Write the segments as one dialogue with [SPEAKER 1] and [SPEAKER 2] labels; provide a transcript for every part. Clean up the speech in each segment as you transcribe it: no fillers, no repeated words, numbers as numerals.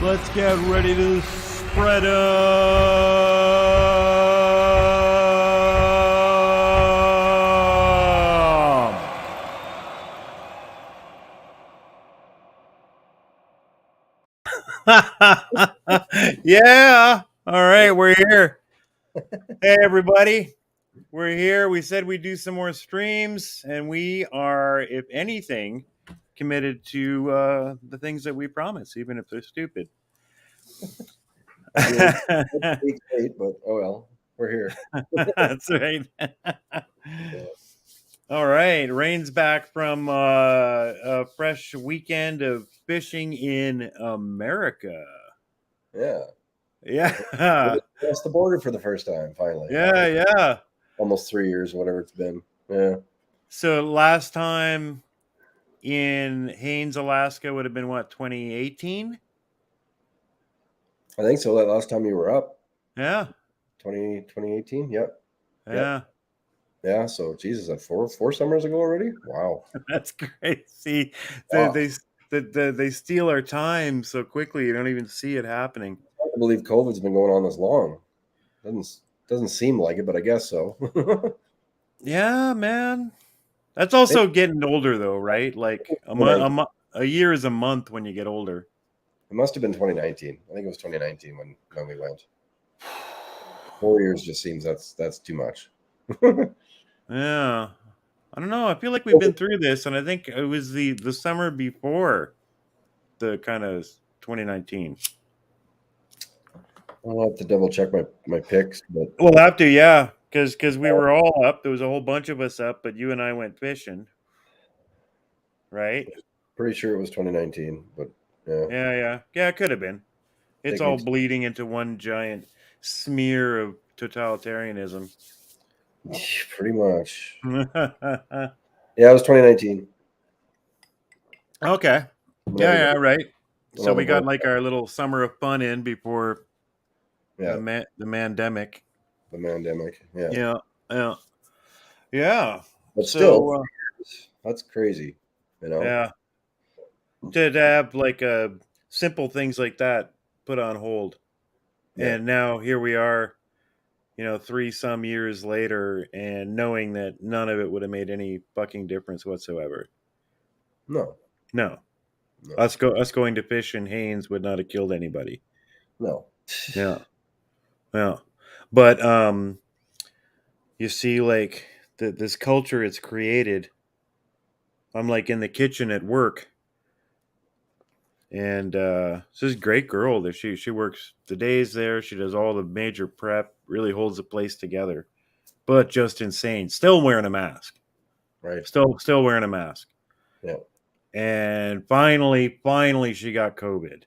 [SPEAKER 1] Let's get ready to spread 'em. Yeah. All right, we're here. Hey, everybody. We're here. We said we'd do some more streams, and we are, if anything, committed to the things that we promise, even if they're stupid.
[SPEAKER 2] Week 8, but oh well, we're here.
[SPEAKER 1] That's right.
[SPEAKER 2] Yeah.
[SPEAKER 1] All right. Rain's back from a fresh weekend of fishing in America.
[SPEAKER 2] Yeah.
[SPEAKER 1] Yeah.
[SPEAKER 2] Across the border for the first time, finally.
[SPEAKER 1] Yeah, yeah.
[SPEAKER 2] Almost 3 years, whatever it's been. Yeah.
[SPEAKER 1] So last time in Haines, Alaska would have been what, 2018?
[SPEAKER 2] I think so. That last time you were up,
[SPEAKER 1] Yeah.
[SPEAKER 2] 2018. Yep.
[SPEAKER 1] Yeah.
[SPEAKER 2] Yeah. So Jesus, that four summers ago already? Wow.
[SPEAKER 1] That's crazy.
[SPEAKER 2] Wow.
[SPEAKER 1] They steal our time so quickly you don't even see it happening.
[SPEAKER 2] I can't believe COVID's been going on this long. Doesn't seem like it, but I guess so.
[SPEAKER 1] Yeah, man. That's also getting older though, right? Like a year is a month when you get older.
[SPEAKER 2] It must have been 2019. I think it was 2019 when we went. 4 years just seems that's too much.
[SPEAKER 1] Yeah. I don't know. I feel like we've been through this, and I think it was the summer before the kind of 2019.
[SPEAKER 2] I'll have to double check my picks, but
[SPEAKER 1] We'll have to, yeah, because we were all up. There was a whole bunch of us up, but you and I went fishing, right?
[SPEAKER 2] pretty sure it was 2019. But yeah,
[SPEAKER 1] Yeah. It could have been. It's all bleeding into one giant smear of totalitarianism.
[SPEAKER 2] Pretty much. Yeah, it was 2019.
[SPEAKER 1] Okay. Yeah, right. So we got like our little summer of fun in before the mandemic.
[SPEAKER 2] The mandemic,
[SPEAKER 1] yeah.
[SPEAKER 2] But still, that's crazy,
[SPEAKER 1] Yeah. To have like simple things like that put on hold, and now here we are, 3 some years later, and knowing that none of it would have made any fucking difference whatsoever.
[SPEAKER 2] No.
[SPEAKER 1] Us going to fish in Haines would not have killed anybody.
[SPEAKER 2] No.
[SPEAKER 1] Yeah. But you see, like this culture it's created. I'm like in the kitchen at work, and this is a great girl that she works the days there. She does all the major prep, really holds the place together, but just insane. Still wearing a mask.
[SPEAKER 2] Right.
[SPEAKER 1] Still wearing a mask.
[SPEAKER 2] Yeah.
[SPEAKER 1] And finally she got COVID.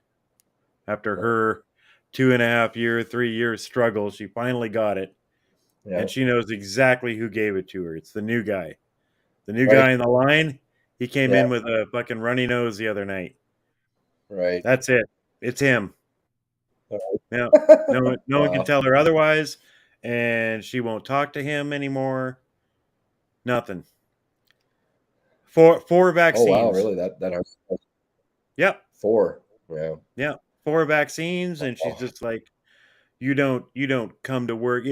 [SPEAKER 1] After her 2.5 year, 3 year struggle, she finally got it. Yeah. And she knows exactly who gave it to her. It's the new guy. The new guy in the line, he came in with a fucking runny nose the other night.
[SPEAKER 2] Right.
[SPEAKER 1] That's it. It's him. Yeah. No one can tell her otherwise, and she won't talk to him anymore. Nothing. 4 vaccines.
[SPEAKER 2] Oh wow, really? That hurts.
[SPEAKER 1] Yep.
[SPEAKER 2] 4. Yeah.
[SPEAKER 1] Yeah. 4 vaccines, and she's just like, you don't come to work.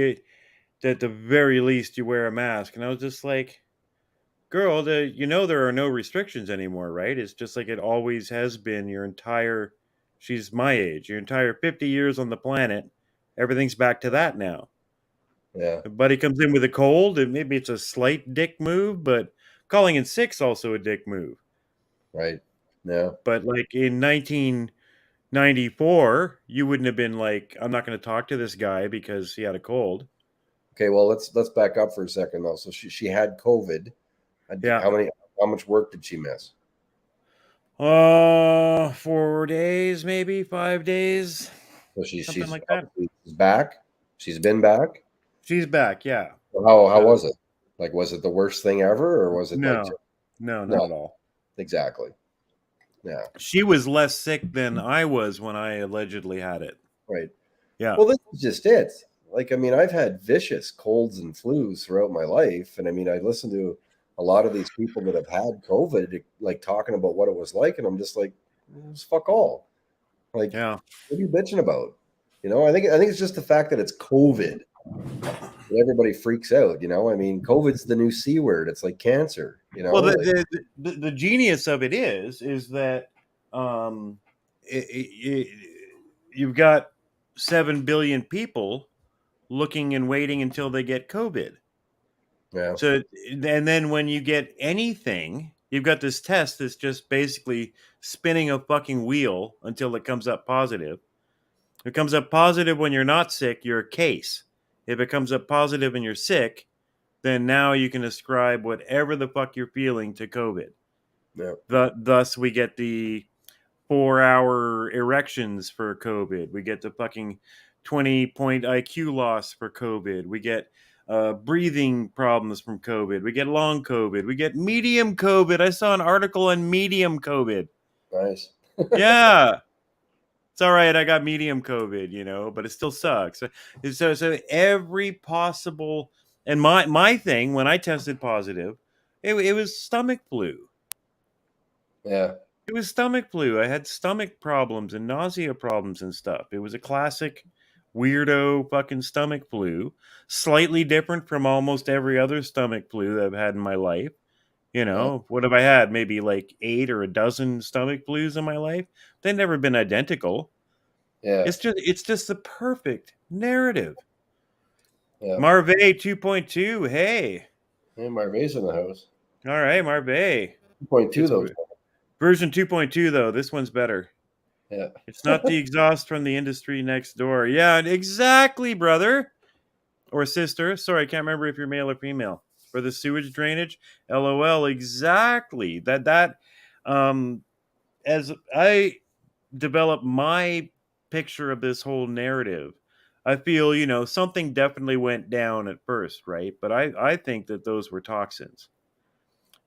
[SPEAKER 1] At the very least, you wear a mask. And I was just like, girl, there are no restrictions anymore, right? It's just like it always has been she's my age, your entire 50 years on the planet. Everything's back to that now.
[SPEAKER 2] Yeah.
[SPEAKER 1] Buddy comes in with a cold, and maybe it's a slight dick move, but calling in sick's also a dick move.
[SPEAKER 2] Right. Yeah.
[SPEAKER 1] But like in 1994, you wouldn't have been like, I'm not going to talk to this guy because he had a cold.
[SPEAKER 2] Okay, well let's back up for a second though. So she had COVID.
[SPEAKER 1] Yeah.
[SPEAKER 2] How much work did she miss?
[SPEAKER 1] 4 days, maybe 5 days.
[SPEAKER 2] So she's
[SPEAKER 1] like that.
[SPEAKER 2] She's back. She's been back.
[SPEAKER 1] She's back. Yeah.
[SPEAKER 2] How was it? Like, was it the worst thing ever, or was it
[SPEAKER 1] no, not at all.
[SPEAKER 2] Exactly. Yeah.
[SPEAKER 1] She was less sick than I was when I allegedly had it.
[SPEAKER 2] Right.
[SPEAKER 1] Yeah.
[SPEAKER 2] Well, this is just it. Like, I mean, I've had vicious colds and flus throughout my life, and I mean, I listen to a lot of these people that have had COVID, like talking about what it was like, and I'm just like, fuck all. Like,
[SPEAKER 1] Yeah.
[SPEAKER 2] what are you bitching about? I think it's just the fact that it's COVID that everybody freaks out. I mean, COVID's the new C word. It's like cancer.
[SPEAKER 1] Well,
[SPEAKER 2] Like,
[SPEAKER 1] the genius of it is that um, you've got 7 billion people looking and waiting until they get COVID.
[SPEAKER 2] yeah,
[SPEAKER 1] So, and then when you get anything, you've got this test that's just basically spinning a fucking wheel until it comes up positive. If it comes up positive when you're not sick, you're a case. If it comes up positive and you're sick, then now you can ascribe whatever the fuck you're feeling to COVID.
[SPEAKER 2] yeah,
[SPEAKER 1] Thus, we get the 4 hour erections for COVID. We get the fucking 20-point IQ loss for COVID. We get breathing problems from COVID. We get long COVID. We get medium COVID. I saw an article on medium COVID.
[SPEAKER 2] nice.
[SPEAKER 1] Yeah. It's all right. I got medium COVID, but it still sucks. So every possible, and my thing when I tested positive, it was stomach flu.
[SPEAKER 2] Yeah,
[SPEAKER 1] It was stomach flu. I had stomach problems and nausea problems and stuff. It was a classic weirdo fucking stomach flu, slightly different from almost every other stomach flu that I've had in my life.
[SPEAKER 2] yeah,
[SPEAKER 1] What have I had? Maybe like 8 or 12 stomach flus in my life. They've never been identical.
[SPEAKER 2] yeah,
[SPEAKER 1] It's just the perfect narrative.
[SPEAKER 2] yeah.
[SPEAKER 1] Marvey 2.2. Hey.
[SPEAKER 2] Hey, Marvay's in the house.
[SPEAKER 1] All right, Marvey.
[SPEAKER 2] 2.2
[SPEAKER 1] It's
[SPEAKER 2] though.
[SPEAKER 1] version 2.2 though. This one's better.
[SPEAKER 2] Yeah,
[SPEAKER 1] It's not the exhaust from the industry next door. Yeah, exactly, brother or sister. Sorry, I can't remember if you're male or female. For the sewage drainage, LOL. Exactly. That um as I develop my picture of this whole narrative, I feel, something definitely went down at first, right? But I think that those were toxins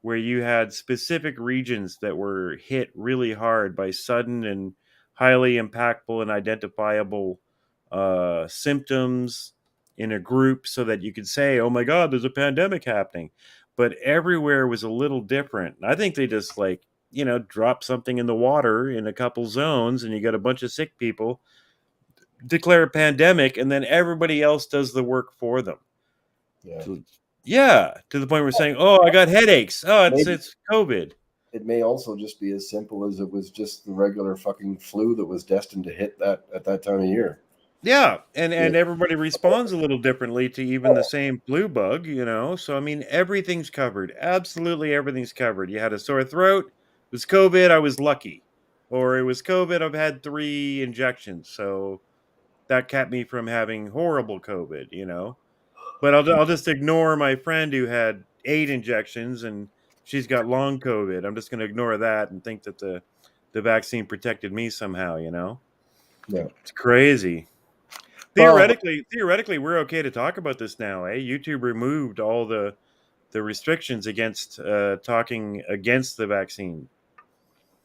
[SPEAKER 1] where you had specific regions that were hit really hard by sudden and highly impactful and identifiable symptoms in a group so that you could say, oh my God, there's a pandemic happening. But everywhere was a little different. I think they just drop something in the water in a couple zones and you got a bunch of sick people, declare a pandemic, and then everybody else does the work for them.
[SPEAKER 2] yeah.
[SPEAKER 1] Yeah, to the point where we're saying, "Oh, I got headaches. Oh, it's
[SPEAKER 2] Maybe
[SPEAKER 1] it's COVID."
[SPEAKER 2] it may also just be as simple as it was just the regular fucking flu that was destined to hit that at that time of year.
[SPEAKER 1] Yeah, and
[SPEAKER 2] Yeah,
[SPEAKER 1] and everybody responds a little differently to even the same flu bug. So I mean, everything's covered. Absolutely everything's covered. You had a sore throat, it was COVID, I was lucky. Or it was COVID, I've had 3 injections. So that kept me from having horrible COVID. But I'll just ignore my friend who had 8 injections and she's got long COVID. I'm just going to ignore that and think that the vaccine protected me somehow.
[SPEAKER 2] yeah.
[SPEAKER 1] It's crazy.
[SPEAKER 2] Well,
[SPEAKER 1] Theoretically, we're okay to talk about this now, eh? YouTube removed all the restrictions against talking against the vaccine.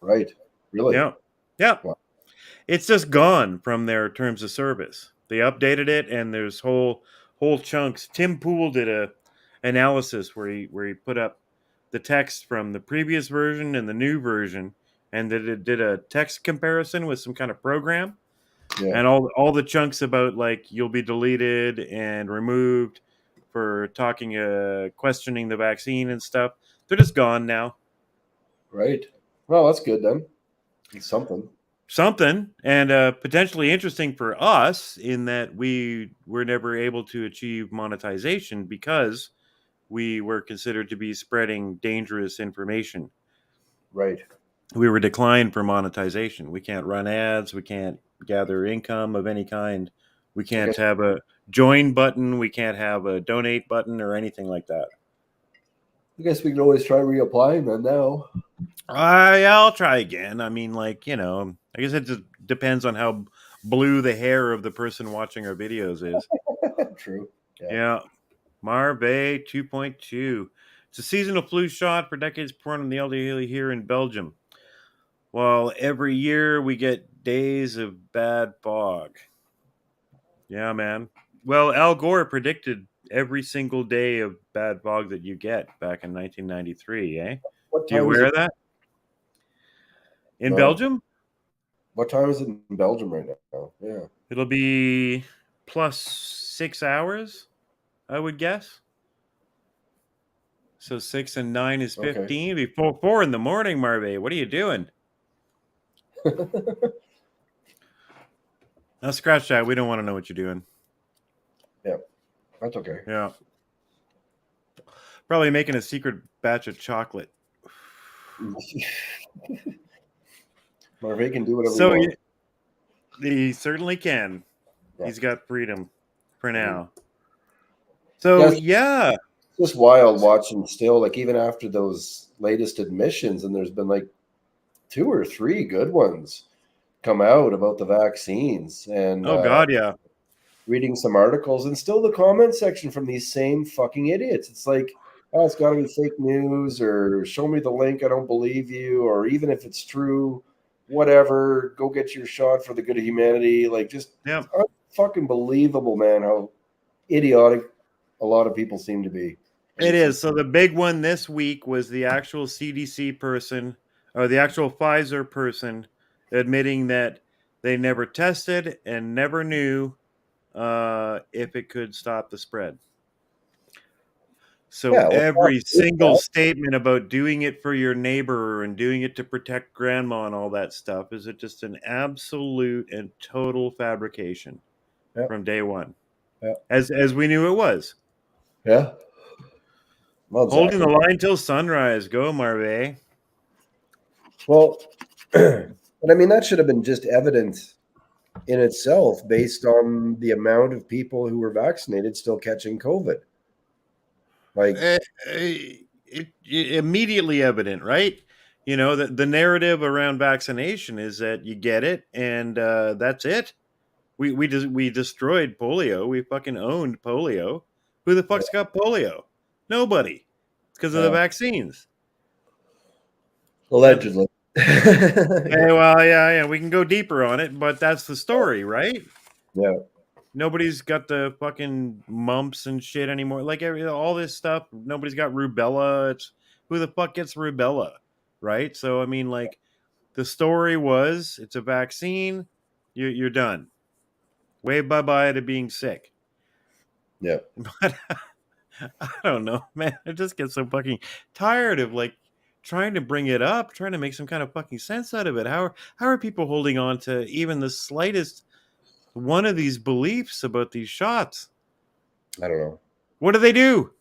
[SPEAKER 2] right. Really?
[SPEAKER 1] Yeah. Yeah.
[SPEAKER 2] Wow.
[SPEAKER 1] It's just gone from their terms of service. They updated it, and there's whole chunks. Tim Pool did a analysis where he put up the text from the previous version and the new version, and did a text comparison with some kind of program,
[SPEAKER 2] Yeah.
[SPEAKER 1] and all the chunks about like you'll be deleted and removed for talking, questioning the vaccine and stuff. They're just gone now.
[SPEAKER 2] Right. Well, that's good then. It's something.
[SPEAKER 1] Something and potentially interesting for us in that we were never able to achieve monetization because we were considered to be spreading dangerous information.
[SPEAKER 2] Right.
[SPEAKER 1] We were declined for monetization. We can't run ads. We can't gather income of any kind. We
[SPEAKER 2] I
[SPEAKER 1] can't
[SPEAKER 2] guess
[SPEAKER 1] have a join button. We can't have a donate button or anything like that.
[SPEAKER 2] I guess we can always try reapplying then now.
[SPEAKER 1] Yeah, I'll try again. I mean, I guess it just depends on how blue the hair of the person watching our videos is.
[SPEAKER 2] True. Yeah.
[SPEAKER 1] Yeah. Marvey 2.2. It's a seasonal flu shot for decades poured on the elderly here in Belgium. Well, every year we get days of bad fog. Yeah, man. Well, Al Gore predicted every single day of bad fog that you get back in 1993, eh?
[SPEAKER 2] What
[SPEAKER 1] Do you
[SPEAKER 2] time is
[SPEAKER 1] aware
[SPEAKER 2] it?
[SPEAKER 1] of that? In
[SPEAKER 2] No.
[SPEAKER 1] Belgium?
[SPEAKER 2] What time is it in Belgium right now? Yeah.
[SPEAKER 1] It'll be plus 6 hours, I would guess. So 6 and 9 is
[SPEAKER 2] Okay.
[SPEAKER 1] 15. Before 4 in the morning, Marve. What are you doing? Now scratch that. We don't want to know what you're doing.
[SPEAKER 2] Yeah, that's okay.
[SPEAKER 1] Yeah. Probably making a secret batch of chocolate.
[SPEAKER 2] Marvin can do whatever he
[SPEAKER 1] So
[SPEAKER 2] wants.
[SPEAKER 1] he certainly can.
[SPEAKER 2] Yeah.
[SPEAKER 1] He's got freedom for
[SPEAKER 2] Mhm.
[SPEAKER 1] now. So
[SPEAKER 2] Yes,
[SPEAKER 1] yeah.
[SPEAKER 2] it's just wild watching still, like even after those latest admissions, and there's been like 2 or 3 good ones come out about the vaccines, and
[SPEAKER 1] Oh God, yeah.
[SPEAKER 2] reading some articles, and still the comment section from these same fucking idiots. It's like, oh, it's got to be fake news, or show me the link. I don't believe you, or even if it's true, whatever. Go get your shot for the good of humanity. Like, just
[SPEAKER 1] Yep.
[SPEAKER 2] fucking believable, man. How idiotic a lot of people seem to be.
[SPEAKER 1] It is. So the big one this week was the actual CDC person or the actual Pfizer person admitting that they never tested and never knew if it could stop the spread. So
[SPEAKER 2] Yeah, well,
[SPEAKER 1] every single statement about doing it for your neighbor and doing it to protect grandma and all that stuff is it just an absolute and total fabrication
[SPEAKER 2] yeah,
[SPEAKER 1] from day one,
[SPEAKER 2] yeah,
[SPEAKER 1] as we knew it was.
[SPEAKER 2] yeah. Well,
[SPEAKER 1] Holding the
[SPEAKER 2] exactly.
[SPEAKER 1] line till sunrise. Go, Marve.
[SPEAKER 2] Well, but I mean, that should have been just evident in itself based on the amount of people who were vaccinated still catching COVID. Like,
[SPEAKER 1] Immediately evident, right? You know, the narrative around vaccination is that you get it and that's it. We destroyed polio. We fucking owned polio. Who the fuck's got polio? Nobody. It's because of the vaccines. That's
[SPEAKER 2] allegedly. Yeah,
[SPEAKER 1] well, yeah. We can go deeper on it, but that's the story, right?
[SPEAKER 2] yeah,
[SPEAKER 1] Nobody's got the fucking mumps and shit anymore. Like all this stuff, nobody's got rubella. It's who the fuck gets rubella, right? So I mean, like the story was, it's a vaccine. You're done. Wave bye bye to being sick.
[SPEAKER 2] yeah.
[SPEAKER 1] But I don't know, man. I just get so fucking tired of like trying to bring it up, trying to make some kind of fucking sense out of it. How are people holding on to even the slightest one of these beliefs about these shots?
[SPEAKER 2] I don't know.
[SPEAKER 1] What do they do?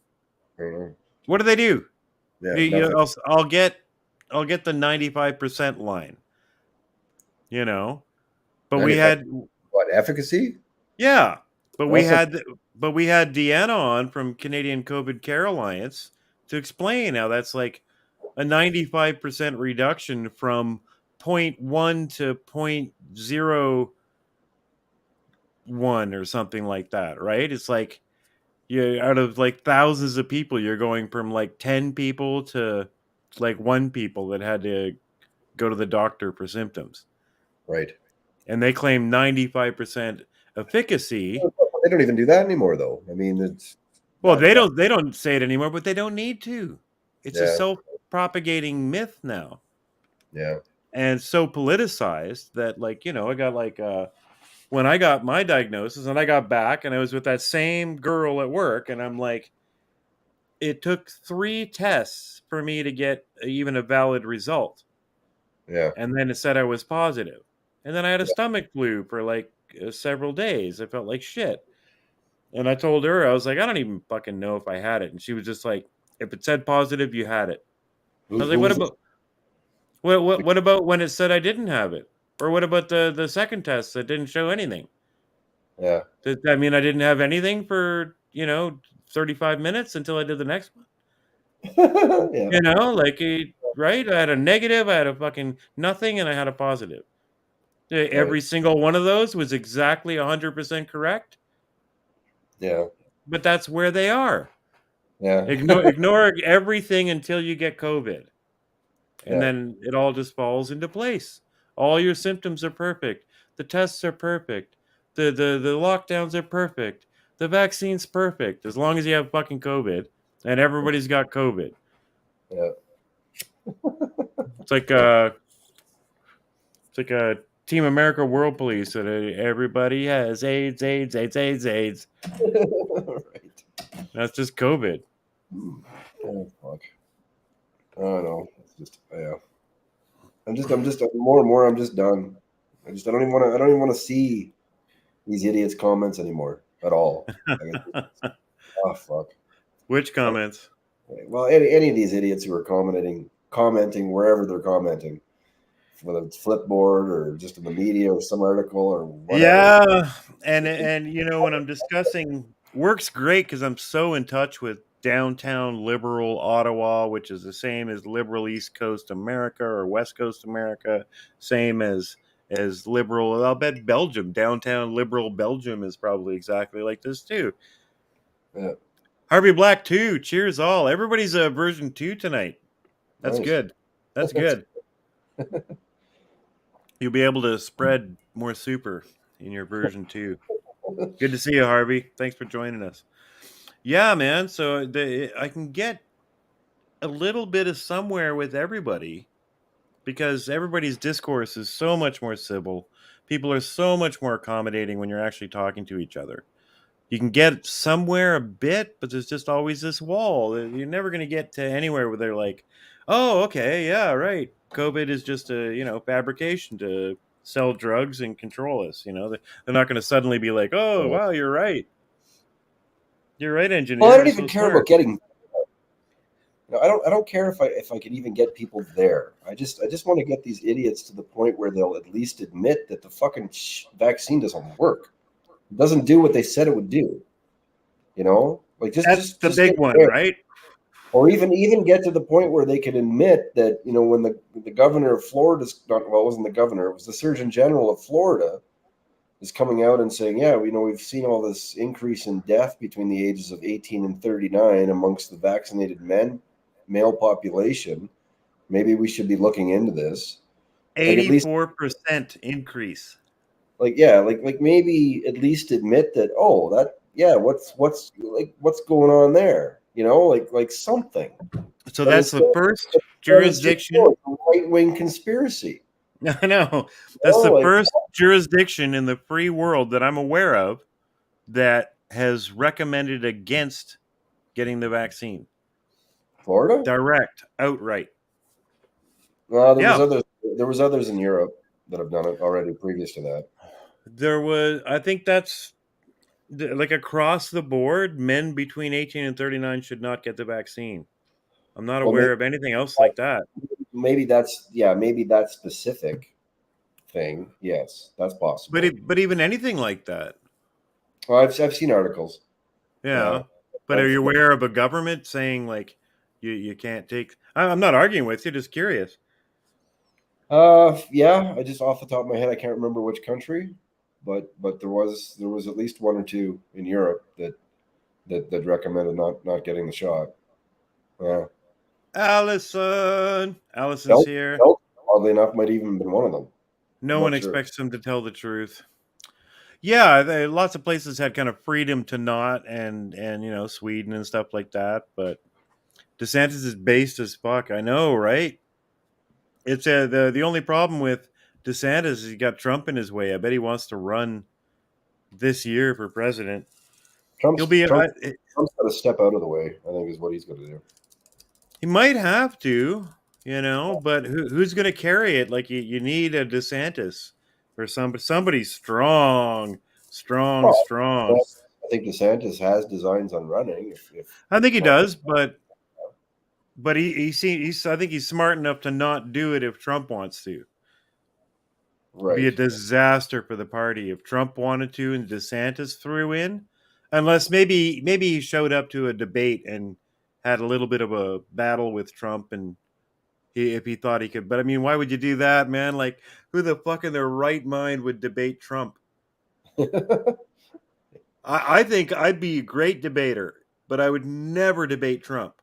[SPEAKER 2] I don't know.
[SPEAKER 1] What do they do?
[SPEAKER 2] Yeah, nothing.
[SPEAKER 1] I'll get the 95% line, you know. But we
[SPEAKER 2] 95.
[SPEAKER 1] had
[SPEAKER 2] What, efficacy?
[SPEAKER 1] yeah, but
[SPEAKER 2] Well, that's like,
[SPEAKER 1] we had Deanna on from Canadian COVID Care Alliance to explain how that's like a 95% reduction from point 0.1 to 0.01 or something like that, right? It's like you out of like thousands of people, you're going from like 10 people to like 1 people that had to go to the doctor for symptoms.
[SPEAKER 2] right.
[SPEAKER 1] And they claim 95% efficacy.
[SPEAKER 2] They don't even do that anymore, though. I mean, it's
[SPEAKER 1] Well,
[SPEAKER 2] not that.
[SPEAKER 1] they don't say it anymore, but they don't need to. It's a
[SPEAKER 2] Yeah,
[SPEAKER 1] self-propagating myth now.
[SPEAKER 2] yeah,
[SPEAKER 1] And so politicized that like, you know, I got like when I got my diagnosis and I got back and I was with that same girl at work and I'm like, it took 3 tests for me to get even a valid result.
[SPEAKER 2] yeah.
[SPEAKER 1] And then it said I was positive. And then I had a stomach flu for like several days. I felt like shit. And I told her, I was like, I don't even fucking know if I had it. And she was just like, if it said positive, you had it. I was like,
[SPEAKER 2] Who was it?
[SPEAKER 1] what about when it said I didn't have it? Or what about the second test that didn't show anything?
[SPEAKER 2] Yeah,
[SPEAKER 1] Does that mean I didn't have anything for, 35 minutes until I did the next one?
[SPEAKER 2] yeah,
[SPEAKER 1] Like, right? I had a negative, I had a fucking nothing, and I had a positive.
[SPEAKER 2] right.
[SPEAKER 1] Every single one of those was exactly 100% correct,
[SPEAKER 2] Yeah,
[SPEAKER 1] but that's where they are.
[SPEAKER 2] yeah,
[SPEAKER 1] Ignore everything until you get COVID, and
[SPEAKER 2] yeah,
[SPEAKER 1] then it all just falls into place. All your symptoms are perfect. The tests are perfect. The lockdowns are perfect. The vaccine's perfect as long as you have fucking COVID, and everybody's got COVID.
[SPEAKER 2] yeah.
[SPEAKER 1] It's like a Team America World Police that everybody has AIDS, AIDS, AIDS, AIDS, AIDS.
[SPEAKER 2] Right.
[SPEAKER 1] That's just COVID.
[SPEAKER 2] Oh fuck. I don't know. It's just yeah. I'm just more and more. I'm just done. I don't even want to. I don't even want to see these idiots' comments anymore at all. Like, oh fuck.
[SPEAKER 1] Which comments?
[SPEAKER 2] Well, any of these idiots who are commenting wherever they're commenting, whether it's Flipboard or just in the media or some article or whatever.
[SPEAKER 1] Yeah, and you know when I'm discussing works great because I'm so in touch with downtown liberal Ottawa, which is the same as liberal East Coast America or West Coast America, same as liberal. I'll bet Belgium, downtown liberal Belgium, is probably exactly like this too.
[SPEAKER 2] Yeah,
[SPEAKER 1] Harvey Black 2, cheers all. Everybody's a version 2 tonight. That's
[SPEAKER 2] nice.
[SPEAKER 1] good. That's good. You'll be able to spread more super in your version 2. Good to see you, Harvey. Thanks for joining us. Yeah, man. So I can get a little bit of somewhere with everybody because everybody's discourse is so much more civil. People are so much more accommodating when you're actually talking to each other. You can get somewhere a bit, but there's just always this wall. You're never going to get to anywhere where they're like, "Oh, okay, yeah, right. COVID is just a fabrication to sell drugs and control us." They're not going to suddenly be like, "Oh, wow, you're right. You're right,
[SPEAKER 2] Well, I
[SPEAKER 1] engineer.
[SPEAKER 2] don't
[SPEAKER 1] You're
[SPEAKER 2] even
[SPEAKER 1] so
[SPEAKER 2] care about
[SPEAKER 1] smart."
[SPEAKER 2] getting. I don't care if I could even get people there. I just want to get these idiots to the point where they'll at least admit that the fucking vaccine doesn't work. It doesn't do what they said it would do. Like just
[SPEAKER 1] That's
[SPEAKER 2] just
[SPEAKER 1] the
[SPEAKER 2] just get
[SPEAKER 1] big one,
[SPEAKER 2] there.
[SPEAKER 1] right?
[SPEAKER 2] Or even get to the point where they can admit that when the governor of Florida's not, well, it wasn't the governor, it was the Surgeon General of Florida is coming out and saying, yeah, we've seen all this increase in death between the ages of 18 and 39 amongst the vaccinated male population. Maybe we should be looking into this. Like at least
[SPEAKER 1] 84% increase.
[SPEAKER 2] like maybe at least admit that, oh, that, yeah, what's going on there? Like something.
[SPEAKER 1] So
[SPEAKER 2] But
[SPEAKER 1] that's the
[SPEAKER 2] instead,
[SPEAKER 1] first
[SPEAKER 2] it's just
[SPEAKER 1] jurisdiction.
[SPEAKER 2] a right wing conspiracy.
[SPEAKER 1] I know. That's the
[SPEAKER 2] Like,
[SPEAKER 1] first jurisdiction in the free world that I'm aware of that has recommended against getting the vaccine.
[SPEAKER 2] Florida?
[SPEAKER 1] Direct, outright.
[SPEAKER 2] No, there was
[SPEAKER 1] Yeah.
[SPEAKER 2] others. There was others in Europe that have done it already previous to that.
[SPEAKER 1] I think that's like across the board, men between 18 and 39 should not get the vaccine. I'm not
[SPEAKER 2] Well,
[SPEAKER 1] aware of anything else like that.
[SPEAKER 2] maybe that's, yeah, maybe that specific thing. Yes, that's possible.
[SPEAKER 1] But even anything like that.
[SPEAKER 2] Well, I've seen articles. Yeah,
[SPEAKER 1] Yeah. But are
[SPEAKER 2] I've
[SPEAKER 1] you aware of a government saying like you can't take I'm not arguing with you, just curious.
[SPEAKER 2] yeah. I just off the top of my head, I can't remember which country, but there was at least one or two in Europe that recommended not getting the shot. Yeah,
[SPEAKER 1] Allison's
[SPEAKER 2] Belt,
[SPEAKER 1] here.
[SPEAKER 2] Belt, oddly enough, might even been one of them.
[SPEAKER 1] No
[SPEAKER 2] I'm
[SPEAKER 1] one
[SPEAKER 2] not sure.
[SPEAKER 1] expects them to tell the truth. Yeah, lots of places had kind of freedom to not, and Sweden and stuff like that. But DeSantis is based as fuck. I know, right? It's the only problem with DeSantis is he got Trump in his way. I bet he wants to run this year for president. He'll
[SPEAKER 2] Trump's
[SPEAKER 1] be.
[SPEAKER 2] Trump Trump's got to step out of the way. I think is what he's going to do.
[SPEAKER 1] He might have to, but who's going to carry it? Like you need a DeSantis or somebody strong, strong,
[SPEAKER 2] Well,
[SPEAKER 1] strong.
[SPEAKER 2] I think DeSantis has designs on running.
[SPEAKER 1] I think he
[SPEAKER 2] Trump,
[SPEAKER 1] does, but he's I think he's smart enough to not do it if Trump wants to. It'd be a
[SPEAKER 2] right?
[SPEAKER 1] disaster for the party if Trump wanted to and DeSantis threw in, unless maybe he showed up to a debate and had a little bit of a battle with Trump and if he thought he could. But I mean, why would you do that, man? Like, who the fuck in their right mind would debate Trump? I think I'd be a great debater, but I would never debate Trump.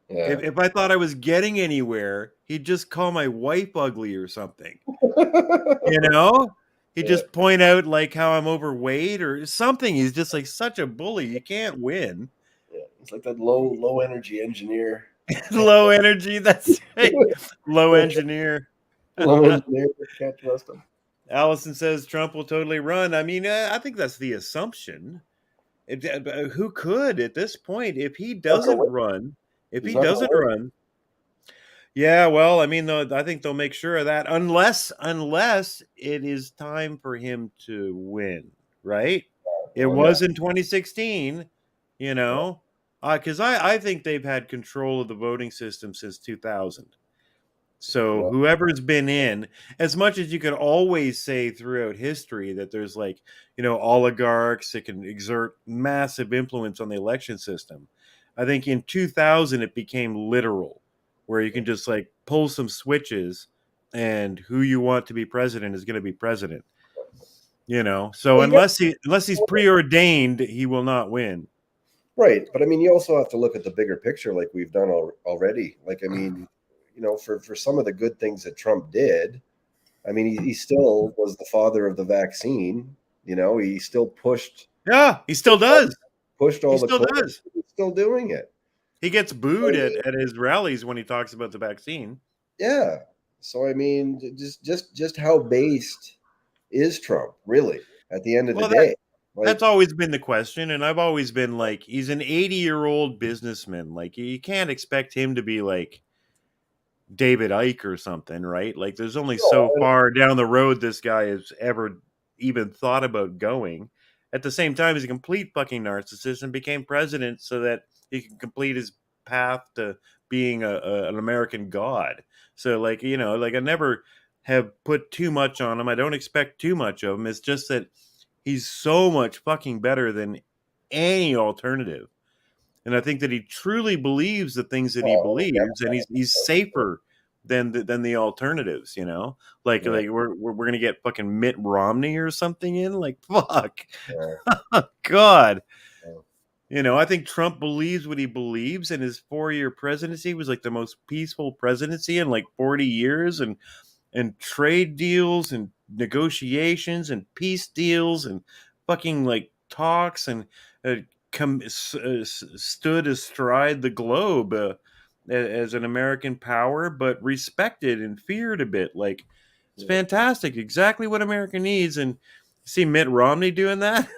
[SPEAKER 2] Yeah.
[SPEAKER 1] If I thought I was getting anywhere, he'd just call my wife ugly or something. He'd
[SPEAKER 2] Yeah.
[SPEAKER 1] just point out like how I'm overweight or something. He's just like such a bully. You can't win.
[SPEAKER 2] Yeah. It's like that low energy engineer.
[SPEAKER 1] Low energy. That's right. Low engineer.
[SPEAKER 2] Low engineer. Can't trust him.
[SPEAKER 1] Allison says Trump will totally run. I mean, I think that's the assumption. Who could at this point if he
[SPEAKER 2] Not gonna
[SPEAKER 1] doesn't
[SPEAKER 2] win.
[SPEAKER 1] run? If
[SPEAKER 2] He's
[SPEAKER 1] he
[SPEAKER 2] not going to
[SPEAKER 1] doesn't
[SPEAKER 2] win.
[SPEAKER 1] run, yeah. Well, I mean, I think they'll make sure of that unless it is time for him to win, right? It
[SPEAKER 2] Well, yeah,
[SPEAKER 1] was in 2016, you
[SPEAKER 2] yeah,
[SPEAKER 1] know, because I think they've had control of the voting system since 2000. So
[SPEAKER 2] yeah,
[SPEAKER 1] whoever's been in, as much as you could always say throughout history that there's like, oligarchs that can exert massive influence on the election system. I think in 2000 it became literal, where you can just like pull some switches and who you want to be president is going to be president. So
[SPEAKER 2] Well, you got
[SPEAKER 1] unless he's preordained, he will not win.
[SPEAKER 2] right, but I mean, you also have to look at the bigger picture, like we've done already. Like, I mean, for some of the good things that Trump did, I mean, he still was the father of the vaccine. He still
[SPEAKER 1] Yeah, he still does.
[SPEAKER 2] pushed
[SPEAKER 1] He
[SPEAKER 2] all the
[SPEAKER 1] still
[SPEAKER 2] code.
[SPEAKER 1] does.
[SPEAKER 2] He's still doing it.
[SPEAKER 1] He gets
[SPEAKER 2] So,
[SPEAKER 1] booed
[SPEAKER 2] I
[SPEAKER 1] at,
[SPEAKER 2] mean,
[SPEAKER 1] at his rallies when he talks about the vaccine.
[SPEAKER 2] yeah. So I mean, just how based is Trump really at the end of the
[SPEAKER 1] Well,
[SPEAKER 2] day?
[SPEAKER 1] that's
[SPEAKER 2] Like,
[SPEAKER 1] always been the question, and I've always been like, he's an 80-year-old businessman. Like, you can't expect him to be like David Icke or something, right? Like, there's only so
[SPEAKER 2] no,
[SPEAKER 1] far down the road this guy has ever even thought about going. At the same time, he's a complete fucking narcissist and became president so that he can complete his path to being an American god. So, like, like I never have put too much on him. I don't expect too much of him. It's just that he's so much fucking better than any alternative. And I think that he truly believes the things that he
[SPEAKER 2] oh,
[SPEAKER 1] believes, and he's safer than the alternatives. Like
[SPEAKER 2] yeah,
[SPEAKER 1] we're gonna get fucking Mitt Romney or something in. Like fuck,
[SPEAKER 2] yeah,
[SPEAKER 1] God.
[SPEAKER 2] yeah,
[SPEAKER 1] I think Trump believes what he believes, and his 4-year presidency was like the most peaceful presidency in like 40 years, and trade deals and negotiations and peace deals and fucking like talks and uh, stood astride the globe as an American power, but respected and feared a bit. Like, it's
[SPEAKER 2] yeah.
[SPEAKER 1] fantastic, exactly what America needs. And see Mitt Romney doing that.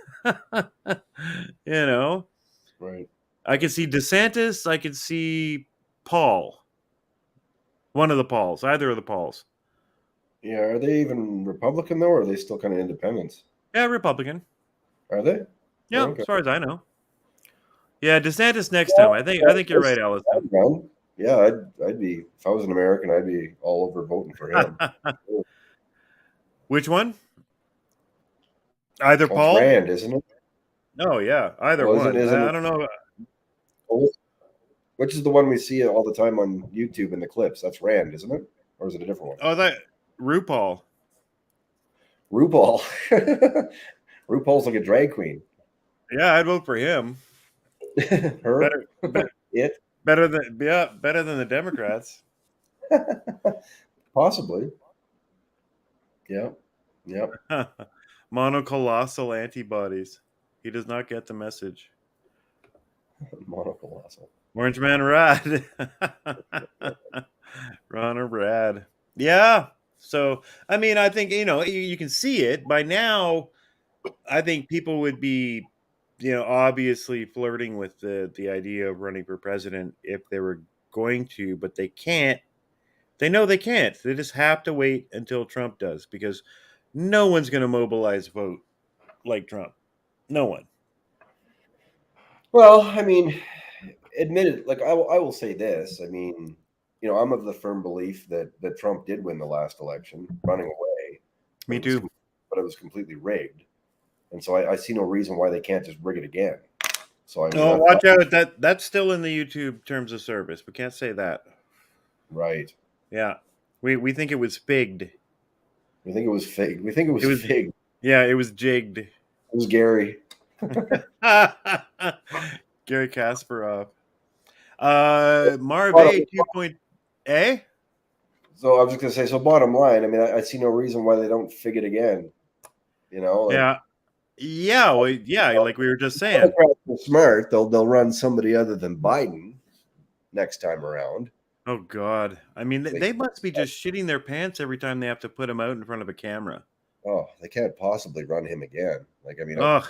[SPEAKER 1] you know,
[SPEAKER 2] Right.
[SPEAKER 1] I could see DeSantis. I could see Paul, one of the Pauls, either of the Pauls.
[SPEAKER 2] Yeah. Are they even Republican though, or are they still kind of independents?
[SPEAKER 1] Yeah, Republican.
[SPEAKER 2] Are they?
[SPEAKER 1] Yeah,
[SPEAKER 2] Okay.
[SPEAKER 1] as far as I know. Yeah, DeSantis next
[SPEAKER 2] Yeah,
[SPEAKER 1] time. I think you're right, Allison.
[SPEAKER 2] I'd run. Yeah, I'd be if I was an American, I'd be all over voting for him.
[SPEAKER 1] Which one? Either
[SPEAKER 2] Well, it's
[SPEAKER 1] Paul?
[SPEAKER 2] Rand, isn't it?
[SPEAKER 1] Oh yeah, either
[SPEAKER 2] Well, isn't
[SPEAKER 1] one.
[SPEAKER 2] isn't
[SPEAKER 1] I
[SPEAKER 2] it?
[SPEAKER 1] don't know.
[SPEAKER 2] Which is the one we see all the time on YouTube in the clips? That's Rand, isn't it? Or is it a different one?
[SPEAKER 1] Oh, that RuPaul.
[SPEAKER 2] RuPaul. RuPaul's like a drag queen.
[SPEAKER 1] Yeah, I'd vote for him.
[SPEAKER 2] Her?
[SPEAKER 1] Better, be,
[SPEAKER 2] It?
[SPEAKER 1] better than the Democrats.
[SPEAKER 2] Possibly. Yeah. Yep.
[SPEAKER 1] Monocolossal antibodies. He does not get the message.
[SPEAKER 2] Monocolossal.
[SPEAKER 1] Orange Man Rad. Ron or Brad. Yeah. So, I mean, I think, you can see it by now. I think people would be, obviously flirting with the idea of running for president if they were going to, but they can't. They know they can't. They just have to wait until Trump does, because no one's going to mobilize vote like Trump. No one.
[SPEAKER 2] Well, I mean, admitted, like I will say this. I mean, I'm of the firm belief that Trump did win the last election, running away, but
[SPEAKER 1] Me
[SPEAKER 2] it was
[SPEAKER 1] too.
[SPEAKER 2] completely rigged, and so I see no reason why they can't just rig it again. So I mean,
[SPEAKER 1] Oh, watch out! That's still in the YouTube terms of service. We can't say that.
[SPEAKER 2] right.
[SPEAKER 1] Yeah, we think it was figged.
[SPEAKER 2] We think it was fake. We think it was
[SPEAKER 1] It was
[SPEAKER 2] fake.
[SPEAKER 1] Yeah, it was jigged.
[SPEAKER 2] It was Gary.
[SPEAKER 1] Gary Kasparov.
[SPEAKER 2] Bottom-
[SPEAKER 1] Marve 2.A.
[SPEAKER 2] So I was just gonna say. So bottom line, I mean, I see no reason why they don't fig it again. Like
[SPEAKER 1] Yeah. Yeah, well, yeah, like we were just saying.
[SPEAKER 2] Democrats are smart. They'll run somebody other than Biden next time around.
[SPEAKER 1] Oh God. I mean,
[SPEAKER 2] They-
[SPEAKER 1] they must be just shitting their pants every time they have to put him out in front of a camera.
[SPEAKER 2] oh, they can't possibly run him again. Like, I mean, I'm
[SPEAKER 1] Ugh,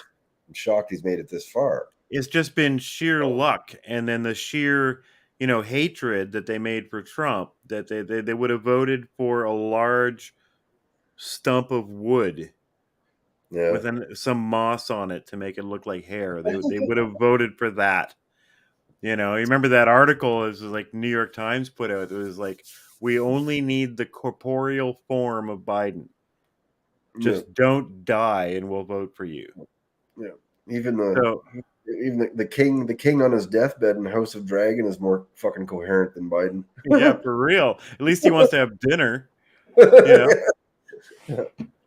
[SPEAKER 2] shocked he's made it this far.
[SPEAKER 1] it's just been sheer luck, and then the sheer, hatred that they made for Trump, that they would have voted for a large stump of wood
[SPEAKER 2] Yeah.
[SPEAKER 1] with some moss on it to make it look like hair. They would have voted for that. You remember that article? It was like New York Times put out. It was like, we only need the corporeal form of Biden.
[SPEAKER 2] Yeah.
[SPEAKER 1] Just don't die, and we'll vote for you.
[SPEAKER 2] Yeah. Even the
[SPEAKER 1] So
[SPEAKER 2] even the king on his deathbed in House of Dragon is more fucking coherent than Biden.
[SPEAKER 1] yeah, for real. At least he wants to have dinner. You know
[SPEAKER 2] Yeah.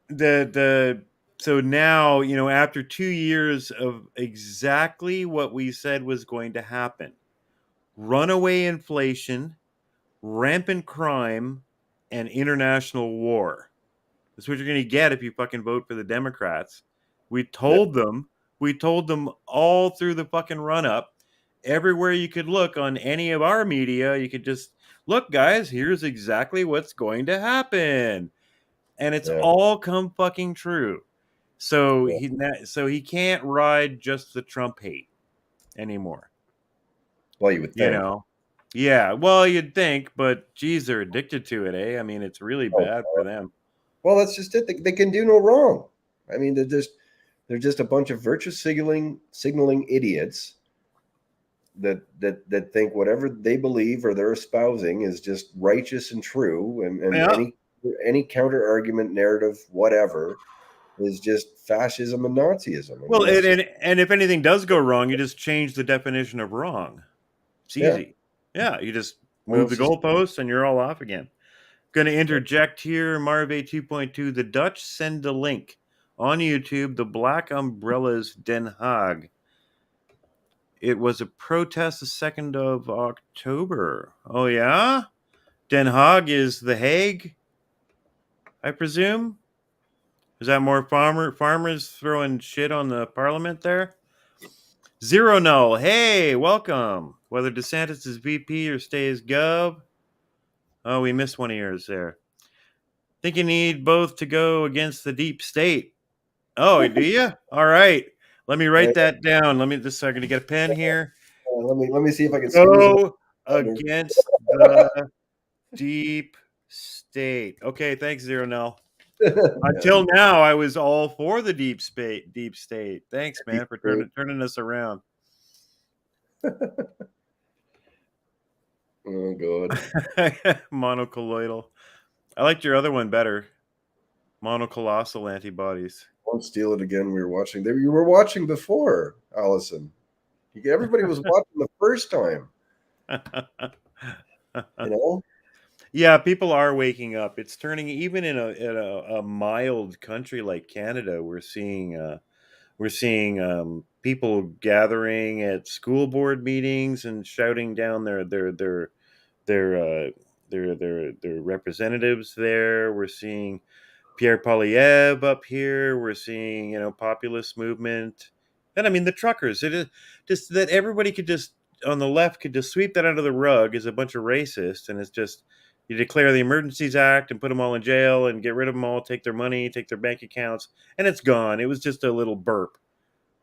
[SPEAKER 1] the so now, after 2 years of exactly what we said was going to happen: runaway inflation, rampant crime, and international war. That's what you're going to get if you fucking vote for the Democrats. We
[SPEAKER 2] Yeah.
[SPEAKER 1] told them, we told them all through the fucking run up. Everywhere you could look on any of our media, you could just look, guys, here's exactly what's going to happen. And it's
[SPEAKER 2] Yeah.
[SPEAKER 1] all come fucking true. So
[SPEAKER 2] Yeah.
[SPEAKER 1] he can't ride just the Trump hate anymore.
[SPEAKER 2] Well, you would
[SPEAKER 1] You
[SPEAKER 2] think.
[SPEAKER 1] know? Yeah, well, you'd think, but geez, they're addicted to it, eh? I mean, it's really
[SPEAKER 2] Oh,
[SPEAKER 1] bad for them.
[SPEAKER 2] well, that's just it. They can do no wrong. I mean, they're just a bunch of virtue signaling idiots that think whatever they believe or they're espousing is just righteous and true, and
[SPEAKER 1] Yeah.
[SPEAKER 2] any counter argument, narrative, whatever, is just fascism and Nazism. I
[SPEAKER 1] Well,
[SPEAKER 2] mean, that's just
[SPEAKER 1] and if anything does go wrong, you just change the definition of wrong. It's
[SPEAKER 2] yeah.
[SPEAKER 1] easy. Yeah, you just
[SPEAKER 2] What
[SPEAKER 1] move the
[SPEAKER 2] else is
[SPEAKER 1] goalposts and you're all off again. Going to
[SPEAKER 2] yeah.
[SPEAKER 1] interject here, Marve 2.2. The Dutch send a link on YouTube. The Black Umbrellas Den Haag. It was a protest the 2nd of October. Oh, yeah? Den Haag is The Hague, I presume? Is that more farmers throwing shit on the parliament there? Zero Null. Hey, welcome. Whether DeSantis is VP or stays Gov. Oh, we missed one of yours there. Think you need both to go against the deep state. Oh, do you? All right. Let me
[SPEAKER 2] Yeah,
[SPEAKER 1] write that down. Let me just so I'm going to get a pen here.
[SPEAKER 2] let me see if I can squeeze it
[SPEAKER 1] Go
[SPEAKER 2] under.
[SPEAKER 1] against the deep state. Okay, thanks, Zero Null. Until now, I was all for the deep state. Deep state. Thanks,
[SPEAKER 2] Deep
[SPEAKER 1] man, for
[SPEAKER 2] state.
[SPEAKER 1] turning us around.
[SPEAKER 2] Oh god.
[SPEAKER 1] Monocolloidal. I liked your other one better. Monocolossal antibodies.
[SPEAKER 2] Don't steal it again. We were watching. You were watching before, Allison. Everybody was watching the first time. You know.
[SPEAKER 1] Yeah, people are waking up. It's turning, even in a mild country like Canada. We're seeing people gathering at school board meetings and shouting down their uh, their representatives there. We're seeing Pierre Poilievre up here. We're seeing, populist movement, and I mean the truckers. It is just that everybody could just on the left could just sweep that under the rug as a bunch of racists, and it's just you declare the Emergencies Act and put them all in jail and get rid of them all, take their money, take their bank accounts, and it's gone. It was just a little burp.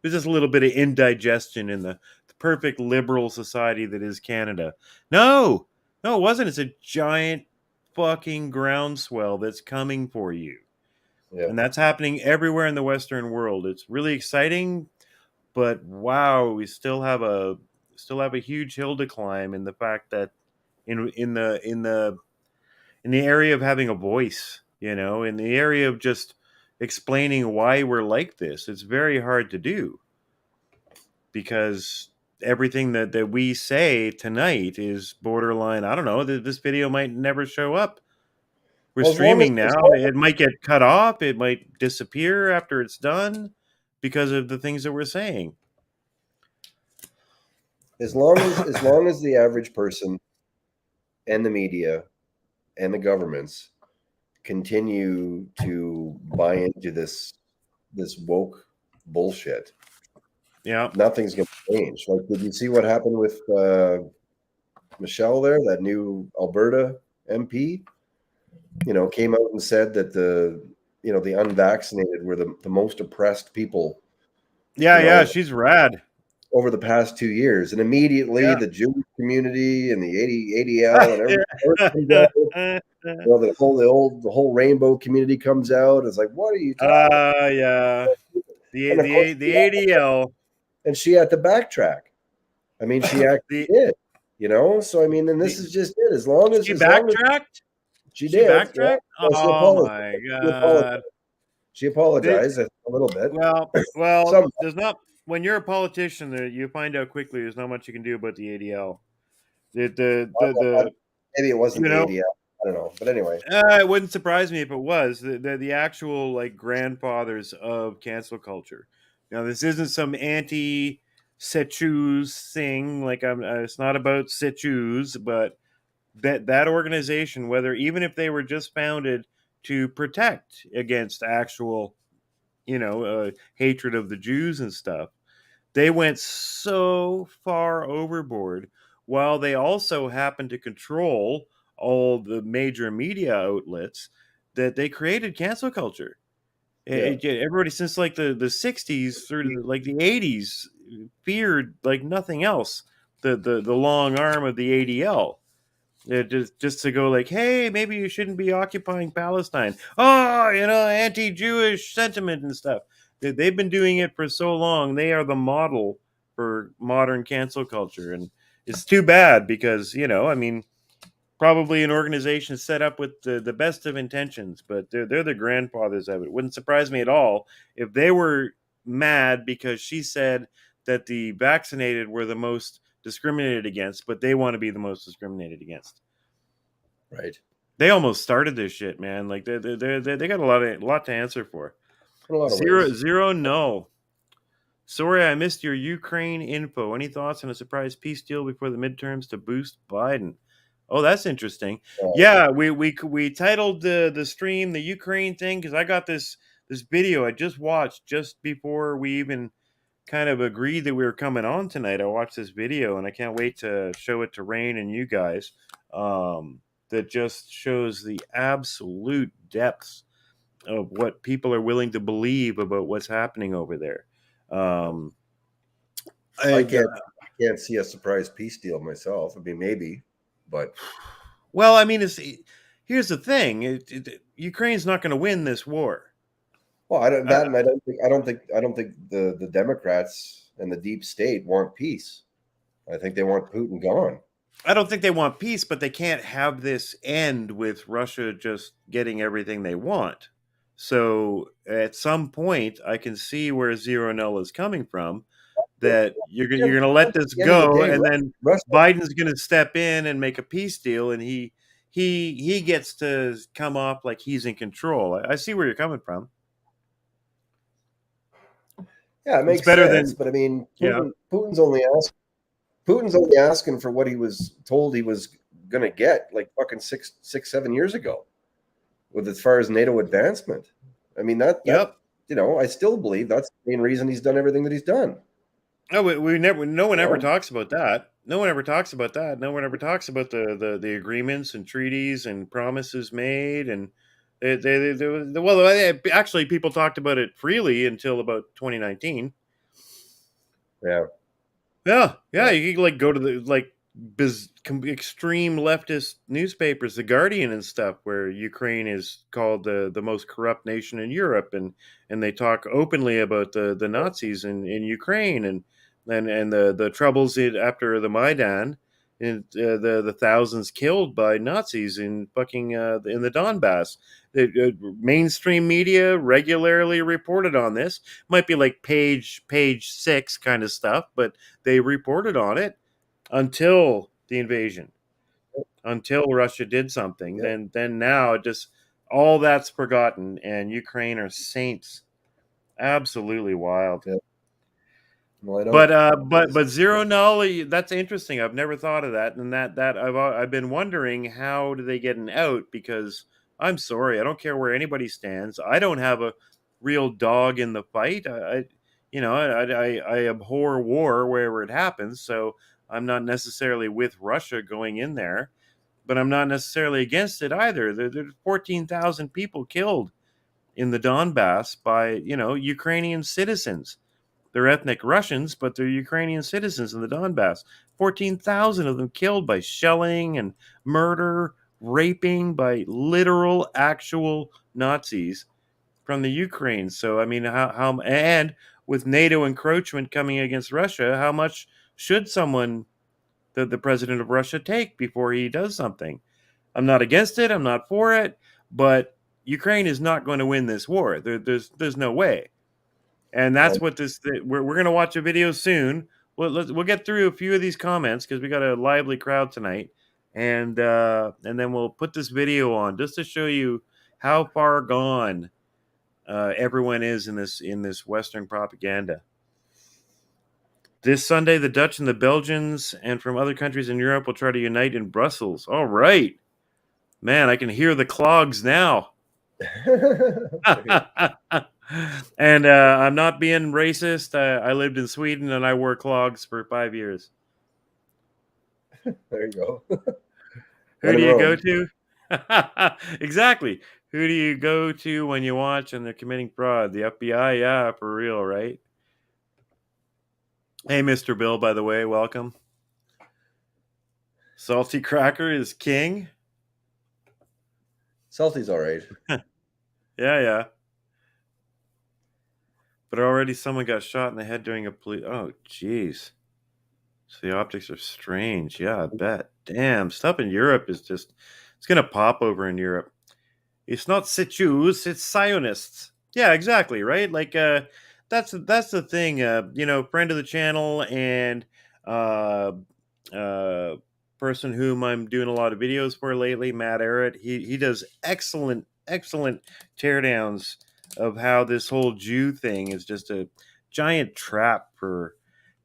[SPEAKER 1] It was just a little bit of indigestion in the perfect liberal society that is Canada. No, no, it wasn't. It's a giant fucking groundswell that's coming for you.
[SPEAKER 2] Yeah.
[SPEAKER 1] And that's happening everywhere in the Western world. It's really exciting, but wow, we still have a huge hill to climb in the fact that in the area of having a voice, in the area of just explaining why we're like this, it's very hard to do because everything that we say tonight is borderline. I don't know. This video might never show up. We're
[SPEAKER 2] Well,
[SPEAKER 1] streaming now. It might get cut off. It might disappear after it's done because of the things that we're saying.
[SPEAKER 2] as long as the average person and the media and the governments continue to buy into this woke bullshit,
[SPEAKER 1] Yeah.
[SPEAKER 2] nothing's going to change. Like, did you see what happened with Michelle there, that new Alberta MP? Came out and said that the unvaccinated were the most oppressed people,
[SPEAKER 1] Yeah,
[SPEAKER 2] you
[SPEAKER 1] yeah,
[SPEAKER 2] know,
[SPEAKER 1] she's rad.
[SPEAKER 2] over the past 2 years. And immediately the Jewish community and the ADL and everybody comes out. The whole rainbow community comes out. It's like, what are you talking
[SPEAKER 1] Yeah.
[SPEAKER 2] about?
[SPEAKER 1] The
[SPEAKER 2] And of course,
[SPEAKER 1] the the ADL.
[SPEAKER 2] she had to backtrack. I mean, she actually
[SPEAKER 1] the
[SPEAKER 2] did. So I mean, and this
[SPEAKER 1] the
[SPEAKER 2] is just it.
[SPEAKER 1] She
[SPEAKER 2] As long as
[SPEAKER 1] backtracked.
[SPEAKER 2] she
[SPEAKER 1] She
[SPEAKER 2] did, yeah.
[SPEAKER 1] backtracked.
[SPEAKER 2] Well, she
[SPEAKER 1] Oh
[SPEAKER 2] apologized.
[SPEAKER 1] my
[SPEAKER 2] She apologized.
[SPEAKER 1] god.
[SPEAKER 2] She
[SPEAKER 1] The,
[SPEAKER 2] apologized a little bit.
[SPEAKER 1] well,
[SPEAKER 2] Some,
[SPEAKER 1] there's not when you're a politician, you find out quickly. There's not much you can do about the ADL. The
[SPEAKER 2] maybe it wasn't
[SPEAKER 1] you
[SPEAKER 2] the
[SPEAKER 1] know
[SPEAKER 2] ADL. I don't know, but anyway,
[SPEAKER 1] It wouldn't surprise me if it was the actual like grandfathers of cancel culture. Now, this isn't some anti Sechus thing. Like it's not about Sechus, but that organization, whether even if they were just founded to protect against actual, hatred of the Jews and stuff, they went so far overboard, while they also happened to control all the major media outlets, that they created cancel culture.
[SPEAKER 2] yeah,
[SPEAKER 1] Everybody since like the 60s through to like the 80s feared like nothing else the long arm of the ADL. Just to go like, hey, maybe you shouldn't be occupying Palestine. Oh, anti-Jewish sentiment and stuff. They've been doing it for so long. They are the model for modern cancel culture, and it's too bad because I mean, probably an organization set up with the best of intentions, but they're the grandfathers of it. It wouldn't surprise me at all if they were mad because she said that the vaccinated were the most discriminated against, but they want to be the most discriminated against.
[SPEAKER 2] right.
[SPEAKER 1] They almost started this shit, man. Like they got a lot to answer for.
[SPEAKER 2] In a lot of
[SPEAKER 1] Zero
[SPEAKER 2] ways.
[SPEAKER 1] zero no. Sorry, I missed your Ukraine info. Any thoughts on a surprise peace deal before the midterms to boost Biden? Oh, that's interesting.
[SPEAKER 2] Uh,
[SPEAKER 1] Yeah, we titled the stream the Ukraine thing because I got this video I just watched just before we even kind of agreed that we were coming on tonight. I watched this video and I can't wait to show it to Rain and you guys. That just shows the absolute depths of what people are willing to believe about what's happening over there. Um,
[SPEAKER 2] I
[SPEAKER 1] I,
[SPEAKER 2] can't see a surprise peace deal myself. I mean, maybe, but
[SPEAKER 1] well, I mean, here's the thing: Ukraine's not going to win this war.
[SPEAKER 2] well, I don't
[SPEAKER 1] I,
[SPEAKER 2] that, and I don't think the Democrats and the deep state want peace. I think they want Putin gone.
[SPEAKER 1] I don't think they want peace, but they can't have this end with Russia just getting everything they want. So at some point, I can see where Zero Null is coming from. That you're gonna let
[SPEAKER 2] At
[SPEAKER 1] this
[SPEAKER 2] the end of the
[SPEAKER 1] go,
[SPEAKER 2] day,
[SPEAKER 1] and then
[SPEAKER 2] Russia.
[SPEAKER 1] Biden's gonna step in and make a peace deal, and he gets to come off like he's in control. I see where you're coming from.
[SPEAKER 2] Yeah, it
[SPEAKER 1] It's
[SPEAKER 2] makes
[SPEAKER 1] better
[SPEAKER 2] sense,
[SPEAKER 1] than
[SPEAKER 2] but I mean,
[SPEAKER 1] yeah.
[SPEAKER 2] Putin's only asking for what he was told he was going to get, like fucking 7 years ago, with as far as NATO advancement. I mean that
[SPEAKER 1] Yep.
[SPEAKER 2] I still believe that's the main reason he's done everything that he's done.
[SPEAKER 1] No, we never. No one
[SPEAKER 2] You
[SPEAKER 1] ever
[SPEAKER 2] know,
[SPEAKER 1] talks about that. No one ever talks about that. No one ever talks about the agreements and treaties and promises made and actually people talked about it freely until about 2019.
[SPEAKER 2] yeah,
[SPEAKER 1] Yeah, yeah.
[SPEAKER 2] yeah,
[SPEAKER 1] You could like go to the like extreme leftist newspapers, The Guardian and stuff, where Ukraine is called the most corrupt nation in Europe, and they talk openly about the Nazis in Ukraine and the troubles after the Maidan and the thousands killed by Nazis in fucking in the Donbass. Mainstream media regularly reported on this. Might be like page 6 kind of stuff, but they reported on it until the invasion, until Russia did something.
[SPEAKER 2] yeah,
[SPEAKER 1] Then now it just all that's forgotten, and Ukraine are saints. Absolutely wild.
[SPEAKER 2] yeah. Well, I
[SPEAKER 1] But
[SPEAKER 2] don't.
[SPEAKER 1] zero null. That's interesting. I've never thought of that, and that I've been wondering how do they get an out because I'm sorry, I don't care where anybody stands. I don't have a real dog in the fight. I abhor war wherever it happens. So I'm not necessarily with Russia going in there, but I'm not necessarily against it either. There's 14,000 people killed in the Donbass by, Ukrainian citizens. They're ethnic Russians, but they're Ukrainian citizens in the Donbass. 14,000 of them killed by shelling and murder, raping by literal, actual Nazis from the Ukraine. So, I mean, and with NATO encroachment coming against Russia, how much should the president of Russia take before he does something? I'm not against it. I'm not for it, but Ukraine is not going to win this war. There's no way. And that's what we're going to watch a video soon. We'll get through a few of these comments because we got a lively crowd tonight, and then we'll put this video on just to show you how far gone everyone is in this Western propaganda. This Sunday, the Dutch and the Belgians and from other countries in Europe will try to unite in Brussels. All right, man, I can hear the clogs now. And I'm not being racist. I lived in Sweden and I wore clogs for 5 years.
[SPEAKER 2] There you go.
[SPEAKER 1] Who do you go to? Exactly. Who do you go to when you watch and they're committing fraud? The FBI? Yeah, for real, right? Hey, Mr. Bill, by the way, welcome. Salty Cracker is king.
[SPEAKER 2] Salty's all right.
[SPEAKER 1] Yeah. But already someone got shot in the head during a police. Oh, jeez. So the optics are strange. Yeah, I bet. Damn, stuff in Europe is just, it's going to pop over in Europe. It's not Jews, it's Zionists. Yeah, exactly, right? Like, that's the thing. Friend of the channel and person whom I'm doing a lot of videos for lately, Matt Arrett. He does excellent teardowns of how this whole Jew thing is just a giant trap for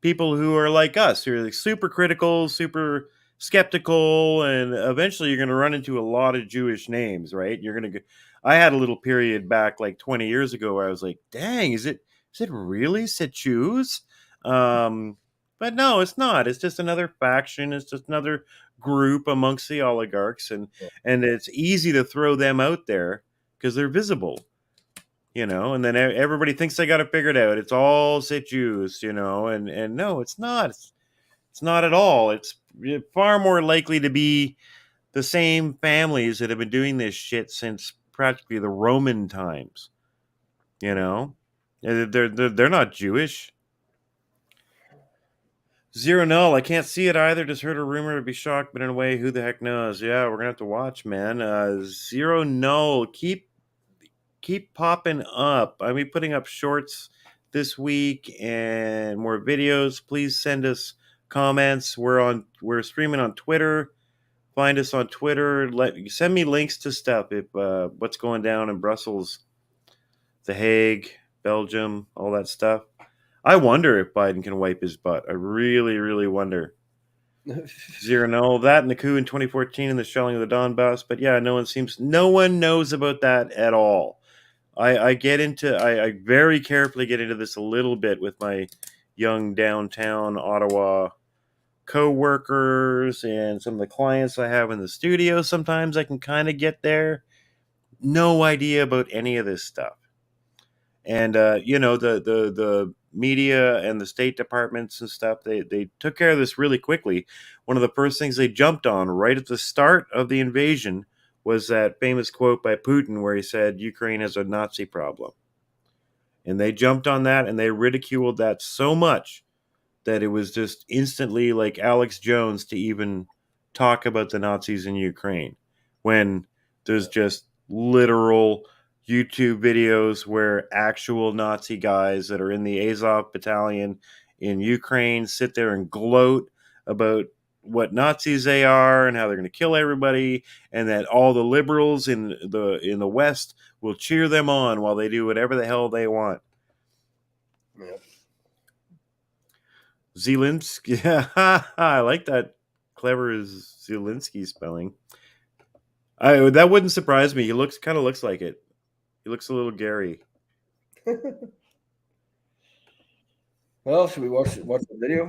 [SPEAKER 1] people who are like us, who are like super critical, super skeptical, and eventually you're going to run into a lot of Jewish names, right? You're going to I had a little period back like 20 years ago where I was like, dang, is it really Jews? But no, it's not. It's just another faction. It's just another group amongst the oligarchs, and it's easy to throw them out there because they're visible, and then everybody thinks they got it figured out. It's all Jews, and no, it's not. It's not at all. It's far more likely to be the same families that have been doing this shit since practically the Roman times. They're not Jewish. Zero Null, I can't see it either. Just heard a rumor to be shocked, but in a way, who the heck knows? Yeah, we're gonna have to watch, man. Zero Null, keep popping up. I'll be putting up shorts this week and more videos. Please send us comments. We're streaming on Twitter. Find us on Twitter. Send me links to stuff if what's going down in Brussels, The Hague, Belgium, all that stuff. I wonder if Biden can wipe his butt. I really, really wonder. Zero Null, that and the coup in 2014 and the shelling of the Donbass. But yeah, no one knows about that at all. I very carefully get into this a little bit with my young downtown Ottawa co-workers and some of the clients I have in the studio. Sometimes I can kind of get there. No idea about any of this stuff. And the media and the state departments and stuff, they took care of this really quickly. One of the first things they jumped on right at the start of the invasion was that famous quote by Putin where he said Ukraine has a Nazi problem. And they jumped on that and they ridiculed that so much that it was just instantly like Alex Jones to even talk about the Nazis in Ukraine, when there's just literal YouTube videos where actual Nazi guys that are in the Azov battalion in Ukraine sit there and gloat about what Nazis they are and how they're going to kill everybody, and that all the liberals in the West will cheer them on while they do whatever the hell they want.
[SPEAKER 2] Yeah.
[SPEAKER 1] Zelensky, yeah, I like that clever Zelensky spelling. That wouldn't surprise me. He kind of looks like it. He looks a little Gary.
[SPEAKER 2] Well, should we watch the video?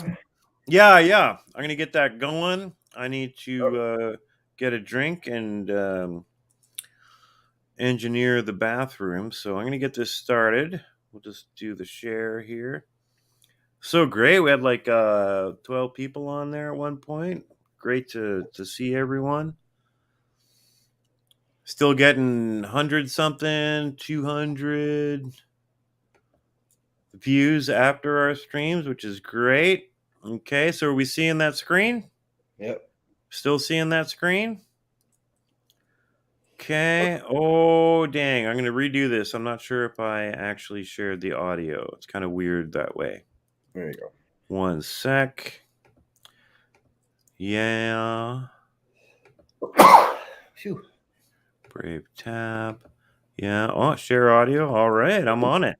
[SPEAKER 1] Yeah. I'm gonna get that going. I need to get a drink and engineer the bathroom. So I'm going to get this started. We'll just do the share here. So great. We had like 12 people on there at one point. Great to see everyone. Still getting 100 something, 200 views after our streams, which is great. Okay, so are we seeing that screen?
[SPEAKER 2] Yep.
[SPEAKER 1] Still seeing that screen? Okay. Oh, dang. I'm going to redo this. I'm not sure if I actually shared the audio. It's kind of weird that way.
[SPEAKER 2] There you go.
[SPEAKER 1] One sec. Yeah.
[SPEAKER 2] Phew.
[SPEAKER 1] Brave tab. Yeah. Oh, share audio. All right. I'm on it.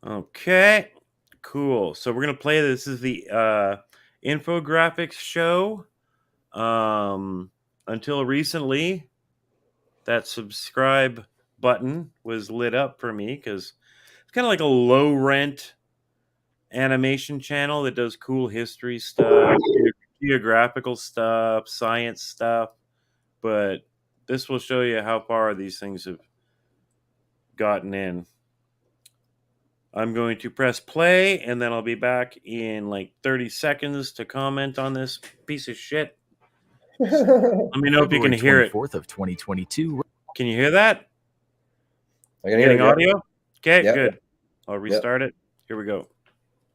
[SPEAKER 1] Okay. Cool. So we're going to play this. This is the infographics show. Until recently, that subscribe button was lit up for me because it's kind of like a low rent animation channel that does cool history stuff, geographical stuff, science stuff. But this will show you how far these things have gotten in. I'm going to press play and then I'll be back in like 30 seconds to comment on this piece of shit. Let me know if you can hear it.
[SPEAKER 3] 24th of 2022.
[SPEAKER 1] Can you hear that?
[SPEAKER 2] I can hear
[SPEAKER 1] Getting
[SPEAKER 2] it, yeah.
[SPEAKER 1] audio? Okay,
[SPEAKER 2] Yep.
[SPEAKER 1] good. I'll restart it. Here we go.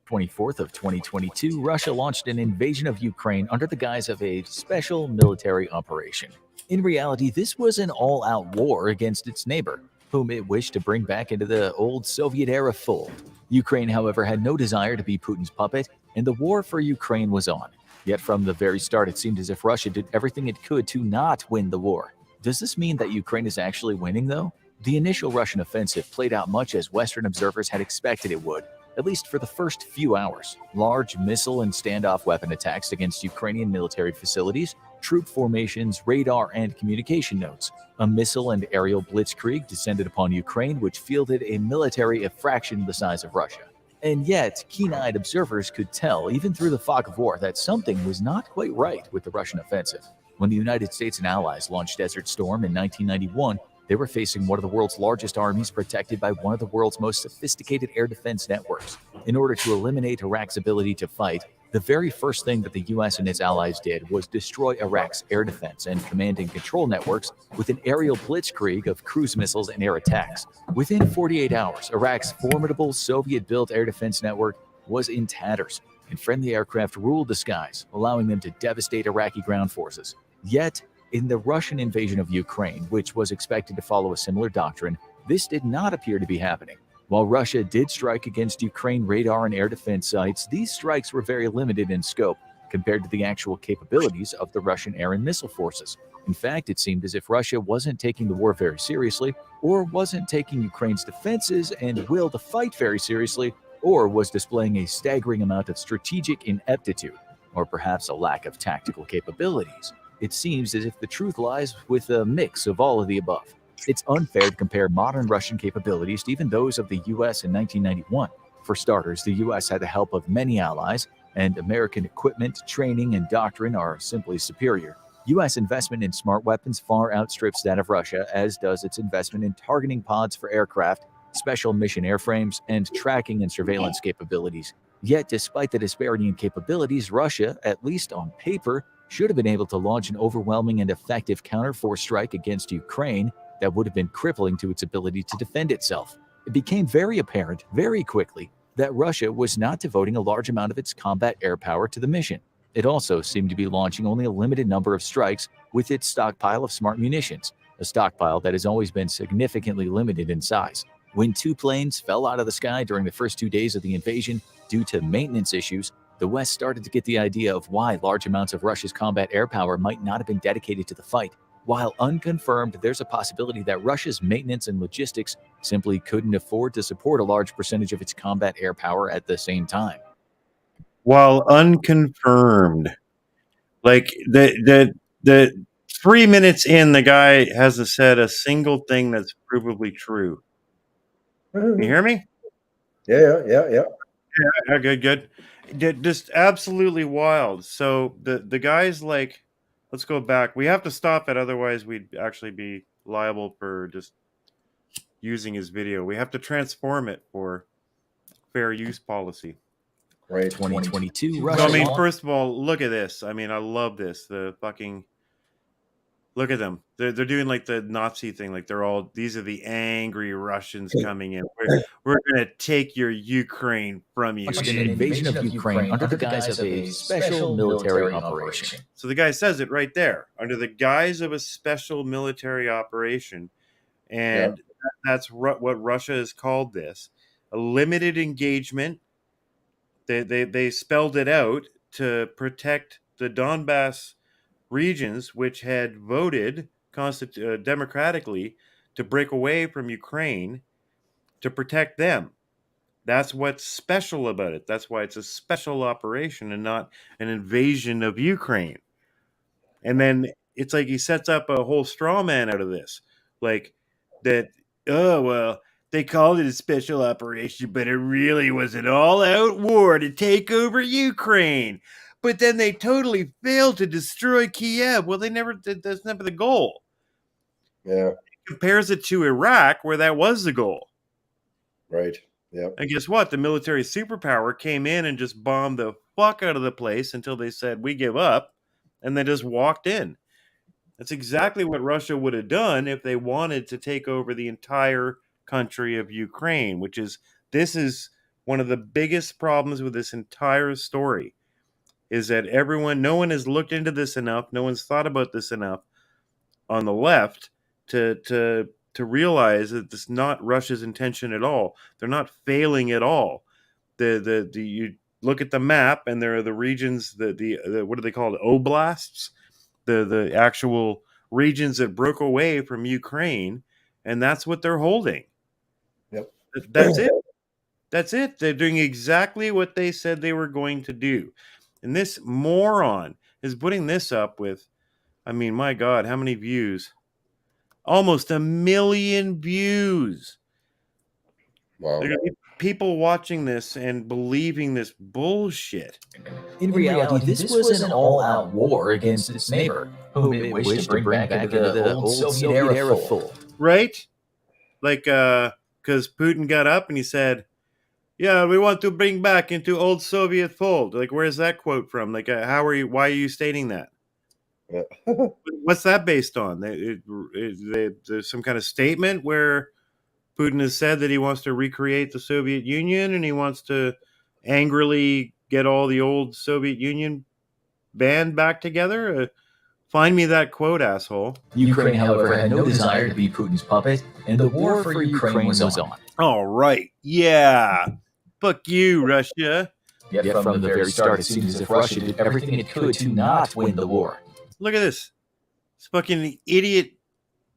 [SPEAKER 3] 24th of 2022, Russia launched an invasion of Ukraine under the guise of a special military operation. In reality, this was an all-out war against its neighbor, whom it wished to bring back into the old Soviet-era fold. Ukraine, however, had no desire to be Putin's puppet, and the war for Ukraine was on. Yet from the very start, it seemed as if Russia did everything it could to not win the war. Does this mean that Ukraine is actually winning, though? The initial Russian offensive played out much as Western observers had expected it would, at least for the first few hours. Large missile and standoff weapon attacks against Ukrainian military facilities, troop formations, radar, and communication nodes. A missile and aerial blitzkrieg descended upon Ukraine, which fielded a military a fraction the size of Russia. And yet, keen-eyed observers could tell, even through the fog of war, that something was not quite right with the Russian offensive. When the United States and allies launched Desert Storm in 1991, they were facing one of the world's largest armies protected by one of the world's most sophisticated air defense networks. In order to eliminate Iraq's ability to fight, the very first thing that the US and its allies did was destroy Iraq's air defense and command and control networks with an aerial blitzkrieg of cruise missiles and air attacks. Within 48 hours, Iraq's formidable Soviet-built air defense network was in tatters, and friendly aircraft ruled the skies, allowing them to devastate Iraqi ground forces. Yet, in the Russian invasion of Ukraine, which was expected to follow a similar doctrine, this did not appear to be happening. While Russia did strike against Ukraine radar and air defense sites, these strikes were very limited in scope compared to the actual capabilities of the Russian air and missile forces. In fact, it seemed as if Russia wasn't taking the war very seriously, or wasn't taking Ukraine's defenses and will to fight very seriously, or was displaying a staggering amount of strategic ineptitude, or perhaps a lack of tactical capabilities. It seems as if the truth lies with a mix of all of the above. It's unfair to compare modern Russian capabilities to even those of the US in 1991. For starters, the US had the help of many allies, and American equipment, training, and doctrine are simply superior. US investment in smart weapons far outstrips that of Russia, as does its investment in targeting pods for aircraft, special mission airframes, and tracking and surveillance capabilities. Yet, despite the disparity in capabilities, Russia, at least on paper, should have been able to launch an overwhelming and effective counter-force strike against Ukraine that would have been crippling to its ability to defend itself. It became very apparent very quickly that Russia was not devoting a large amount of its combat air power to the mission. It also seemed to be launching only a limited number of strikes with its stockpile of smart munitions, a stockpile that has always been significantly limited in size. When 2 planes fell out of the sky during the first 2 days of the invasion due to maintenance issues, the West started to get the idea of why large amounts of Russia's combat air power might not have been dedicated to the fight. While unconfirmed, there's a possibility that Russia's maintenance and logistics simply couldn't afford to support a large percentage of its combat air power at the same time.
[SPEAKER 1] While unconfirmed, like the 3 minutes in, the guy hasn't said a single thing that's provably true. Can you hear me?
[SPEAKER 2] Yeah.
[SPEAKER 1] Yeah, good. Just absolutely wild. So the guy's like let's go back. We have to stop it, otherwise we'd actually be liable for just using his video. We have to transform it for fair use policy.
[SPEAKER 2] Right.
[SPEAKER 3] 2022
[SPEAKER 1] So,
[SPEAKER 3] Russia.
[SPEAKER 1] I mean, first of all, look at this. I mean, I love this. The fucking look at them. They're doing like the Nazi thing. Like these are the angry Russians coming in. We're gonna take your Ukraine from you.
[SPEAKER 3] Launched an invasion of Ukraine under the guise of a special military operation.
[SPEAKER 1] So the guy says it right there, under the guise of a special military operation, and that's what Russia has called this: a limited engagement. They spelled it out to protect the Donbass regions, which had voted democratically to break away from Ukraine, to protect them. That's what's special about it. That's why it's a special operation and not an invasion of Ukraine. And then it's like he sets up a whole straw man out of this. Like that, oh, well, they called it a special operation, but it really was an all-out war to take over Ukraine. But then they totally failed to destroy Kiev. Well, they never did. That's never the goal.
[SPEAKER 2] Yeah.
[SPEAKER 1] He compares it to Iraq, where that was the goal.
[SPEAKER 2] Right. Yep.
[SPEAKER 1] And guess what? The military superpower came in and just bombed the fuck out of the place until they said, we give up, and they just walked in. That's exactly what Russia would have done if they wanted to take over the entire country of Ukraine, this is one of the biggest problems with this entire story, is that no one has looked into this enough, no one's thought about this enough on the left to realize that it's not Russia's intention at all. They're not failing at all. You look at the map, and there are the regions, the what are they called, oblasts, the actual regions that broke away from Ukraine, and that's what they're holding.
[SPEAKER 2] Yep.
[SPEAKER 1] That's it. That's it. They're doing exactly what they said they were going to do. And this moron is putting this up with, I mean, my God, how many views? Almost 1 million views.
[SPEAKER 2] Wow.
[SPEAKER 1] There are going to be people watching this and believing this bullshit.
[SPEAKER 3] In reality, this was an all-out war against its neighbor, whom it wished to bring back into the old Soviet era fold.
[SPEAKER 1] Right? Like, because Putin got up and he said, yeah, we want to bring back into old Soviet fold. Like, where's that quote from? Like, why are you stating that?
[SPEAKER 2] Yeah.
[SPEAKER 1] What's that based on? There's some kind of statement where Putin has said that he wants to recreate the Soviet Union and he wants to angrily get all the old Soviet Union band back together. Find me that quote, asshole.
[SPEAKER 3] Ukraine, however, had no desire to be Putin's puppet, and the war for Ukraine was on.
[SPEAKER 1] All right. Yeah. Fuck you, Russia.
[SPEAKER 3] Yet from the very start, it seemed as if Russia did everything it could to not win the war.
[SPEAKER 1] Look at this. This fucking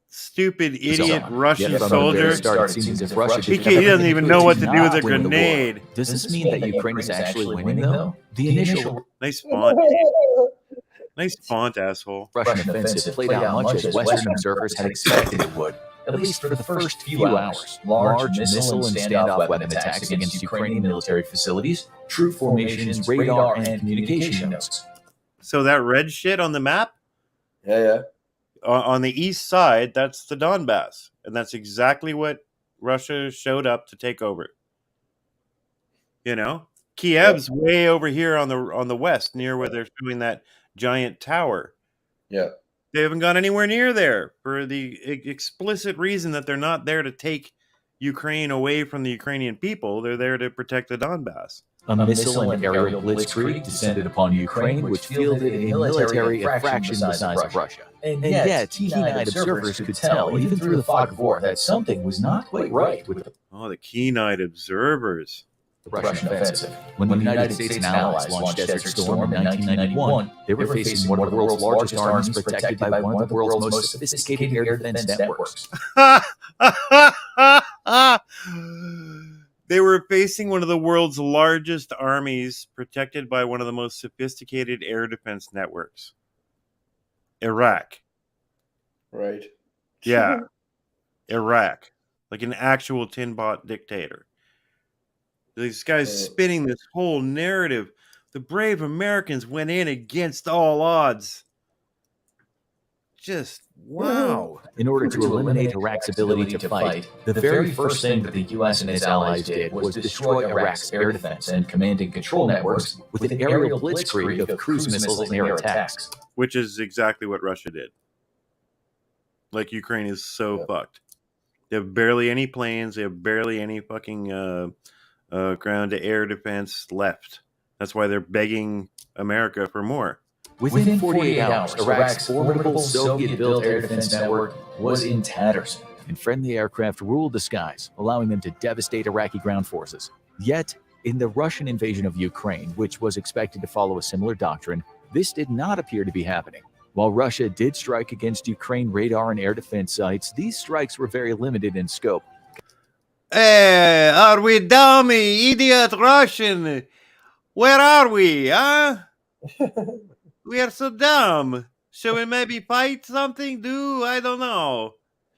[SPEAKER 1] stupid idiot Russian soldier. He doesn't even know what to do with a grenade.
[SPEAKER 3] Does this mean that Ukraine is actually winning, though? The initial
[SPEAKER 1] Nice font. Nice font, asshole.
[SPEAKER 3] Russian offensive played out much as Western observers had expected it would, at least for the first few hours. Large missile and standoff weapon attacks against Ukrainian military facilities, troop formations, radar, and communication nodes.
[SPEAKER 1] So that red shit on the map?
[SPEAKER 2] Yeah.
[SPEAKER 1] On the east side, that's the Donbass. And that's exactly what Russia showed up to take over. You know? Kiev's way over here on the west, near where they're showing that giant tower.
[SPEAKER 2] Yeah.
[SPEAKER 1] They haven't gone anywhere near there for the explicit reason that they're not there to take Ukraine away from the Ukrainian people. They're there to protect the Donbass.
[SPEAKER 3] A missile and aerial blitzkrieg descended upon Ukraine, which fielded a military a fraction the size of Russia. And yet, keen-eyed observers could tell, even through the fog of war, that something was not quite right with
[SPEAKER 1] the keen-eyed observers.
[SPEAKER 3] the Russian offensive. When the United States and allies launched Desert Storm in 1991, they were facing one of the world's largest armies protected by one of the world's most sophisticated air defense networks.
[SPEAKER 1] They were facing one of the world's largest armies protected by one of the most sophisticated air defense networks. Iraq.
[SPEAKER 2] Right.
[SPEAKER 1] Yeah. Iraq. Like an actual tin pot dictator. These guys spinning this whole narrative. The brave Americans went in against all odds. just wow.
[SPEAKER 3] In order to eliminate Iraq's ability to fight, the very first thing that the U.S. and its allies did was destroy Iraq's air defense and command and control networks with an aerial blitzkrieg of cruise missiles and air attacks.
[SPEAKER 1] Which is exactly what Russia did. Like, Ukraine is so fucked. They have barely any planes. They have barely any fucking ground-to-air defense left. That's why they're begging America for more.
[SPEAKER 3] Within 48 hours, Iraq's formidable Soviet-built air defense network was in tatters, and friendly aircraft ruled the skies, allowing them to devastate Iraqi ground forces. Yet, in the Russian invasion of Ukraine, which was expected to follow a similar doctrine, this did not appear to be happening. While Russia did strike against Ukraine radar and air defense sites, these strikes were very limited in scope.
[SPEAKER 1] Hey, are we dummy, idiot Russian? Where are we, huh? We are so dumb. Shall we maybe fight something? I don't know.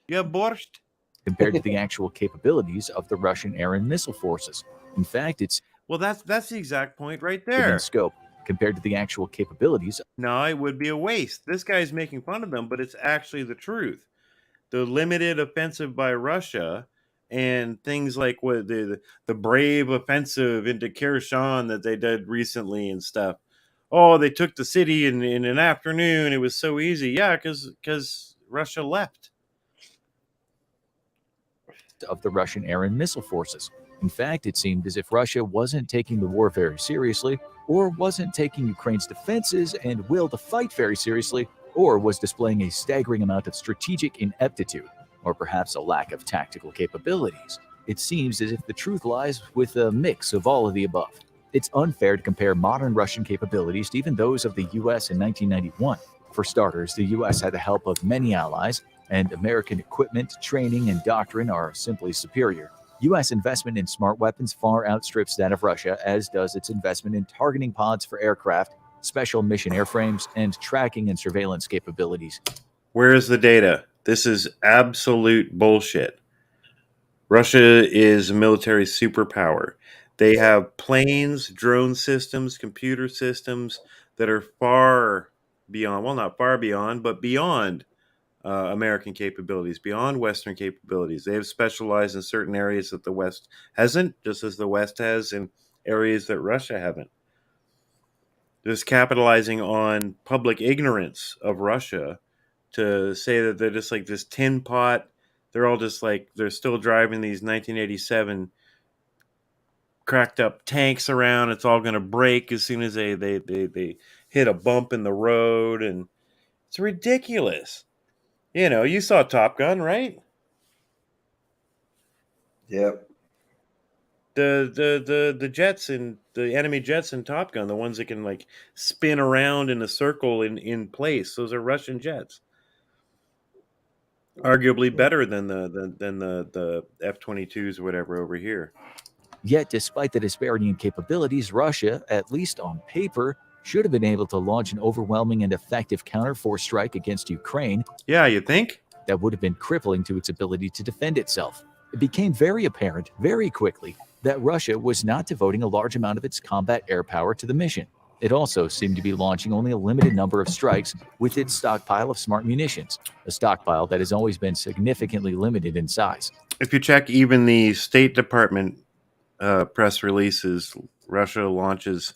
[SPEAKER 1] You have borscht?
[SPEAKER 3] Compared to the actual capabilities of the Russian air and missile forces. In fact, it's
[SPEAKER 1] Well, that's the exact point right
[SPEAKER 3] in
[SPEAKER 1] there.
[SPEAKER 3] scope compared to the actual capabilities.
[SPEAKER 1] No, it would be a waste. This guy's making fun of them, but it's actually the truth. The limited offensive by Russia and things like what the brave offensive into Kherson that they did recently and stuff. Oh, they took the city in an afternoon. It was so easy. Yeah, because Russia left.
[SPEAKER 3] Of the Russian air and missile forces. In fact, it seemed as if Russia wasn't taking the war very seriously, or wasn't taking Ukraine's defenses and will to fight very seriously, or was displaying a staggering amount of strategic ineptitude, or perhaps a lack of tactical capabilities. It seems as if the truth lies with a mix of all of the above. It's unfair to compare modern Russian capabilities to even those of the US in 1991. For starters, the US had the help of many allies, and American equipment, training, and doctrine are simply superior. U.S. investment in smart weapons far outstrips that of Russia, as does its investment in targeting pods for aircraft, special mission airframes, and tracking and surveillance capabilities.
[SPEAKER 1] Where is the data? This is absolute bullshit. Russia is a military superpower. They have planes, drone systems, computer systems that are far beyond, well, not far beyond, but beyond American capabilities, beyond Western capabilities. They have specialized in certain areas that the West hasn't, just as the West has in areas that Russia haven't. Just capitalizing on public ignorance of Russia to say that they're just like this tin pot. They're all just like, they're still driving these 1987 cracked up tanks around. It's all going to break as soon as they hit a bump in the road. And it's ridiculous. You know, you saw Top Gun, right?
[SPEAKER 2] Yep.
[SPEAKER 1] The jets and the enemy jets in Top Gun, the ones that can like spin around in a circle in place. Those are Russian jets. Arguably better than the F-22s or whatever over here.
[SPEAKER 3] Yet, despite the disparity in capabilities, Russia, at least on paper, should have been able to launch an overwhelming and effective counter-force strike against Ukraine.
[SPEAKER 1] Yeah, you think?
[SPEAKER 3] That would have been crippling to its ability to defend itself. It became very apparent, very quickly, that Russia was not devoting a large amount of its combat air power to the mission. It also seemed to be launching only a limited number of strikes with its stockpile of smart munitions, a stockpile that has always been significantly limited in size.
[SPEAKER 1] If you check even the State Department press releases, Russia launches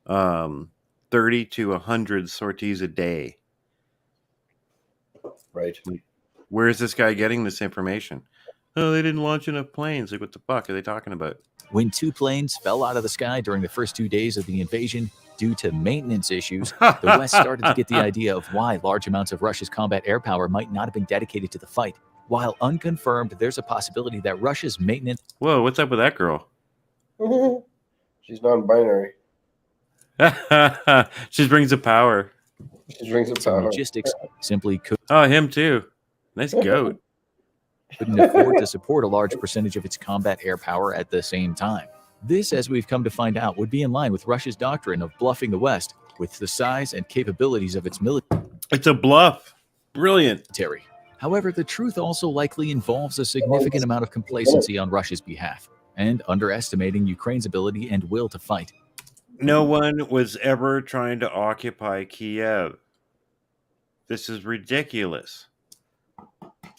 [SPEAKER 1] 30 to 100 sorties a day.
[SPEAKER 2] Right.
[SPEAKER 1] Where is this guy getting this information? Oh, they didn't launch enough planes. Like, what the fuck are they talking about?
[SPEAKER 3] When 2 planes fell out of the sky during the first 2 days of the invasion due to maintenance issues, the West started to get the idea of why large amounts of Russia's combat air power might not have been dedicated to the fight. While unconfirmed, there's a possibility that Russia's maintenance...
[SPEAKER 1] Whoa, what's up with that girl?
[SPEAKER 2] She's non-binary.
[SPEAKER 1] She brings a power.
[SPEAKER 2] She brings a power.
[SPEAKER 3] Logistics simply couldn't
[SPEAKER 1] Oh, him too. Nice goat.
[SPEAKER 3] afford to support a large percentage of its combat air power at the same time. This, as we've come to find out, would be in line with Russia's doctrine of bluffing the West with the size and capabilities of its military.
[SPEAKER 1] It's a bluff. Brilliant.
[SPEAKER 3] However, the truth also likely involves a significant amount of complacency on Russia's behalf and underestimating Ukraine's ability and will to fight.
[SPEAKER 1] No one was ever trying to occupy Kiev. This is ridiculous.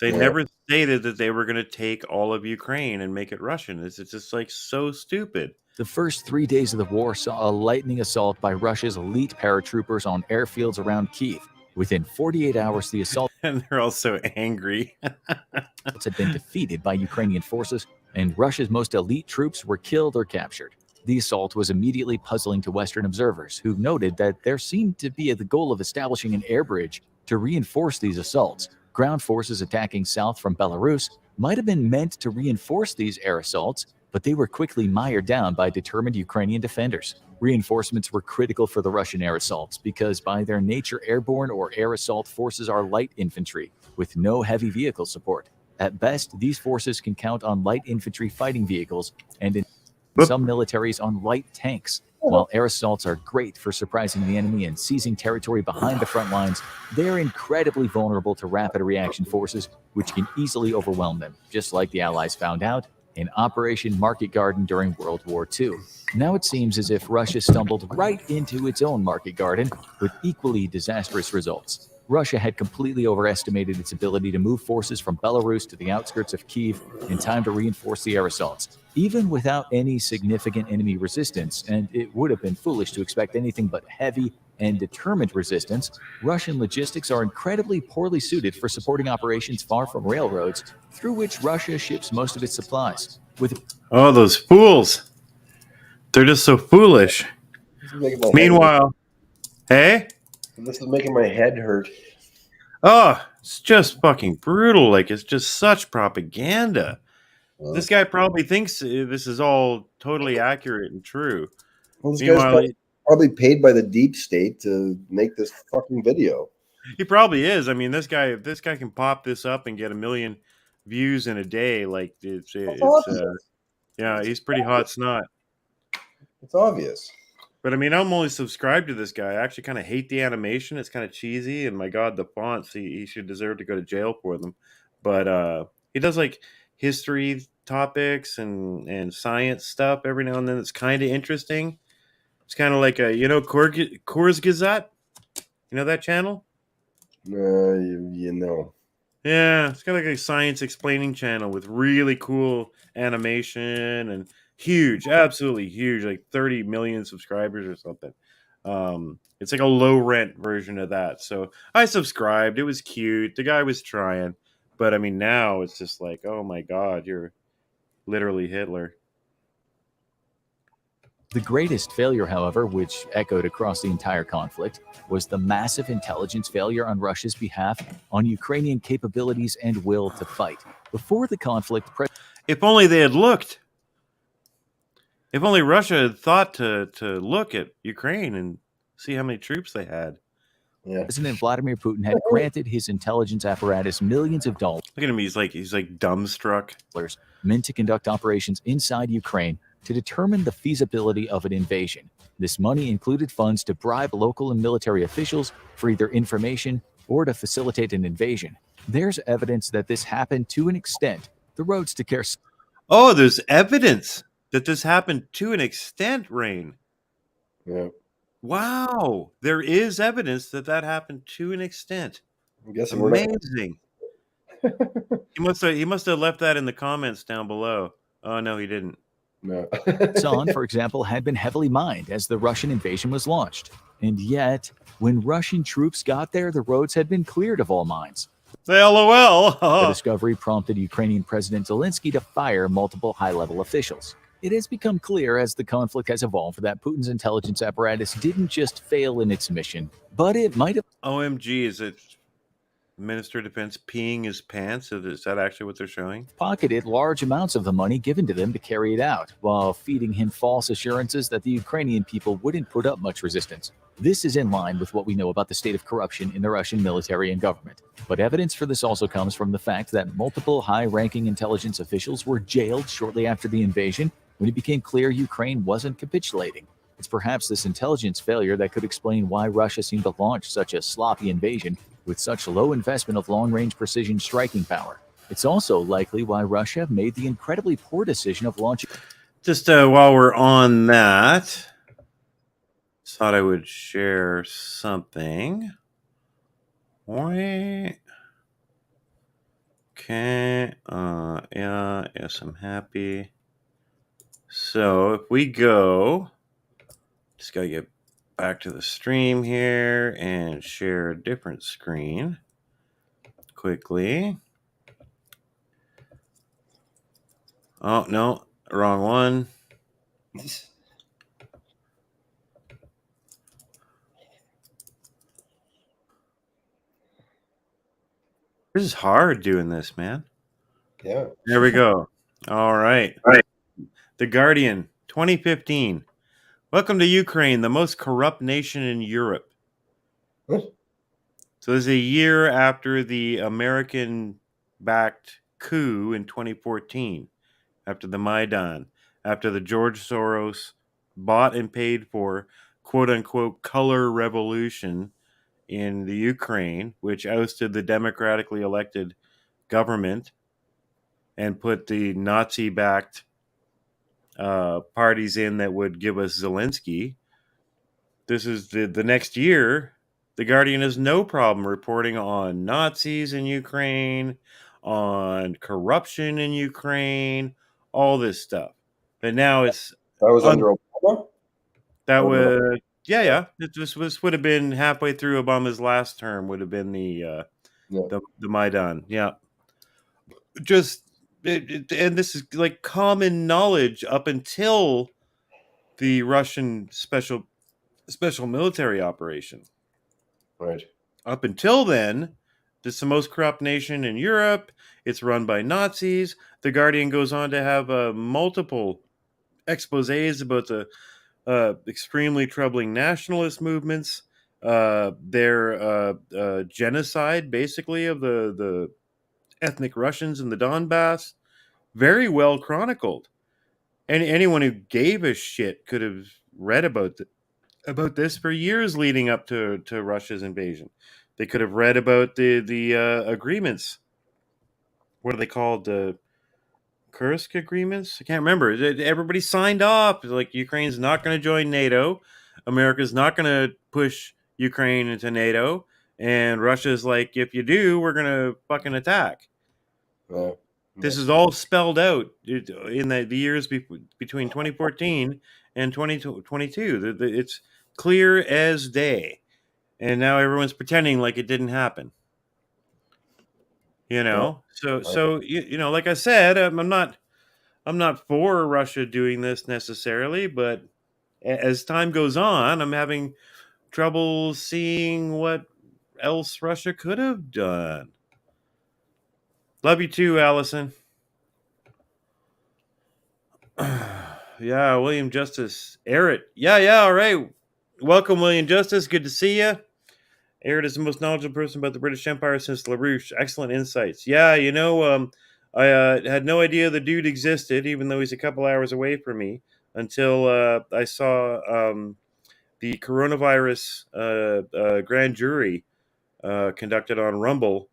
[SPEAKER 1] They
[SPEAKER 2] Yeah.
[SPEAKER 1] never stated that they were going to take all of Ukraine and make it Russian. It's just like so stupid.
[SPEAKER 3] The first 3 days of the war saw a lightning assault by Russia's elite paratroopers on airfields around Kyiv. Within 48 hours, the assault
[SPEAKER 1] And they're all so angry.
[SPEAKER 3] had been defeated by Ukrainian forces, and Russia's most elite troops were killed or captured. The assault was immediately puzzling to Western observers, who noted that there seemed to be the goal of establishing an air bridge to reinforce these assaults. Ground forces attacking south from Belarus might have been meant to reinforce these air assaults, but they were quickly mired down by determined Ukrainian defenders. Reinforcements were critical for the Russian air assaults because, by their nature, airborne or air assault forces are light infantry with no heavy vehicle support. At best, these forces can count on light infantry fighting vehicles and in some militaries on light tanks. While air assaults are great for surprising the enemy and seizing territory behind the front lines, they're incredibly vulnerable to rapid reaction forces, which can easily overwhelm them, just like the Allies found out in Operation Market Garden during World War II. Now it seems as if Russia stumbled right into its own market garden with equally disastrous results. Russia had completely overestimated its ability to move forces from Belarus to the outskirts of Kyiv in time to reinforce the air assaults, even without any significant enemy resistance, and it would have been foolish to expect anything but heavy and determined resistance. Russian logistics are incredibly poorly suited for supporting operations far from railroads, through which Russia ships most of its supplies.
[SPEAKER 1] Oh, those fools. They're just so foolish. Meanwhile, hey?
[SPEAKER 2] This is making my head hurt.
[SPEAKER 1] Oh, it's just fucking brutal. Like, it's just such propaganda. This guy probably thinks this is all totally accurate and true.
[SPEAKER 2] Well, this guy's probably paid by the deep state to make this fucking video.
[SPEAKER 1] He probably is. I mean, this guy can pop this up and get 1 million views in a day. Like, yeah, he's pretty hot snot.
[SPEAKER 2] It's obvious.
[SPEAKER 1] But I mean, I'm only subscribed to this guy. I actually kind of hate the animation. It's kind of cheesy, and my God, the fonts. He should deserve to go to jail for them. But he does like history topics and science stuff every now and then. It's kind of interesting. It's kind of like a Coors Gazette. You know that channel?
[SPEAKER 2] You know.
[SPEAKER 1] Yeah, it's got like a science explaining channel with really cool animation and huge, absolutely huge, like 30 million subscribers or something. It's like a low rent version of that. So I subscribed. It was cute. The guy was trying. But I mean, now it's just like, oh my God, you're literally Hitler.
[SPEAKER 3] The greatest failure, however, which echoed across the entire conflict, was the massive intelligence failure on Russia's behalf on Ukrainian capabilities and will to fight. Before the conflict,
[SPEAKER 1] if only they had looked. If only Russia had thought to look at Ukraine and see how many troops they had.
[SPEAKER 2] Yeah.
[SPEAKER 3] President Vladimir Putin had granted his intelligence apparatus millions of dollars.
[SPEAKER 1] Look at him, he's like dumbstruck.
[SPEAKER 3] Meant to conduct operations inside Ukraine to determine the feasibility of an invasion. This money included funds to bribe local and military officials for either information or to facilitate an invasion. There's evidence that this happened to an extent. The roads to Kherson.
[SPEAKER 1] Oh, there's evidence that this happened to an extent, Rhain.
[SPEAKER 2] Yeah.
[SPEAKER 1] Wow, there is evidence that happened to an extent.
[SPEAKER 2] I'm guessing
[SPEAKER 1] amazing. He must have left that in the comments down below. Oh no, he didn't.
[SPEAKER 2] No.
[SPEAKER 3] Kherson, for example, had been heavily mined as the Russian invasion was launched. And yet, when Russian troops got there, the roads had been cleared of all mines.
[SPEAKER 1] LOL.
[SPEAKER 3] The discovery prompted Ukrainian President Zelensky to fire multiple high-level officials. It has become clear as the conflict has evolved that Putin's intelligence apparatus didn't just fail in its mission, but it might have...
[SPEAKER 1] OMG, is it Minister of Defense peeing his pants? Is that actually what they're showing?
[SPEAKER 3] Pocketed large amounts of the money given to them to carry it out, while feeding him false assurances that the Ukrainian people wouldn't put up much resistance. This is in line with what we know about the state of corruption in the Russian military and government. But evidence for this also comes from the fact that multiple high-ranking intelligence officials were jailed shortly after the invasion when it became clear Ukraine wasn't capitulating. It's perhaps this intelligence failure that could explain why Russia seemed to launch such a sloppy invasion with such low investment of long-range precision striking power. It's also likely why Russia made the incredibly poor decision of launching...
[SPEAKER 1] Just while we're on that, thought I would share something. Wait. Okay. Yeah. Yes, I'm happy. So if we go, just gotta get back to the stream here and share a different screen quickly. Oh no, wrong one. This is hard doing this, man.
[SPEAKER 2] Yeah.
[SPEAKER 1] There we go. All right. The Guardian, 2015. Welcome to Ukraine, the most corrupt nation in Europe.
[SPEAKER 2] What?
[SPEAKER 1] So this is a year after the American-backed coup in 2014, after the Maidan, after the George Soros bought and paid for quote-unquote color revolution in the Ukraine, which ousted the democratically elected government and put the Nazi-backed parties in that would give us Zelensky. This is the next year. The Guardian has no problem reporting on Nazis in Ukraine, on corruption in Ukraine, all this stuff. But now it's
[SPEAKER 2] That was under Obama?
[SPEAKER 1] that
[SPEAKER 2] Or no?
[SPEAKER 1] was yeah. This would have been halfway through Obama's last term. Would have been
[SPEAKER 2] Yeah.
[SPEAKER 1] the Maidan. Yeah, just and this is like common knowledge up until the Russian special military operation.
[SPEAKER 2] Right.
[SPEAKER 1] Up until then, it's the most corrupt nation in Europe. It's run by Nazis. The Guardian goes on to have multiple exposés about the extremely troubling nationalist movements, their genocide, basically, of the ethnic Russians in the Donbass. Very well chronicled. And anyone who gave a shit could have read about this for years leading up to Russia's invasion. They could have read about the agreements. What are they called? The Kursk agreements? I can't remember. Everybody signed off. Like, Ukraine's not going to join NATO. America's not going to push Ukraine into NATO. And Russia's like, if you do, we're going to fucking attack.
[SPEAKER 2] Yeah.
[SPEAKER 1] This is all spelled out in the years between 2014 and 2022. It's clear as day. And now everyone's pretending like it didn't happen. You know? So you know, like I said, I'm not for Russia doing this necessarily, but as time goes on, I'm having trouble seeing what else Russia could have done. Love you too, Allison. Yeah, William Justice. Errett. Yeah, all right. Welcome, William Justice. Good to see you. Errett is the most knowledgeable person about the British Empire since LaRouche. Excellent insights. Yeah, you know, I had no idea the dude existed, even though he's a couple hours away from me, until I saw the coronavirus grand jury conducted on Rumble.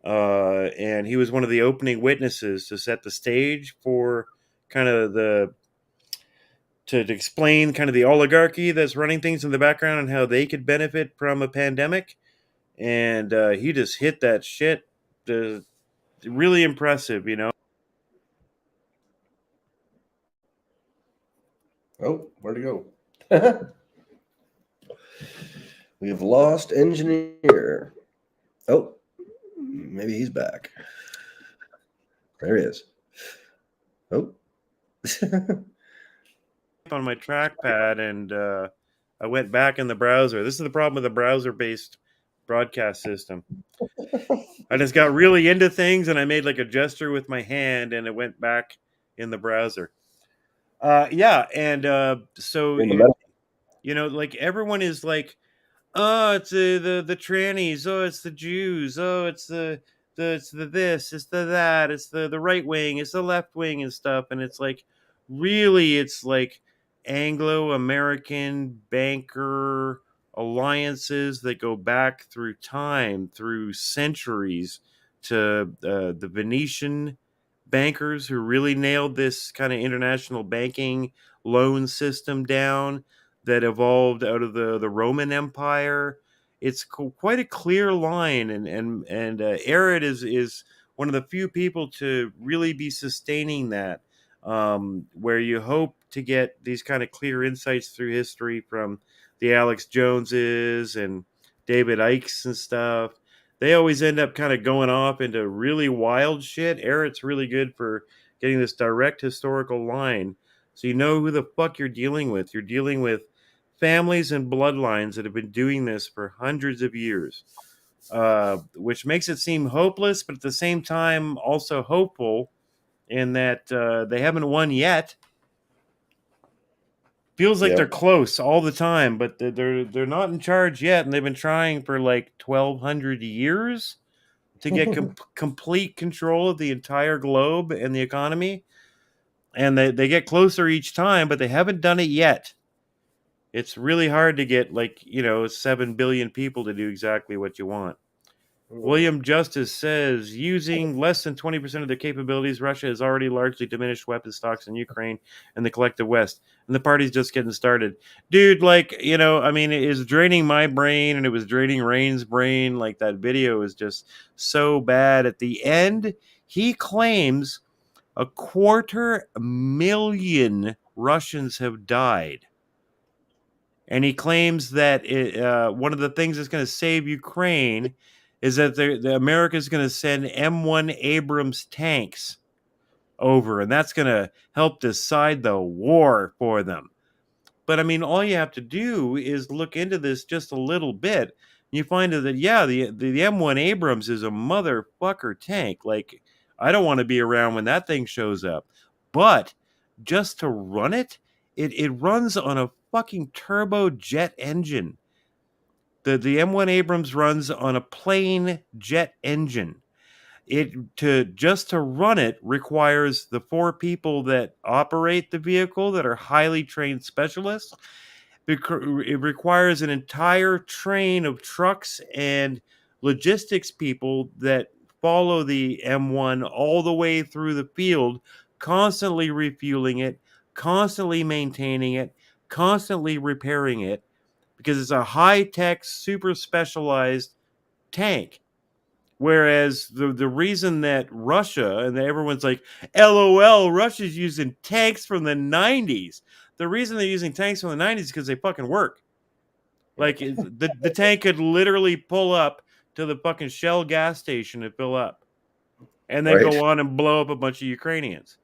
[SPEAKER 1] And he was one of the opening witnesses to set the stage for kind of to explain kind of the oligarchy that's running things in the background and how they could benefit from a pandemic. And he just hit that shit. Really impressive, you know.
[SPEAKER 2] Oh, where'd he go? We have lost engineer. Oh, maybe he's back. There he is. Oh.
[SPEAKER 1] On my trackpad, and I went back in the browser. This is the problem with the browser-based broadcast system. I just got really into things, and I made like a gesture with my hand, and it went back in the browser. Yeah, and so you know, like everyone is like, oh, it's the trannies, oh, it's the Jews, oh, it's the this, it's the that, it's the right wing, it's the left wing and stuff, and it's like, really, it's like Anglo-American banker alliances that go back through time, through centuries, to the Venetian bankers who really nailed this kind of international banking loan system down, that evolved out of the Roman Empire, it's quite a clear line, and Arid is one of the few people to really be sustaining that, where you hope to get these kind of clear insights through history from the Alex Joneses and David Ikes and stuff. They always end up kind of going off into really wild shit. Arid's really good for getting this direct historical line, so you know who the fuck you're dealing with. You're dealing with families and bloodlines that have been doing this for hundreds of years, which makes it seem hopeless, but at the same time also hopeful in that they haven't won yet. Feels like they're close all the time, but they're not in charge yet, and they've been trying for like 1,200 years to get complete control of the entire globe and the economy, and they get closer each time, but they haven't done it yet. It's really hard to get 7 billion people to do exactly what you want. William Justice says, using less than 20% of their capabilities, Russia has already largely diminished weapon stocks in Ukraine and the collective West. And the party's just getting started. Dude, it was draining my brain and it was draining Rhain's brain. Like, that video is just so bad. At the end, he claims 250,000 Russians have died. And he claims that one of the things that's going to save Ukraine is that the America is going to send M1 Abrams tanks over, and that's going to help decide the war for them. But I mean, all you have to do is look into this just a little bit. You find that the M1 Abrams is a motherfucker tank. Like, I don't want to be around when that thing shows up. But just to run it, it runs on a fucking turbo jet engine. The M1 Abrams runs on a plain jet engine. Just to run it requires the 4 people that operate the vehicle that are highly trained specialists. It requires an entire train of trucks and logistics people that follow the M1 all the way through the field, constantly refueling it, constantly maintaining it, constantly repairing it, because it's a high-tech, super specialized tank. Whereas the reason that Russia, and everyone's like, LOL, Russia's using tanks from the 90s. The reason they're using tanks from the 90s is because they fucking work. Like, the tank could literally pull up to the fucking Shell gas station and fill up. And then go on and blow up a bunch of Ukrainians.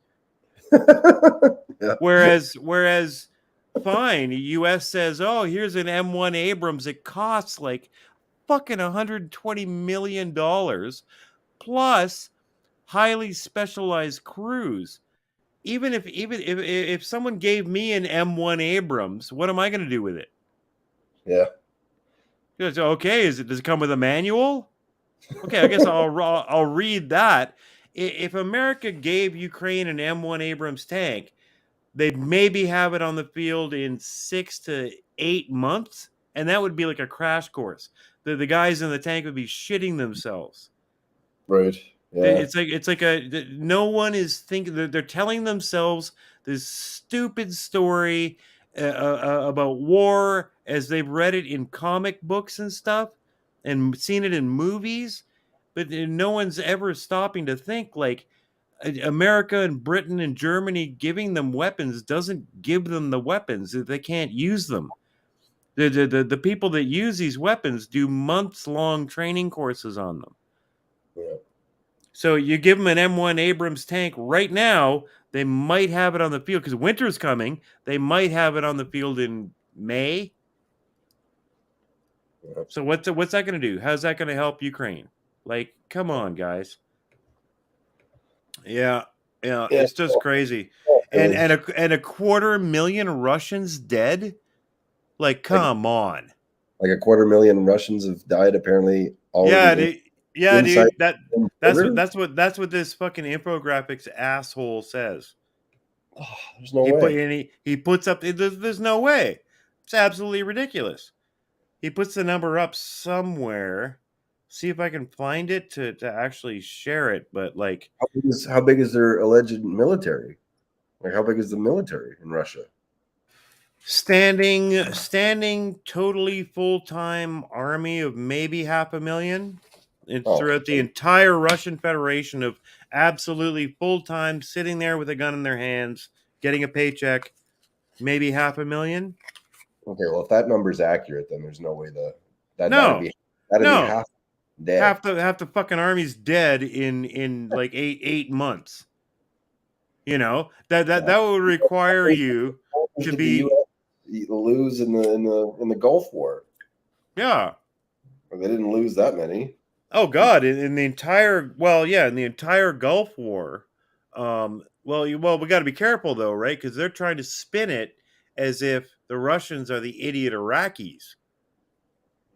[SPEAKER 1] Yeah. Whereas fine, the U.S. says, oh, here's an M1 Abrams. It costs like fucking $120 million plus highly specialized crews. Even if someone gave me an M1 Abrams, what am I going to do with it?
[SPEAKER 2] Yeah.
[SPEAKER 1] Okay, does it come with a manual? Okay, I guess I'll read that. If America gave Ukraine an M1 Abrams tank, they'd maybe have it on the field in 6 to 8 months, and that would be like a crash course. The guys in the tank would be shitting themselves.
[SPEAKER 2] Right. Yeah.
[SPEAKER 1] It's like no one is thinking. They're telling themselves this stupid story about war as they've read it in comic books and stuff, and seen it in movies, but no one's ever stopping to think like America and Britain and Germany giving them weapons doesn't give them the weapons. They can't use them. The people that use these weapons do months-long training courses on them.
[SPEAKER 2] Yeah.
[SPEAKER 1] So you give them an M1 Abrams tank right now, they might have it on the field because winter's coming. They might have it on the field in May. Yeah. So what's that going to do? How's that going to help Ukraine? Like, come on, guys. Yeah, it's just crazy. And a 250,000 Russians dead? Like, come on.
[SPEAKER 2] Like 250,000 Russians have died apparently already.
[SPEAKER 1] Yeah, dude. That's what this fucking infographics asshole says.
[SPEAKER 2] Oh, there's no way.
[SPEAKER 1] He puts up there's no way. It's absolutely ridiculous. He puts the number up somewhere. See if I can find it to actually share it. But like,
[SPEAKER 2] how big is their alleged military? Like, how big is the military in Russia?
[SPEAKER 1] Standing totally full-time army of maybe 500,000. It's
[SPEAKER 2] Oh,
[SPEAKER 1] throughout the entire Russian Federation of absolutely full-time sitting there with a gun in their hands, getting a paycheck, maybe 500,000.
[SPEAKER 2] okay. Well, if that number's accurate, then there's no way that'd
[SPEAKER 1] No,
[SPEAKER 2] be
[SPEAKER 1] no,
[SPEAKER 2] half dead.
[SPEAKER 1] half the fucking army's dead in like eight months. You know that would require you to
[SPEAKER 2] Did the
[SPEAKER 1] be
[SPEAKER 2] U.S. lose in the Gulf War?
[SPEAKER 1] yeah.
[SPEAKER 2] They didn't lose that many.
[SPEAKER 1] Oh God! In the entire in the entire Gulf War, we got to be careful though, right? Because they're trying to spin it as if the Russians are the idiot Iraqis,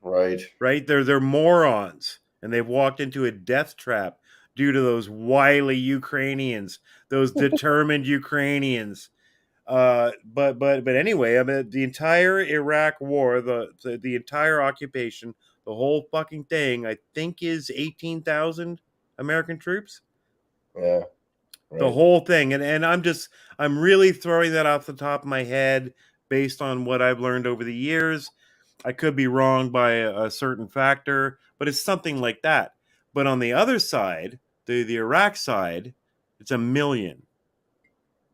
[SPEAKER 2] Right.
[SPEAKER 1] right? They're morons, and they've walked into a death trap due to those wily Ukrainians, those determined Ukrainians. But anyway, I mean, the entire Iraq War, the entire occupation, the whole fucking thing, I think is 18,000 American troops.
[SPEAKER 2] Yeah.
[SPEAKER 1] The
[SPEAKER 2] Right.
[SPEAKER 1] whole thing, and I'm really throwing that off the top of my head based on what I've learned over the years. I could be wrong by a certain factor, but it's something like that. But on the other side, the Iraq side, it's 1,000,000.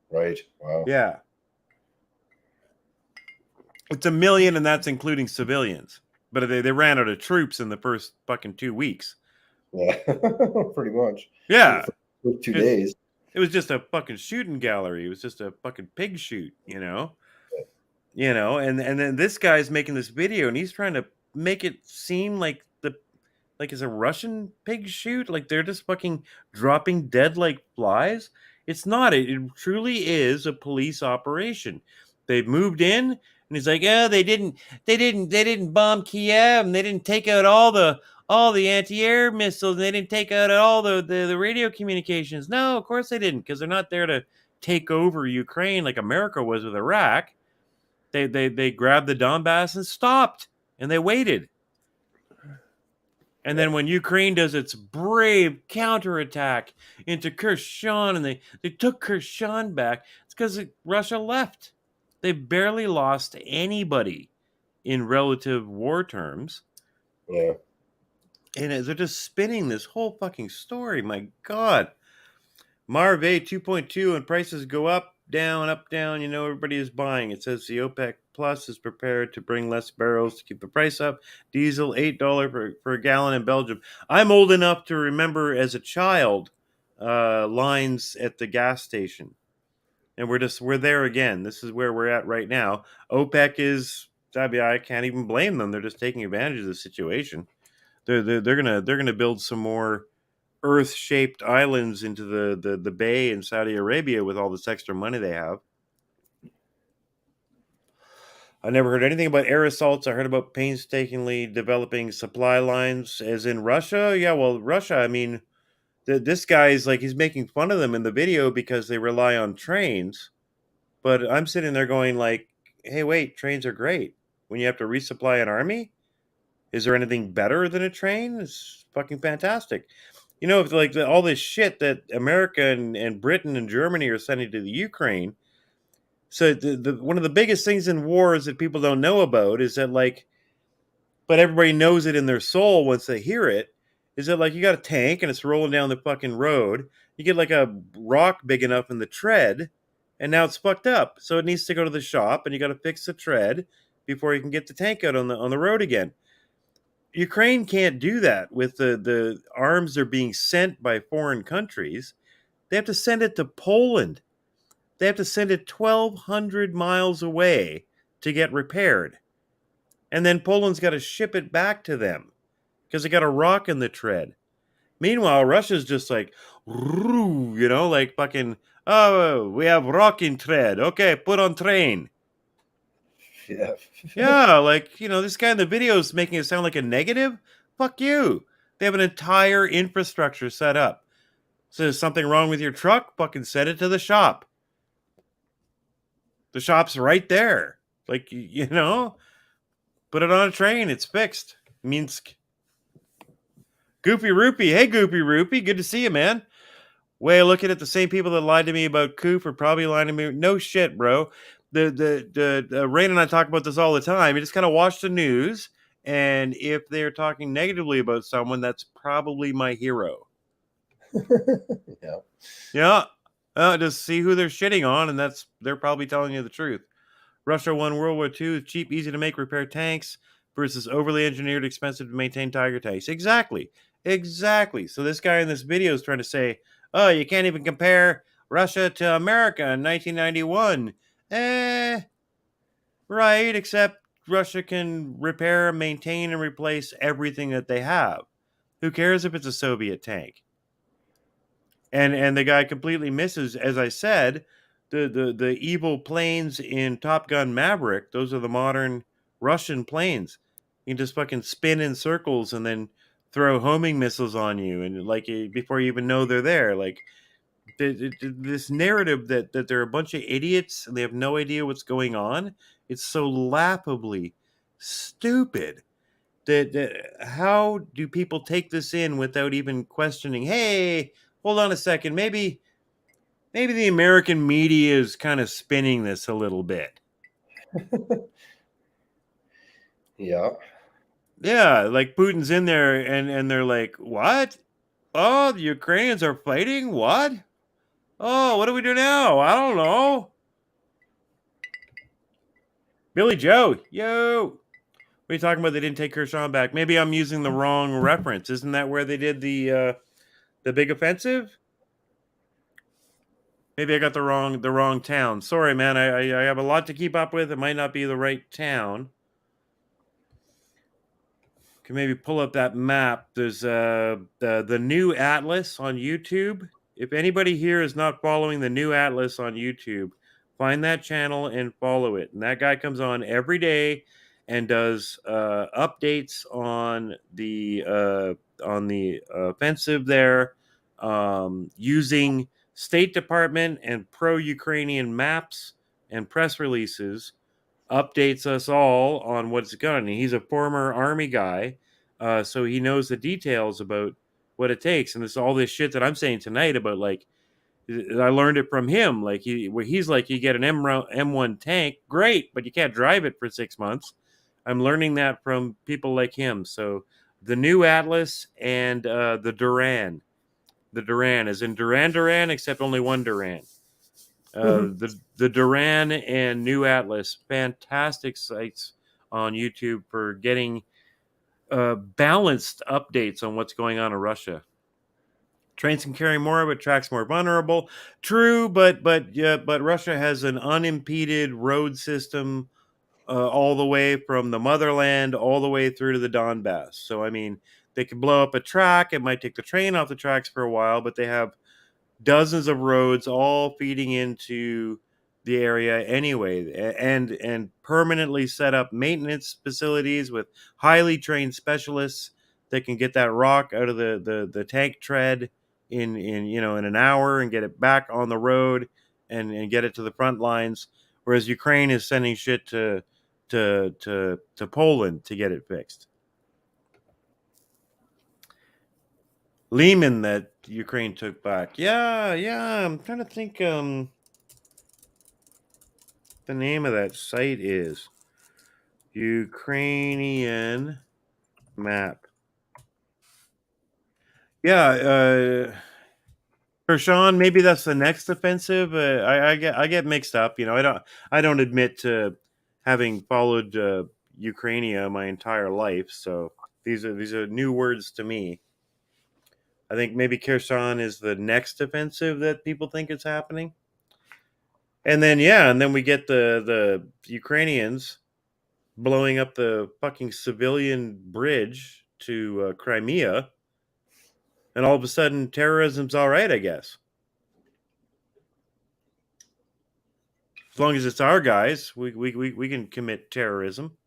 [SPEAKER 2] Right. Wow.
[SPEAKER 1] Yeah. It's 1,000,000, and that's including civilians. But they ran out of troops in the first fucking 2 weeks.
[SPEAKER 2] Yeah. Pretty much.
[SPEAKER 1] Yeah.
[SPEAKER 2] For 2 days.
[SPEAKER 1] It was just a fucking shooting gallery. It was just a fucking pig shoot, and then this guy's making this video, and he's trying to make it seem like it's a Russian pig shoot, like they're just fucking dropping dead like flies. It's not. It truly is a police operation. They've moved in, and he's like, "Yeah, they didn't bomb Kiev, and they didn't take out all the anti-air missiles, and they didn't take out all the radio communications. No, of course they didn't, because they're not there to take over Ukraine like America was with Iraq. They grabbed the Donbass and stopped, and they waited. And then when Ukraine does its brave counterattack into Kherson, and they took Kherson back, it's because Russia left. They barely lost anybody in relative war terms.
[SPEAKER 2] Yeah.
[SPEAKER 1] And they're just spinning this whole fucking story. My God. Marve 2.2, and prices go up, down, everybody is buying. It says the OPEC Plus is prepared to bring less barrels to keep the price up. Diesel, $8 for a gallon in Belgium. I'm old enough to remember as a child lines at the gas station. And we're there again. This is where we're at right now. OPEC is, I can't even blame them. They're just taking advantage of the situation. They're gonna build some more Earth-shaped islands into the bay in Saudi Arabia with all this extra money they have. I never heard anything about air assaults. I heard about painstakingly developing supply lines, as in Russia. Yeah, well, Russia. I mean, this guy's like, he's making fun of them in the video because they rely on trains. But I'm sitting there going like, hey, wait, trains are great. When you have to resupply an army, is there anything better than a train? It's fucking fantastic. If like all this shit that America and Britain and Germany are sending to the Ukraine. So one of the biggest things in wars that people don't know about is that but everybody knows it in their soul once they hear it, is that you got a tank and it's rolling down the fucking road. You get like a rock big enough in the tread, and now it's fucked up. So it needs to go to the shop, and you got to fix the tread before you can get the tank out on the road again. Ukraine can't do that with the arms they're being sent by foreign countries. They have to send it to Poland. They have to send it 1,200 miles away to get repaired. And then Poland's got to ship it back to them because they got a rock in the tread. Meanwhile, Russia's just like, fucking, oh, we have rock in tread. Okay, put on train.
[SPEAKER 2] Yeah.
[SPEAKER 1] Yeah, this guy in the video is making it sound like a negative. Fuck you. They have an entire infrastructure set up. So there's something wrong with your truck, fucking send it to the shop. The shop's right there. Put it on a train. It's fixed. Minsk. Goopy Rupee. Hey, Goopy Rupee. Good to see you, man. Way of looking at the same people that lied to me about Coop are probably lying to me. No shit, bro. the Rain and I talk about this all the time. You just kind of watch the news, and if they're talking negatively about someone, that's probably my hero.
[SPEAKER 2] Yeah.
[SPEAKER 1] Yeah, just see who they're shitting on, and they're probably telling you the truth. Russia won World War II. Cheap, easy to make repair tanks versus overly engineered, expensive to maintain Tiger tanks. Exactly, exactly. So this guy in this video is trying to say, oh, you can't even compare Russia to America in 1991. Right, except Russia can repair, maintain, and replace everything that they have. Who cares if it's a Soviet tank? And the guy completely misses, as I said, the evil planes in Top Gun Maverick. Those are the modern Russian planes. You can just fucking spin in circles and then throw homing missiles on you, and like before you even know they're there. Like this narrative that they're a bunch of idiots and they have no idea what's going on. It's so laughably stupid. That how do people take this in without even questioning? Hey, hold on a second. Maybe the American media is kind of spinning this a little bit.
[SPEAKER 2] Yeah.
[SPEAKER 1] Yeah, like Putin's in there and they're like, what? Oh, the Ukrainians are fighting? What? Oh, what do we do now? I don't know. Billy Joe, yo. What are you talking about? They didn't take Kershaw back. Maybe I'm using the wrong reference. Isn't that where they did the big offensive? Maybe I got the wrong town. Sorry, man. I have a lot to keep up with. It might not be the right town. Can maybe pull up that map. There's the new Atlas on YouTube. If anybody here is not following the new Atlas on YouTube, find that channel and follow it. And that guy comes on every day and does updates on the offensive there, using State Department and pro-Ukrainian maps and press releases. Updates us all on what's going on. He's a former army guy, so he knows the details about what it takes. And it's all this shit that I'm saying tonight about, like, I learned it from him. Like he's like, you get an M1 tank, great, but you can't drive it for 6 months. I'm learning that from people like him. So the new Atlas and the Duran is in Duran, except only one Duran. The Duran and New Atlas, fantastic sites on YouTube for getting balanced updates on what's going on in Russia. Trains can carry more, but tracks more vulnerable. True, but Russia has an unimpeded road system all the way from the motherland all the way through to the Donbass. So I mean, they can blow up a track. It might take the train off the tracks for a while, but they have dozens of roads all feeding into the area anyway, and permanently set up maintenance facilities with highly trained specialists that can get that rock out of the tank tread in an hour and get it back on the road and get it to the front lines, whereas Ukraine is sending shit to Poland to get it fixed. Lehman that Ukraine took back. Yeah. I'm trying to think the name of that site is Ukrainian map. Yeah, Kershaw, maybe that's the next offensive. I get mixed up. I don't admit to having followed Ukraine my entire life, so these are new words to me. I think maybe Kherson is the next offensive that people think is happening. And then we get the Ukrainians blowing up the fucking civilian bridge to Crimea, and all of a sudden terrorism's all right, I guess. As long as it's our guys, we can commit terrorism.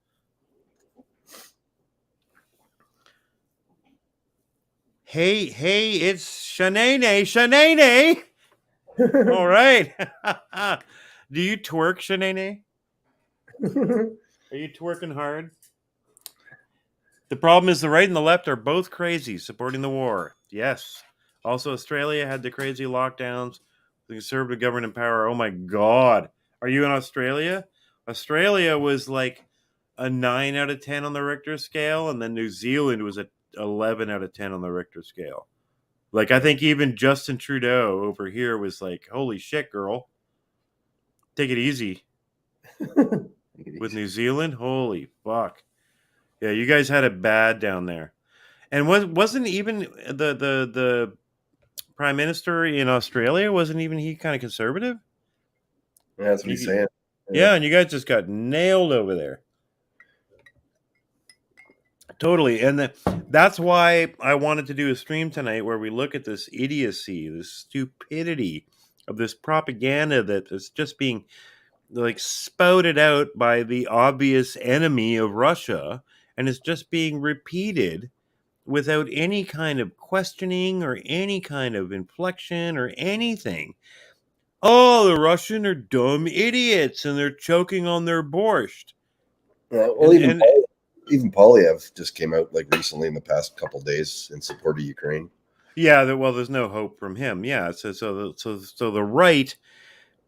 [SPEAKER 1] Hey, it's Shanae. All right. Do you twerk, Shanae? Are you twerking hard? The problem is the right and the left are both crazy, supporting the war. Yes. Also, Australia had the crazy lockdowns. The Conservative government in power. Oh my God. Are you in Australia? Australia was like a 9 out of 10 on the Richter scale, and then New Zealand was a 11 out of 10 on the Richter scale. Like, I think even Justin Trudeau over here was like, holy shit, girl. Take it easy. With New Zealand? Holy fuck. Yeah, you guys had it bad down there. And wasn't even the prime minister in Australia, wasn't even he kind of conservative?
[SPEAKER 2] Yeah, that's what he's saying.
[SPEAKER 1] Yeah, and you guys just got nailed over there. Totally. And that's why I wanted to do a stream tonight where we look at this idiocy, this stupidity of this propaganda that is just being like spouted out by the obvious enemy of Russia, and it's just being repeated without any kind of questioning or any kind of inflection or anything. Oh, the Russian are dumb idiots and they're choking on their borscht.
[SPEAKER 2] Yeah, well,
[SPEAKER 1] And
[SPEAKER 2] even Polyev just came out like recently in the past couple of days in support of Ukraine.
[SPEAKER 1] yeah, well, there's no hope from him. Yeah, so the right,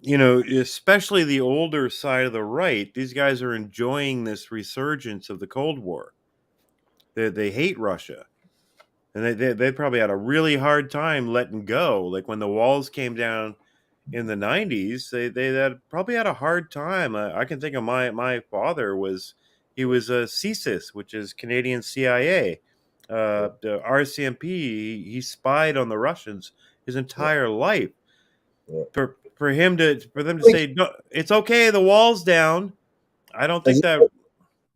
[SPEAKER 1] you know, especially the older side of the right, these guys are enjoying this resurgence of the Cold War. They hate Russia, and they probably had a really hard time letting go. Like when the walls came down in the 90s, they had probably had a hard time. I can think of my father he was a CSIS, which is Canadian CIA. The RCMP, he spied on the Russians his
[SPEAKER 2] Yeah.
[SPEAKER 1] entire life.
[SPEAKER 2] Yeah.
[SPEAKER 1] For them to say no, it's okay, the wall's down. I don't think that.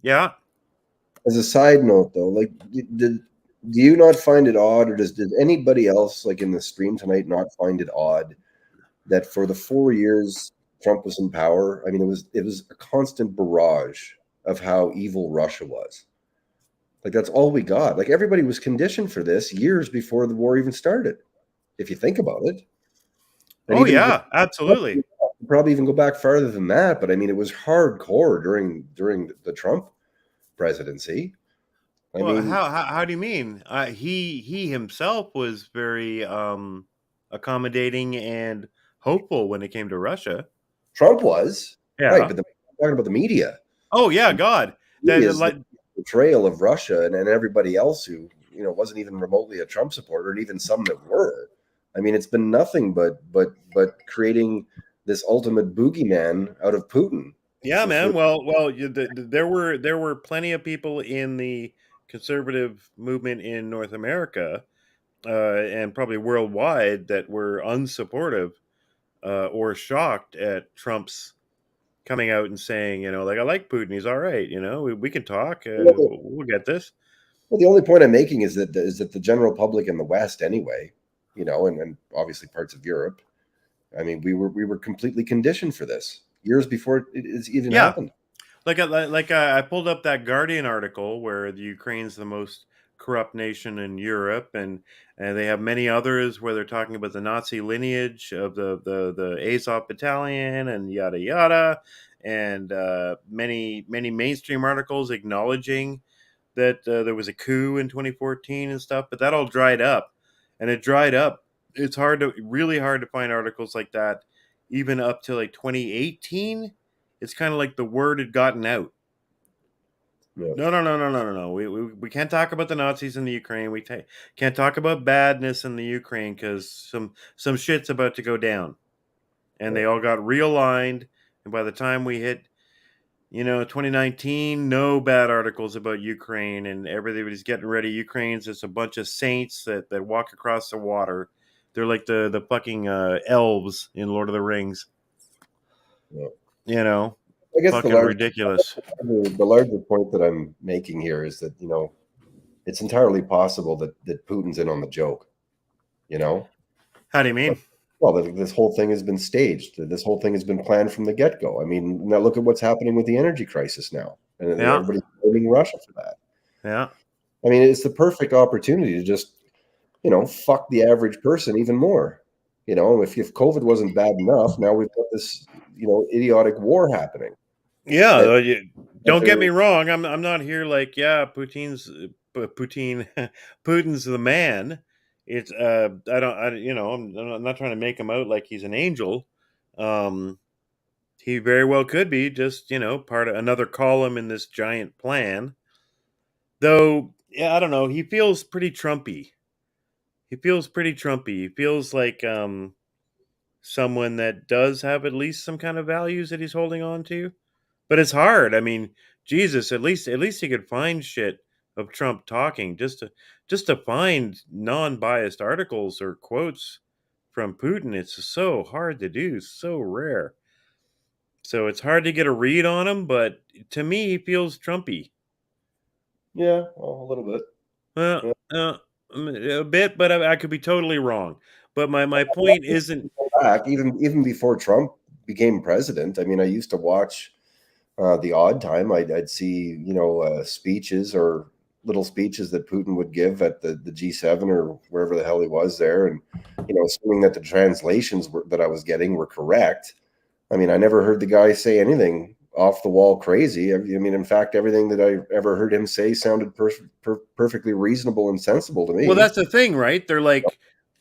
[SPEAKER 1] Yeah.
[SPEAKER 2] As a side note, though, like, do you not find it odd, or did anybody else like in the stream tonight not find it odd that for the 4 years Trump was in power, I mean, it was a constant barrage of how evil Russia was. Like that's all we got. Like everybody was conditioned for this years before the war even started. If you think about it, and
[SPEAKER 1] Oh
[SPEAKER 2] even
[SPEAKER 1] yeah, absolutely.
[SPEAKER 2] probably even go back farther than that. But I mean, it was hardcore during the Trump presidency. I
[SPEAKER 1] Well,
[SPEAKER 2] mean,
[SPEAKER 1] how do you mean? He himself was very accommodating and hopeful when it came to Russia.
[SPEAKER 2] Trump was right,
[SPEAKER 1] Yeah.
[SPEAKER 2] but I'm talking about the media.
[SPEAKER 1] Oh yeah, God.
[SPEAKER 2] Media is the
[SPEAKER 1] Like
[SPEAKER 2] portrayal of Russia and everybody else who wasn't even remotely a Trump supporter, and even some that were. I mean, it's been nothing but creating this ultimate boogeyman out of Putin.
[SPEAKER 1] yeah,
[SPEAKER 2] For
[SPEAKER 1] man. There were plenty of people in the conservative movement in North America and probably worldwide that were unsupportive or shocked at Trump's coming out and saying, you know, like I like Putin, he's all right, you know, we can talk, we'll get this.
[SPEAKER 2] well, the only point I'm making is that the general public in the West, anyway, and obviously parts of Europe. I mean, we were completely conditioned for this years before it's even
[SPEAKER 1] Yeah,
[SPEAKER 2] happened.
[SPEAKER 1] I pulled up that Guardian article where the Ukraine's the most corrupt nation in Europe, and they have many others where they're talking about the Nazi lineage of the Azov battalion and yada yada, and many mainstream articles acknowledging that there was a coup in 2014 and stuff, but that all dried up, and it dried up. It's really hard to find articles like that, even up to like 2018. It's kind of like the word had gotten out.
[SPEAKER 2] Yeah.
[SPEAKER 1] No. We can't talk about the Nazis in the Ukraine. Can't talk about badness in the Ukraine because some shit's about to go down, and they all got realigned. And by the time we hit 2019, no bad articles about Ukraine, and everybody's getting ready. Ukraine's just a bunch of saints that walk across the water. They're like the fucking elves in Lord of the Rings.
[SPEAKER 2] Yeah.
[SPEAKER 1] You know,
[SPEAKER 2] I guess
[SPEAKER 1] fucking ridiculous.
[SPEAKER 2] the larger point that I'm making here is that it's entirely possible that Putin's in on the joke.
[SPEAKER 1] How do you mean?
[SPEAKER 2] Well, this whole thing has been staged. This whole thing has been planned from the get-go. I mean, now look at what's happening with the energy crisis now, and
[SPEAKER 1] Yeah,
[SPEAKER 2] everybody's blaming Russia for that.
[SPEAKER 1] yeah.
[SPEAKER 2] I mean, it's the perfect opportunity to just, fuck the average person even more. If COVID wasn't bad enough, now we've got this, idiotic war happening.
[SPEAKER 1] Yeah,
[SPEAKER 2] That,
[SPEAKER 1] don't get
[SPEAKER 2] they're
[SPEAKER 1] me wrong. I'm not here like Putin's the man. It's I don't I I'm not trying to make him out like he's an angel. Um He very well could be just, part of another column in this giant plan. Though, yeah, I don't know. He feels pretty Trumpy. He feels pretty Trumpy. He feels like someone that does have at least some kind of values that he's holding on to. But it's hard. I mean, Jesus, at least he could find shit of Trump talking just to find non-biased articles or quotes from Putin. It's so hard to do, so rare. So it's hard to get a read on him, but to me, he feels Trumpy.
[SPEAKER 2] Yeah, well, a little bit.
[SPEAKER 1] Uh,
[SPEAKER 2] Yeah.
[SPEAKER 1] uh, a bit, but I could be totally wrong. But my point isn't.
[SPEAKER 2] Back even before Trump became president. I mean, I used to watch the odd time. I'd see speeches or little speeches that Putin would give at the G7 or wherever the hell he was there, and assuming that the translations that I was getting were correct. I mean, I never heard the guy say anything off the wall crazy. I mean, in fact, everything that I ever heard him say sounded perfectly reasonable and sensible to
[SPEAKER 1] Well,
[SPEAKER 2] me.
[SPEAKER 1] that's the thing, right? They're like,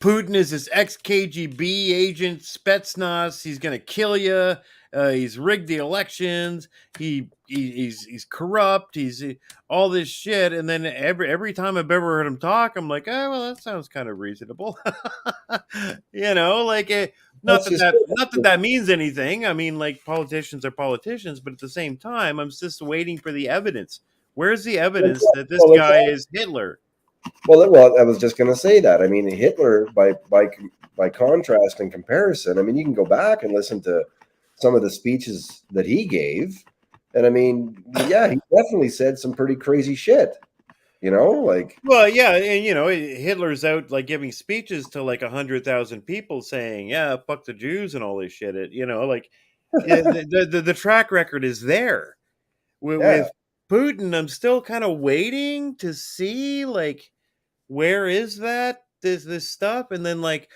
[SPEAKER 1] Putin is this ex KGB agent, Spetsnaz. He's gonna kill you. He's rigged the elections. He's corrupt. He's all this shit. And then every time I've ever heard him talk, I'm like, oh well, that sounds kind of reasonable. Like not
[SPEAKER 2] That's
[SPEAKER 1] that
[SPEAKER 2] just
[SPEAKER 1] that means anything. I mean, like politicians are politicians, but at the same time, I'm just waiting for the evidence. Where's the evidence that this
[SPEAKER 2] well,
[SPEAKER 1] guy is Hitler?
[SPEAKER 2] Well, I was just going to say that. I mean, Hitler, by contrast and comparison, I mean, you can go back and listen to some of the speeches that he gave, and I mean, yeah, he definitely said some pretty crazy shit. Like,
[SPEAKER 1] Well, yeah, and Hitler's out like giving speeches to like 100,000 people, saying, "Yeah, fuck the Jews" and all this shit. Like the track record is there. With,
[SPEAKER 2] yeah,
[SPEAKER 1] with Putin, I'm still kind of waiting to see like where is this stuff, and then like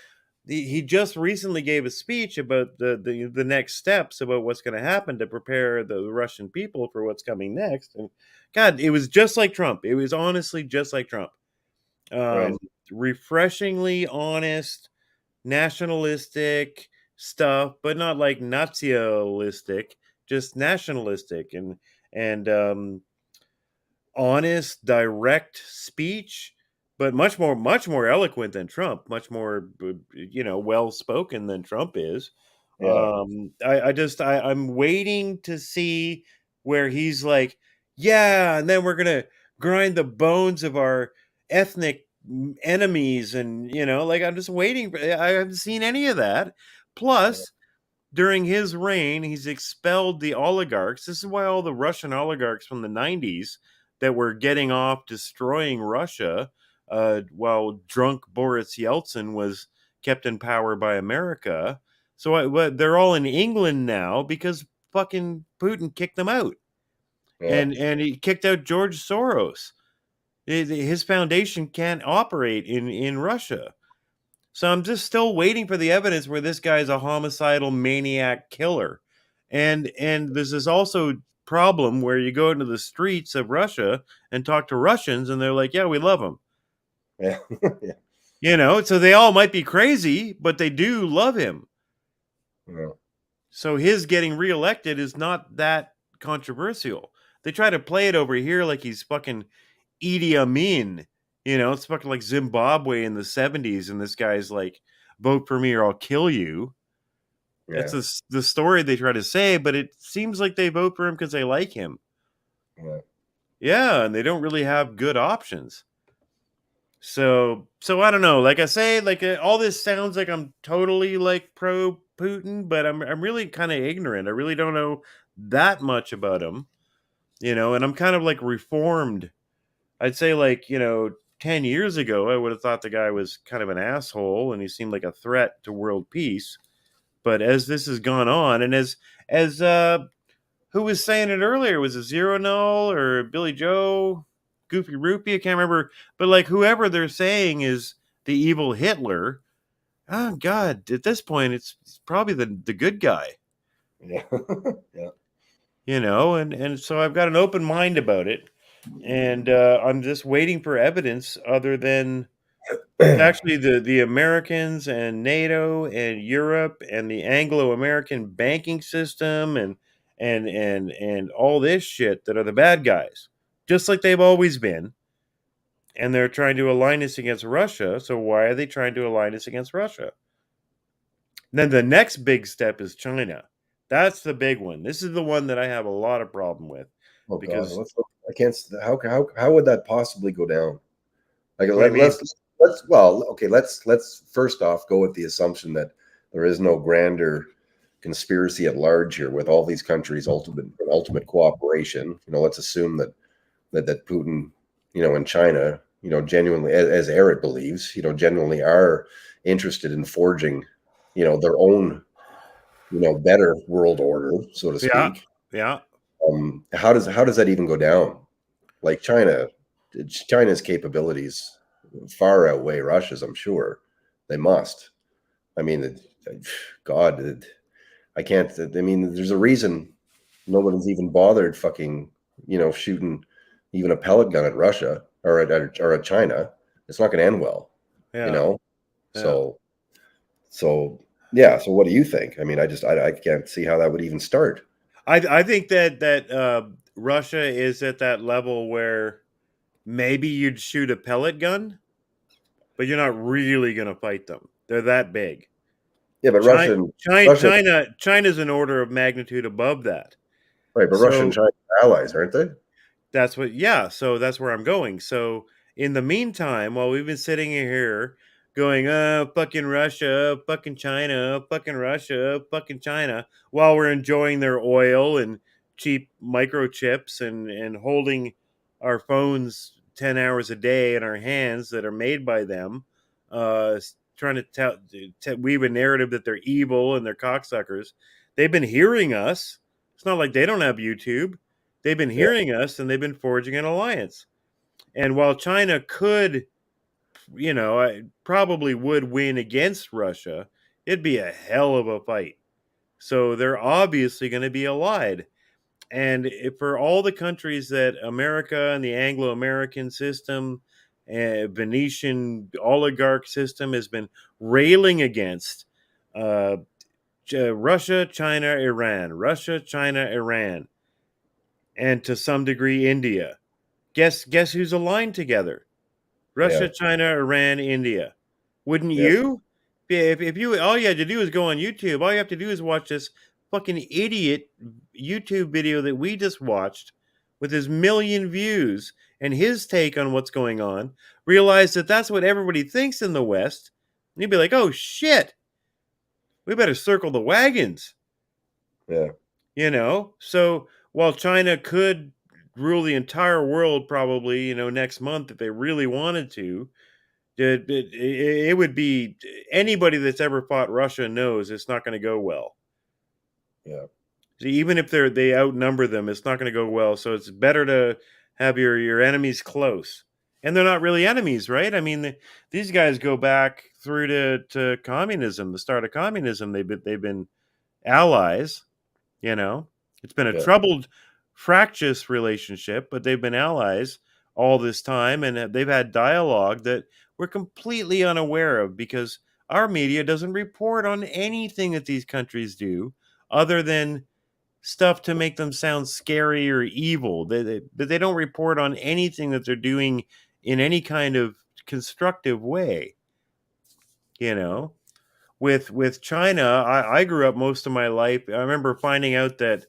[SPEAKER 1] he just recently gave a speech about the next steps about what's going to happen to prepare the Russian people for what's coming next. And God, it was just like Trump. It was honestly just like Trump.
[SPEAKER 2] right,
[SPEAKER 1] Um, Refreshingly honest, nationalistic stuff, but not like nationalistic, just nationalistic and honest, direct speech, but much more eloquent than Trump, much more well spoken than Trump is.
[SPEAKER 2] yeah,
[SPEAKER 1] I'm waiting to see where he's like, yeah, and then we're gonna grind the bones of our ethnic enemies, and like I'm just waiting. I haven't seen any of that.
[SPEAKER 2] yeah,
[SPEAKER 1] Plus, during his reign, he's expelled the oligarchs. This is why all the Russian oligarchs from the 90s that were getting off destroying Russia, while drunk Boris Yeltsin was kept in power by America. So they're all in England now because fucking Putin kicked them out.
[SPEAKER 2] yeah,
[SPEAKER 1] And he kicked out George Soros. His foundation can't operate in Russia. So I'm just still waiting for the evidence where this guy's a homicidal maniac killer. And there's this also problem where you go into the streets of Russia and talk to Russians and they're like, "Yeah, we love him."
[SPEAKER 2] yeah, yeah,
[SPEAKER 1] So they all might be crazy, but they do love him.
[SPEAKER 2] yeah,
[SPEAKER 1] So his getting reelected is not that controversial. They try to play it over here like he's fucking Idi Amin. It's fucking like Zimbabwe in the 70s, and this guy's like, vote for me or I'll kill you. That's
[SPEAKER 2] yeah,
[SPEAKER 1] the story they try to say, but it seems like they vote for him because they like him.
[SPEAKER 2] yeah,
[SPEAKER 1] Yeah, and they don't really have good options. So I don't know. Like I say, like all this sounds like I'm totally like pro Putin, but I'm really kind of ignorant. I really don't know that much about him, and I'm kind of like reformed. I'd say like, 10 years ago, I would have thought the guy was kind of an asshole and he seemed like a threat to world peace. But as this has gone on, and as who was saying it earlier? Was it Zero Null or Billy Joe, Goofy Rupee? I can't remember. But like whoever they're saying is the evil Hitler. Oh God! At this point, it's probably the good guy.
[SPEAKER 2] yeah, yeah,
[SPEAKER 1] And so I've got an open mind about it, and I'm just waiting for evidence other than It's actually the Americans and NATO and Europe and the Anglo-American banking system and all this shit that are the bad guys, just like they've always been. And they're trying to align us against Russia. So why are they trying to align us against Russia? Then the next big step is China. That's the big one. This is the one that I have a lot of problem with
[SPEAKER 2] Oh God,
[SPEAKER 1] because
[SPEAKER 2] I can't. How would that possibly go down? Like
[SPEAKER 1] what do you mean?
[SPEAKER 2] let's well, okay, let's first off go with the assumption that there is no grander conspiracy at large here with all these countries ultimate cooperation. Let's assume that Putin, and China, genuinely, as Eric believes, genuinely are interested in forging, their own, better world order, so to
[SPEAKER 1] Yeah,
[SPEAKER 2] speak.
[SPEAKER 1] yeah,
[SPEAKER 2] How does that even go down? Like China's capabilities far outweigh Russia's, I'm sure. They must. I mean, God, I can't. I mean, there's a reason nobody's even bothered fucking, shooting even a pellet gun at Russia or at China. It's not going to end well, you
[SPEAKER 1] yeah,
[SPEAKER 2] know.
[SPEAKER 1] yeah.
[SPEAKER 2] So yeah. So what do you think? I mean, I can't see how that would even start.
[SPEAKER 1] I think that Russia is at that level where maybe you'd shoot a pellet gun, but you're not really going to fight them. They're that big.
[SPEAKER 2] Yeah, but
[SPEAKER 1] China,
[SPEAKER 2] Russia,
[SPEAKER 1] China's an order of magnitude above that.
[SPEAKER 2] right? But Russia and
[SPEAKER 1] So
[SPEAKER 2] China are allies, aren't they?
[SPEAKER 1] that's what, yeah. So that's where I'm going. So in the meantime, while we've been sitting here going, fucking Russia, fucking China, fucking Russia, fucking China, while we're enjoying their oil and cheap microchips and holding our phones 10 hours a day in our hands that are made by them, trying to weave a narrative that they're evil and they're cocksuckers. They've been hearing us. It's not like they don't have YouTube. They've been
[SPEAKER 2] Yeah,
[SPEAKER 1] hearing us and they've been forging an alliance. And while China could, I probably would win against Russia, it'd be a hell of a fight. So they're obviously going to be allied. And for all the countries that America and the Anglo American system, Venetian oligarch system has been railing against, uh, Russia, China, Iran, Russia, China, Iran, and to some degree India. Guess who's aligned together?
[SPEAKER 2] yeah,
[SPEAKER 1] Russia, China, Iran, India. Wouldn't
[SPEAKER 2] yeah,
[SPEAKER 1] you? If you all you had to do is go on YouTube, all you have to do is watch this fucking idiot YouTube video that we just watched with his million views and his take on what's going on. Realize that that's what everybody thinks in the West. And you'd be like, oh shit, we better circle the wagons.
[SPEAKER 2] yeah,
[SPEAKER 1] So while China could rule the entire world probably, next month if they really wanted to, it would be anybody that's ever fought Russia knows it's not going to go well.
[SPEAKER 2] yeah,
[SPEAKER 1] So even if they outnumber them, it's not going to go well. So it's better to have your enemies close, and they're not really enemies, right? I mean, these guys go back through to communism, the start of communism. They've been allies. You know, it's been a
[SPEAKER 2] yeah,
[SPEAKER 1] troubled, fractious relationship, but they've been allies all this time, and they've had dialogue that we're completely unaware of because our media doesn't report on anything that these countries do other than stuff to make them sound scary or evil. They don't report on anything that they're doing in any kind of constructive way. You know, with China, I grew up most of my life. I remember finding out that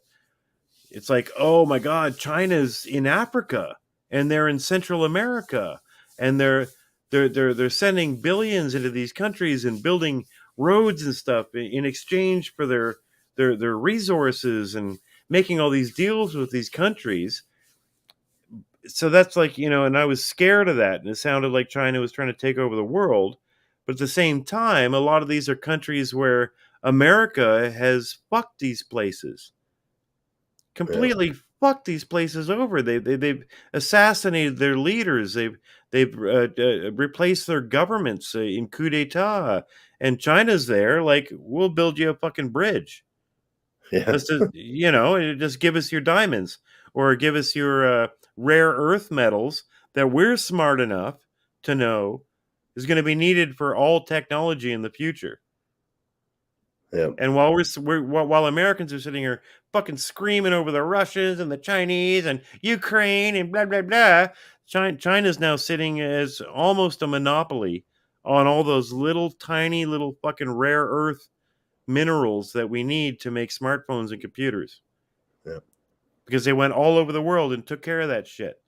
[SPEAKER 1] it's like, oh my God, China's in Africa and they're in Central America and they're sending billions into these countries and building roads and stuff in exchange for their resources and making all these deals with these countries. So that's like, and I was scared of that. And it sounded like China was trying to take over the world. But at the same time, a lot of these are countries where America has fucked these places
[SPEAKER 2] yeah,
[SPEAKER 1] completely fucked these places over. They've assassinated their leaders. They've replaced their governments in coup d'état. And China's there, like, we'll build you a fucking bridge.
[SPEAKER 2] yeah,
[SPEAKER 1] Just give us your diamonds or give us your rare earth metals that we're smart enough to know is going to be needed for all technology in the future.
[SPEAKER 2] Yeah.
[SPEAKER 1] And while Americans are sitting here fucking screaming over the Russians and the Chinese and Ukraine and blah blah blah, China's now sitting as almost a monopoly on all those little tiny little fucking rare earth minerals that we need to make smartphones and computers.
[SPEAKER 2] Yeah.
[SPEAKER 1] Because they went all over the world and took care of that shit.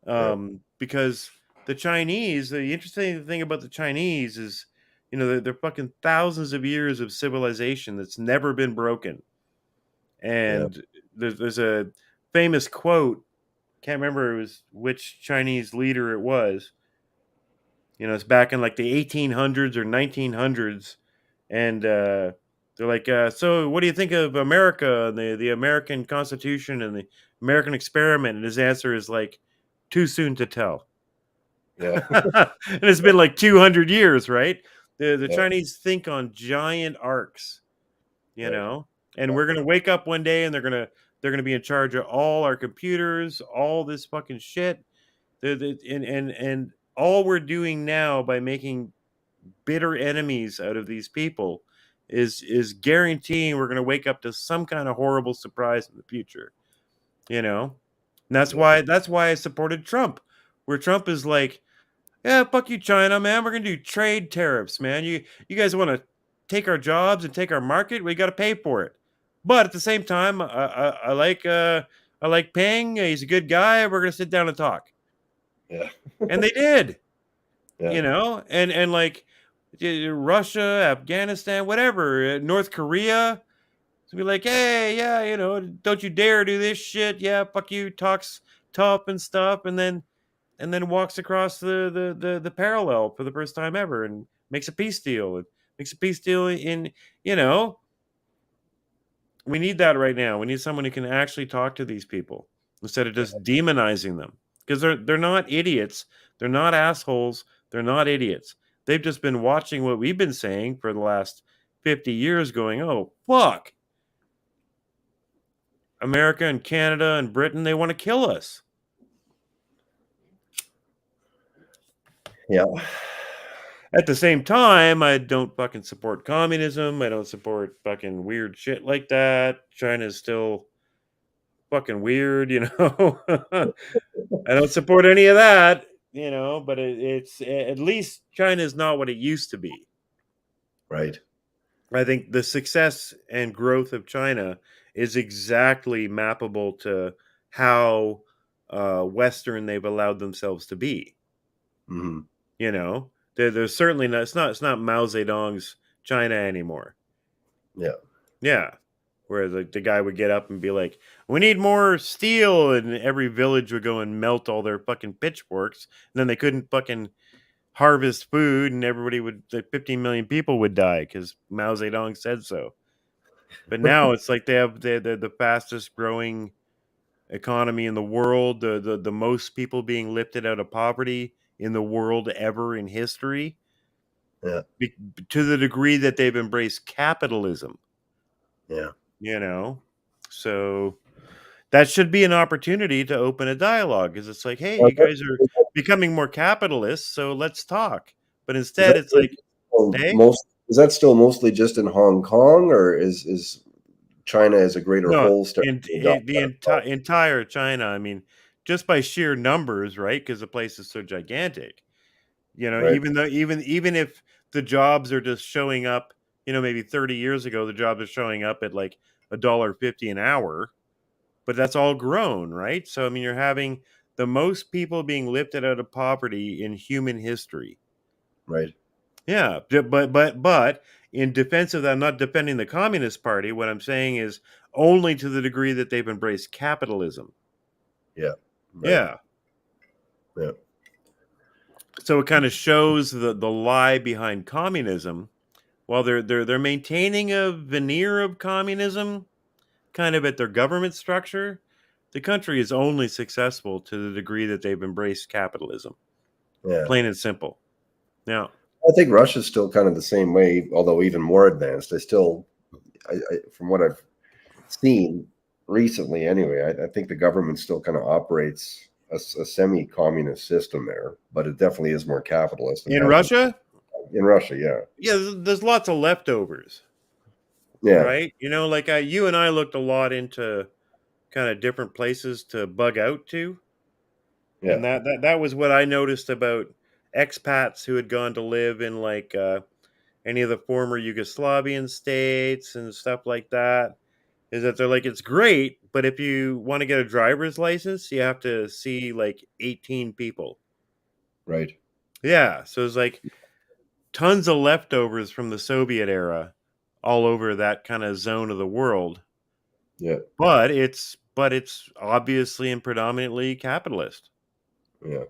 [SPEAKER 2] Yeah.
[SPEAKER 1] Because the Chinese, the interesting thing about the Chinese is, you know, they're fucking thousands of years of civilization that's never been broken. And there's a famous quote, can't remember which Chinese leader it was. You know, it's back in like the 1800s or 1900s, and they're like, "So, what do you think of America and the American Constitution and the American experiment?" And his answer is like, "Too soon to tell."
[SPEAKER 2] Yeah.
[SPEAKER 1] And it's been like 200 years, right? The
[SPEAKER 2] Yeah.
[SPEAKER 1] Chinese think on giant arcs, you
[SPEAKER 2] Right.
[SPEAKER 1] know, and we're gonna wake up one day and they're gonna be in charge of all our computers, all this fucking shit. And all we're doing now by making bitter enemies out of these people is guaranteeing we're gonna wake up to some kind of horrible surprise in the future, you know. And that's why I supported Trump, where Trump is like, yeah, fuck you, China, man. We're gonna do trade tariffs, man. You guys want to take our jobs and take our market? We got to pay for it. But at the same time, I like Peng. He's a good guy. We're gonna sit down and talk.
[SPEAKER 2] Yeah.
[SPEAKER 1] And they did,
[SPEAKER 2] Yeah.
[SPEAKER 1] you know. And like Russia, Afghanistan, whatever, North Korea. To be like, hey, yeah, you know, don't you dare do this shit. Yeah, fuck you. Talks tough and stuff, and then walks across the parallel for the first time ever and makes a peace deal. And makes a peace deal in, you know, we need that right now. We need someone who can actually talk to these people instead of just demonizing them. Because they're not idiots. They're not assholes. They're not idiots. They've just been watching what we've been saying for the last 50 years going, oh, fuck. America and Canada and Britain, they want to kill us.
[SPEAKER 2] Yeah.
[SPEAKER 1] At the same time, I don't fucking support communism. I don't support fucking weird shit like that. China's still fucking weird, you know. I don't support any of that, you know, but it's at least China's not what it used to be.
[SPEAKER 2] Right.
[SPEAKER 1] I think the success and growth of China is exactly mappable to how Western they've allowed themselves to be.
[SPEAKER 2] Mm-hmm.
[SPEAKER 1] You know, there's certainly not. It's not Mao Zedong's China anymore.
[SPEAKER 2] Yeah.
[SPEAKER 1] Yeah, where the guy would get up and be like, "We need more steel," and every village would go and melt all their fucking pitchforks, and then they couldn't fucking harvest food, and everybody would like 15 million people would die because Mao Zedong said so. But now it's like they're the fastest growing economy in the world, the most people being lifted out of poverty in the world ever in history.
[SPEAKER 2] Yeah.
[SPEAKER 1] To the degree that they've embraced capitalism.
[SPEAKER 2] Yeah.
[SPEAKER 1] You know, so that should be an opportunity to open a dialogue because it's like, hey,
[SPEAKER 2] Well,
[SPEAKER 1] you guys are becoming more capitalist, so let's talk. But
[SPEAKER 2] is
[SPEAKER 1] instead, it's like, hey,
[SPEAKER 2] is that still mostly just in Hong Kong, or is China as a greater
[SPEAKER 1] no,
[SPEAKER 2] whole starting to adopt
[SPEAKER 1] the
[SPEAKER 2] that?
[SPEAKER 1] entire China. I mean, just by sheer numbers, right? Because the place is so gigantic. You know,
[SPEAKER 2] Right.
[SPEAKER 1] even though even if the jobs are just showing up, you know, maybe 30 years ago, the jobs are showing up at like $1.50 an hour, but that's all grown, right? So I mean, you're having the most people being lifted out of poverty in human history.
[SPEAKER 2] Right.
[SPEAKER 1] Yeah, but in defense of that, I'm not defending the Communist Party. What I'm saying is only to the degree that they've embraced capitalism.
[SPEAKER 2] Yeah. Right.
[SPEAKER 1] Yeah.
[SPEAKER 2] Yeah.
[SPEAKER 1] So it kind of shows the lie behind communism. While they're maintaining a veneer of communism, kind of at their government structure, the country is only successful to the degree that they've embraced capitalism.
[SPEAKER 2] Yeah.
[SPEAKER 1] Plain and simple. Now,
[SPEAKER 2] I think Russia's still kind of the same way, although even more advanced. From what I've seen recently, anyway, I think the government still kind of operates a semi-communist system there, but it definitely is more capitalist and
[SPEAKER 1] In
[SPEAKER 2] has been
[SPEAKER 1] Russia?
[SPEAKER 2] in Russia. Yeah,
[SPEAKER 1] Yeah, there's lots of leftovers,
[SPEAKER 2] yeah,
[SPEAKER 1] right? Like you and I looked a lot into kind of different places to bug out to,
[SPEAKER 2] yeah,
[SPEAKER 1] and that was what I noticed about expats who had gone to live in like any of the former Yugoslavian states and stuff like that. Is that they're like, it's great, but if you want to get a driver's license, you have to see like 18 people.
[SPEAKER 2] right.
[SPEAKER 1] Yeah, so it's like tons of leftovers from the Soviet era all over that kind of zone of the world.
[SPEAKER 2] Yeah,
[SPEAKER 1] But it's obviously and predominantly capitalist.
[SPEAKER 2] yeah,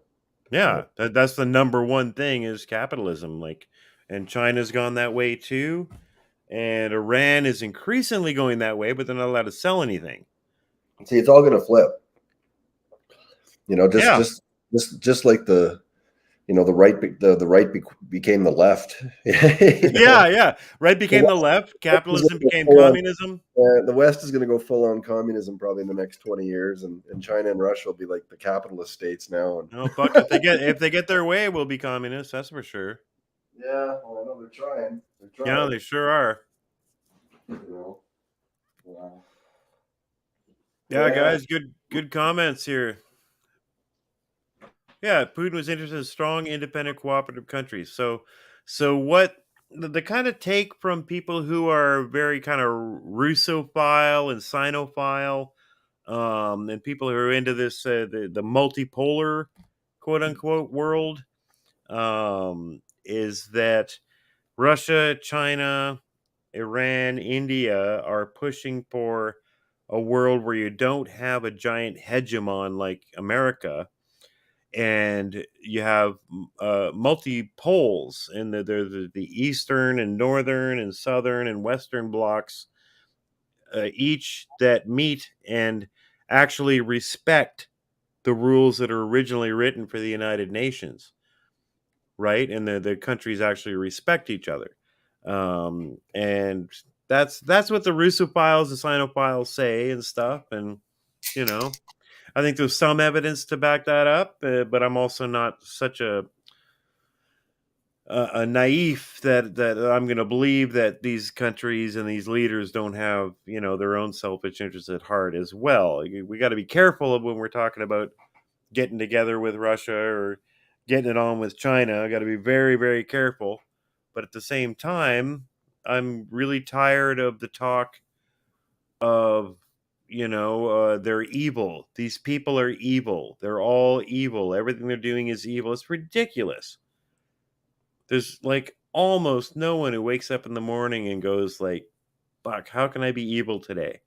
[SPEAKER 2] yeah.
[SPEAKER 1] Yeah, that's the number one thing is capitalism. Like, and China's gone that way too, and Iran is increasingly going that way, but they're not allowed to sell anything.
[SPEAKER 2] See, it's all going to flip. You know,
[SPEAKER 1] Yeah,
[SPEAKER 2] just like the right the right became the left. You know,
[SPEAKER 1] yeah. Right
[SPEAKER 2] the
[SPEAKER 1] became the
[SPEAKER 2] West
[SPEAKER 1] left.
[SPEAKER 2] is
[SPEAKER 1] Capitalism
[SPEAKER 2] gonna go
[SPEAKER 1] became
[SPEAKER 2] full on,
[SPEAKER 1] communism.
[SPEAKER 2] the West is going to go full on communism probably in the next 20 years, and China and Russia will be like the capitalist states now. And
[SPEAKER 1] Oh fuck! If they get their way, we'll be communists. That's for sure.
[SPEAKER 2] yeah, well, I know they're trying. They're
[SPEAKER 1] Yeah,
[SPEAKER 2] trying.
[SPEAKER 1] they sure are.
[SPEAKER 2] You know, wow.
[SPEAKER 1] Yeah,
[SPEAKER 2] Yeah,
[SPEAKER 1] guys, good comments here. Yeah, Putin was interested in strong, independent, cooperative countries. So what the kind of take from people who are very kind of Russophile and Sinophile, and people who are into this the multipolar quote unquote world, is that Russia, China, Iran, India are pushing for a world where you don't have a giant hegemon like America, and you have multi poles, and the eastern and northern and southern and western blocks, each that meet and actually respect the rules that are originally written for the United Nations, right? And the countries actually respect each other, and that's what the Russophiles and Sinophiles say and stuff, and you know. I think there's some evidence to back that up, but I'm also not such a naif that I'm going to believe that these countries and these leaders don't have their own selfish interests at heart as well. We got to be careful of when we're talking about getting together with Russia or getting it on with China. I got to be very very careful. But at the same time, I'm really tired of the talk of they're evil. These people are evil. They're all evil. Everything they're doing is evil. It's ridiculous. There's like almost no one who wakes up in the morning and goes like, "Fuck, how can I be evil today?"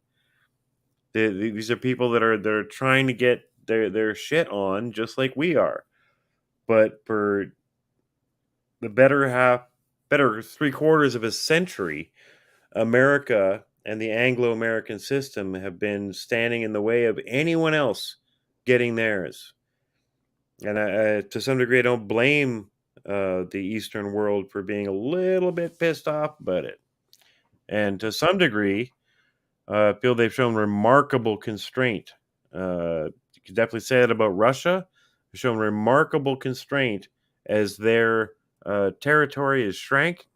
[SPEAKER 1] These are people that are trying to get their shit on just like we are. But for the better three-quarters of a century, America and the Anglo-American system have been standing in the way of anyone else getting theirs. And to some degree, I don't blame the Eastern world for being a little bit pissed off about it. And to some degree, I feel they've shown remarkable constraint. You can definitely say that about Russia. They've shown remarkable constraint as their territory is shrank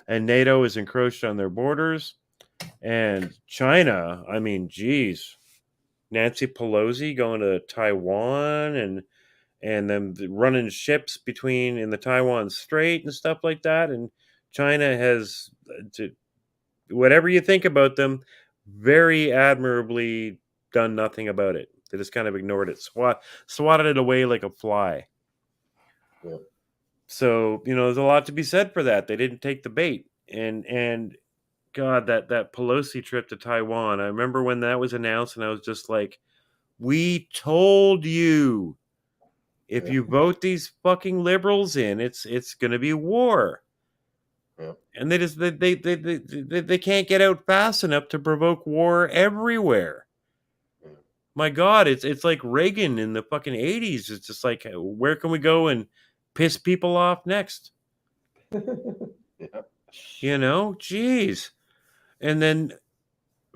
[SPEAKER 1] and NATO is encroached on their borders. And China, I mean, geez, Nancy Pelosi going to Taiwan and them running ships between in the Taiwan Strait and stuff like that. And China has, whatever you think about them, very admirably done nothing about it. They just kind of ignored it, swatted it away like a fly.
[SPEAKER 2] yeah,
[SPEAKER 1] So there's a lot to be said for that. They didn't take the bait, and God, that Pelosi trip to Taiwan. I remember when that was announced, and I was just like, "We told you, if
[SPEAKER 2] yeah,
[SPEAKER 1] you vote these fucking liberals in, it's going to be war."
[SPEAKER 2] yeah,
[SPEAKER 1] And they can't get out fast enough to provoke war everywhere.
[SPEAKER 2] yeah.
[SPEAKER 1] My God, it's like Reagan in the fucking 80s. It's just like, where can we go and piss people off next?
[SPEAKER 2] Yeah.
[SPEAKER 1] Jeez. And then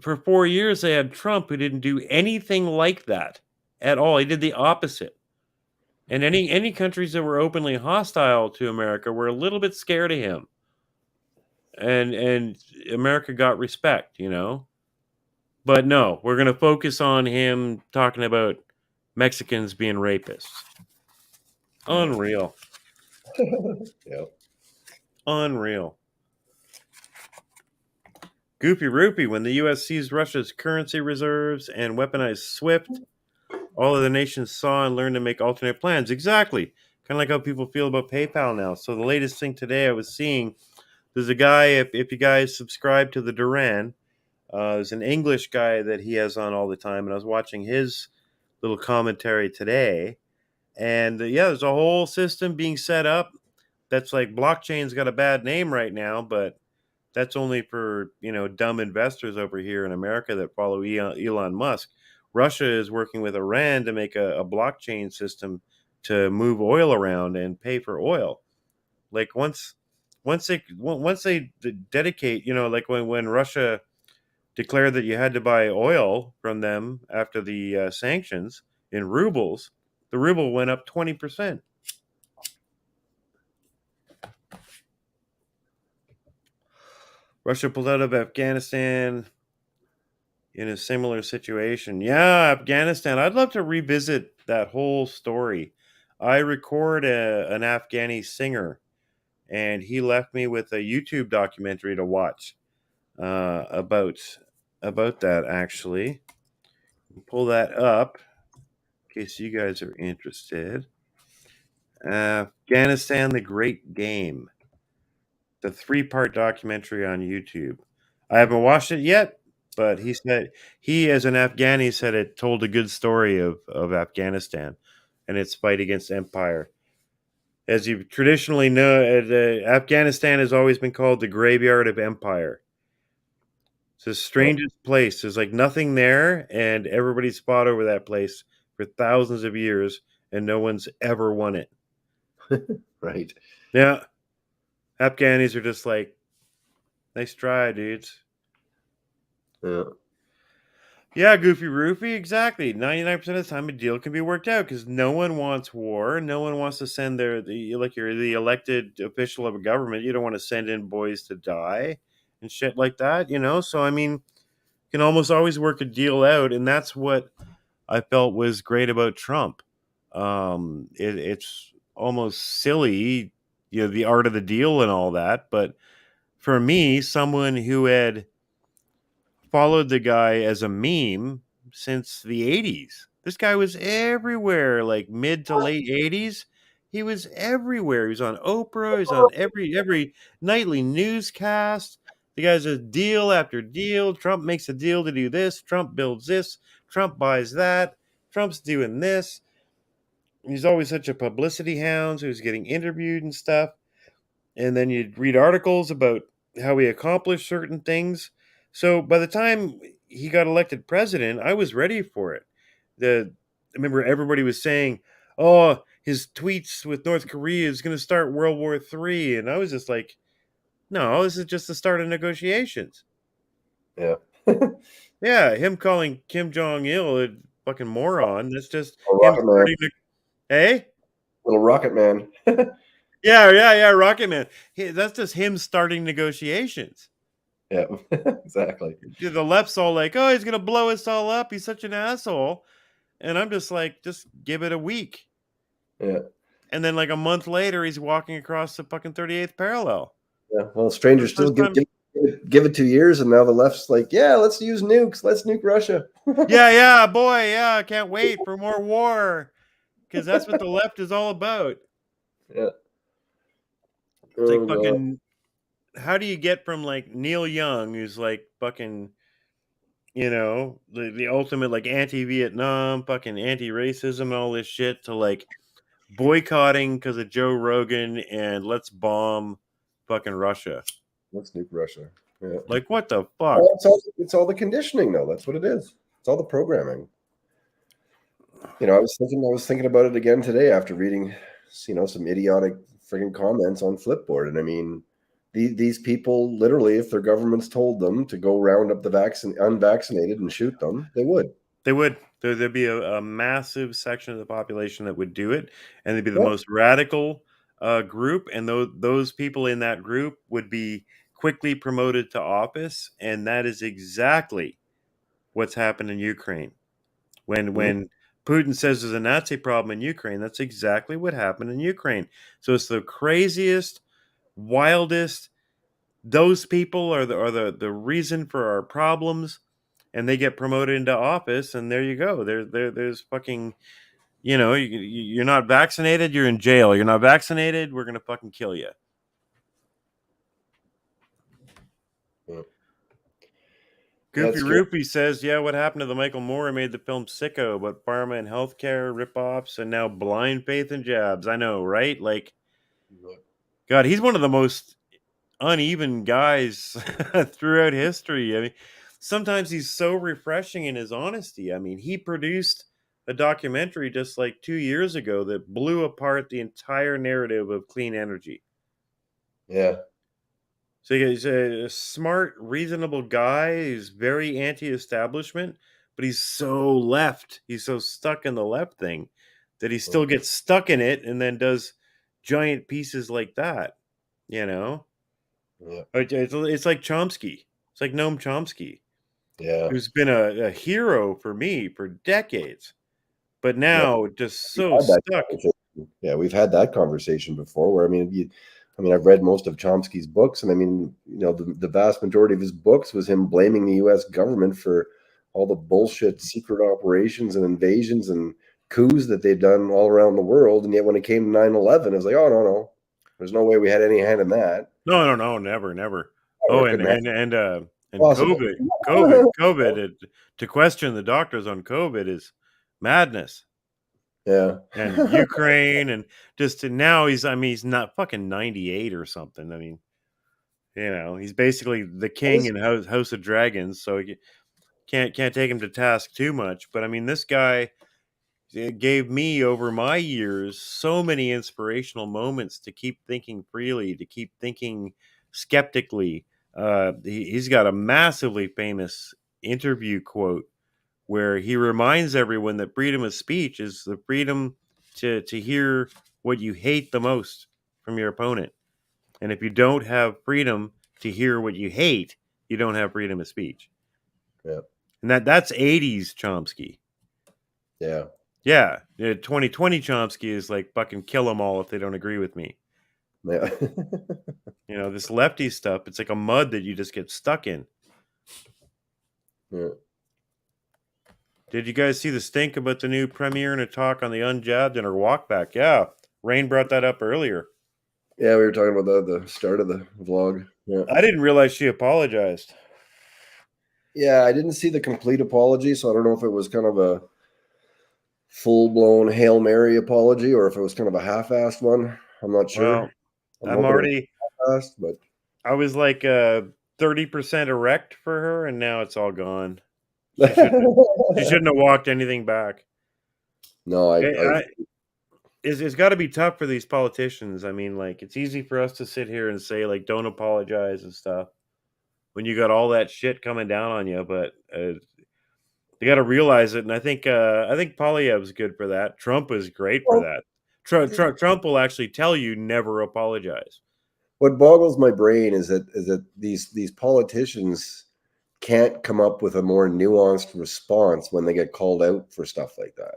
[SPEAKER 1] for 4 years they had Trump who didn't do anything like that. at all. He did the opposite. And any countries that were openly hostile to America were a little bit scared of him. And America got respect, you know. But no, we're going to focus on him talking about Mexicans being rapists. Unreal.
[SPEAKER 2] Yeah.
[SPEAKER 1] Unreal. Goofy Roopy, when the U.S. seized Russia's currency reserves and weaponized SWIFT, all of the nations saw and learned to make alternate plans. Exactly. Kind of like how people feel about PayPal now. So the latest thing today I was seeing, there's a guy, if you guys subscribe to the Duran, there's an English guy that he has on all the time, and I was watching his little commentary today. And yeah, there's a whole system being set up that's like blockchain's got a bad name right now, but that's only for, you know, dumb investors over here in America that follow Elon Musk. Russia is working with Iran to make a blockchain system to move oil around and pay for oil. Like once they dedicate, you know, like when Russia declared that you had to buy oil from them after the sanctions in rubles, the ruble went up 20%. Russia pulled out of Afghanistan in a similar situation. Yeah, Afghanistan. I'd love to revisit that whole story. I record an Afghani singer, and he left me with a YouTube documentary to watch about that. Actually, pull that up in case you guys are interested. Afghanistan: The Great Game. The 3-part documentary on YouTube. I haven't watched it yet, but he said he, as an Afghani, said it told a good story of Afghanistan and its fight against empire. As you traditionally know, Afghanistan has always been called the graveyard of empire. It's the strangest place. There's like nothing there, and everybody's fought over that place for thousands of years, and no one's ever won it.
[SPEAKER 2] Right.
[SPEAKER 1] Yeah. Afghanis are just like, nice try, dudes.
[SPEAKER 2] Yeah.
[SPEAKER 1] Yeah, Goofy Roofy, exactly. 99% of the time, a deal can be worked out because no one wants war. No one wants to send you're the elected official of a government. You don't want to send in boys to die and shit like that, you know? So, I mean, you can almost always work a deal out. And that's what I felt was great about Trump. It's almost silly, you know, the art of the deal and all that. But for me, someone who had followed the guy as a meme since the 80s. This guy was everywhere, like mid to late 80s. He was everywhere. He was on Oprah. He was on every nightly newscast. The guy's a deal after deal. Trump makes a deal to do this. Trump builds this. Trump buys that. Trump's doing this. He's always such a publicity hound. So he's getting interviewed and stuff. And then you'd read articles about how he accomplished certain things. So by the time he got elected president, I was ready for it. I remember everybody was saying, "Oh, his tweets with North Korea is going to start World War III," and I was just like, "No, this is just the start of negotiations."
[SPEAKER 2] Yeah.
[SPEAKER 1] Yeah, him calling Kim Jong Il a fucking moron. That's just
[SPEAKER 2] Oh,
[SPEAKER 1] him
[SPEAKER 2] Rocket Man.
[SPEAKER 1] starting to. Hey.
[SPEAKER 2] Little Rocket Man.
[SPEAKER 1] Yeah, Rocket Man. That's just him starting negotiations.
[SPEAKER 2] Yeah, exactly.
[SPEAKER 1] The left's all like, "Oh, he's gonna blow us all up. He's such an asshole," and I'm just like, just give it a week.
[SPEAKER 2] Yeah.
[SPEAKER 1] And then like a month later, he's walking across the fucking 38th parallel.
[SPEAKER 2] Yeah. Well, strangers still give it 2 years, and now the left's like, yeah, let's use nukes. Let's nuke Russia.
[SPEAKER 1] Yeah, boy, yeah. I can't wait for more war because that's what the left is all about.
[SPEAKER 2] Yeah.
[SPEAKER 1] It's like fucking. How do you get from like Neil Young, who's like fucking, you know, the ultimate like anti-Vietnam, fucking anti-racism and all this shit, to like boycotting because of Joe Rogan and let's bomb fucking Russia?
[SPEAKER 2] Let's nuke Russia. Yeah.
[SPEAKER 1] Like, what the fuck?
[SPEAKER 2] Well, it's all the conditioning, though. That's what it is. It's all the programming. You know, I was thinking about it again today after reading, you know, some idiotic friggin' comments on Flipboard. And I mean, these people literally, if their governments told them to go round up the unvaccinated and shoot them, they would.
[SPEAKER 1] They would. There'd be a massive section of the population that would do it, and they'd be the
[SPEAKER 2] Yeah.
[SPEAKER 1] most radical group, and those people in that group would be quickly promoted to office, and that is exactly what's happened in Ukraine. When Putin says there's a Nazi problem in Ukraine, that's exactly what happened in Ukraine. So it's the craziest, wildest. Those people are the reason for our problems, and they get promoted into office, and there you go. There's fucking, you're not vaccinated, you're in jail. You're not vaccinated, we're gonna fucking kill you.
[SPEAKER 2] Yeah.
[SPEAKER 1] Goofy
[SPEAKER 2] That's true.
[SPEAKER 1] Roopy says, yeah, what happened to the Michael Moore who made the film Sicko, but pharma and healthcare ripoffs, and now blind faith and jabs. I know, right? Like, God, he's one of the most uneven guys throughout history. I mean, sometimes he's so refreshing in his honesty. I mean, he produced a documentary just like 2 years ago that blew apart the entire narrative of clean energy.
[SPEAKER 2] Yeah.
[SPEAKER 1] So he's a smart, reasonable guy. He's very anti-establishment, but he's so left. He's so stuck in the left thing that he still gets stuck in it and then does giant pieces like that, you know?
[SPEAKER 2] Yeah.
[SPEAKER 1] It's like Chomsky. It's like Noam Chomsky,
[SPEAKER 2] Yeah.
[SPEAKER 1] who's been a hero for me for decades, but
[SPEAKER 2] Yeah.
[SPEAKER 1] now just
[SPEAKER 2] We've
[SPEAKER 1] so
[SPEAKER 2] had that
[SPEAKER 1] stuck.
[SPEAKER 2] conversation. Yeah, we've had that conversation before. Where I've read most of Chomsky's books, and the vast majority of his books was him blaming the U.S. government for all the bullshit secret operations and invasions and coups that they've done all around the world. And yet, when it came to 9/11, it was like, oh no, there's no way we had any hand in that.
[SPEAKER 1] No, never.
[SPEAKER 2] Oh,
[SPEAKER 1] Oh,
[SPEAKER 2] it
[SPEAKER 1] and
[SPEAKER 2] couldn't happen.
[SPEAKER 1] and and and
[SPEAKER 2] Possible.
[SPEAKER 1] COVID. To question the doctors on COVID is madness.
[SPEAKER 2] Yeah.
[SPEAKER 1] And Ukraine, and just now he's not fucking 98 or something. I mean, he's basically the king in House of Dragons, so you can't take him to task too much. But I mean, this guy gave me over my years so many inspirational moments to keep thinking freely, to keep thinking skeptically. He's got a massively famous interview quote where he reminds everyone that freedom of speech is the freedom to hear what you hate the most from your opponent. And if you don't have freedom to hear what you hate, you don't have freedom of speech.
[SPEAKER 2] Yeah.
[SPEAKER 1] And that's 80s Chomsky.
[SPEAKER 2] Yeah.
[SPEAKER 1] Yeah. 2020 Chomsky is like fucking kill them all if they don't agree with me.
[SPEAKER 2] Yeah.
[SPEAKER 1] This lefty stuff, it's like a mud that you just get stuck in.
[SPEAKER 2] Yeah.
[SPEAKER 1] Did you guys see the stink about the new premiere and a talk on the unjabbed and her walk back? Yeah. Rhain brought that up earlier.
[SPEAKER 2] Yeah, we were talking about that at the start of the vlog. Yeah.
[SPEAKER 1] I didn't realize she apologized.
[SPEAKER 2] Yeah, I didn't see the complete apology, so I don't know if it was kind of a full-blown Hail Mary apology or if it was kind of a half-assed one. I'm not sure.
[SPEAKER 1] Well,
[SPEAKER 2] but
[SPEAKER 1] I was like 30% erect for her, and now it's all gone. She shouldn't have walked anything back.
[SPEAKER 2] No,
[SPEAKER 1] it's got to be tough for these politicians. I mean, like, it's easy for us to sit here and say, like, don't apologize and stuff when you got all that shit coming down on you, but they got to realize it. And I think Poilievre's good for that. Trump is great for that. Trump will actually tell you never apologize.
[SPEAKER 2] What boggles my brain is that these politicians can't come up with a more nuanced response when they get called out for stuff like that.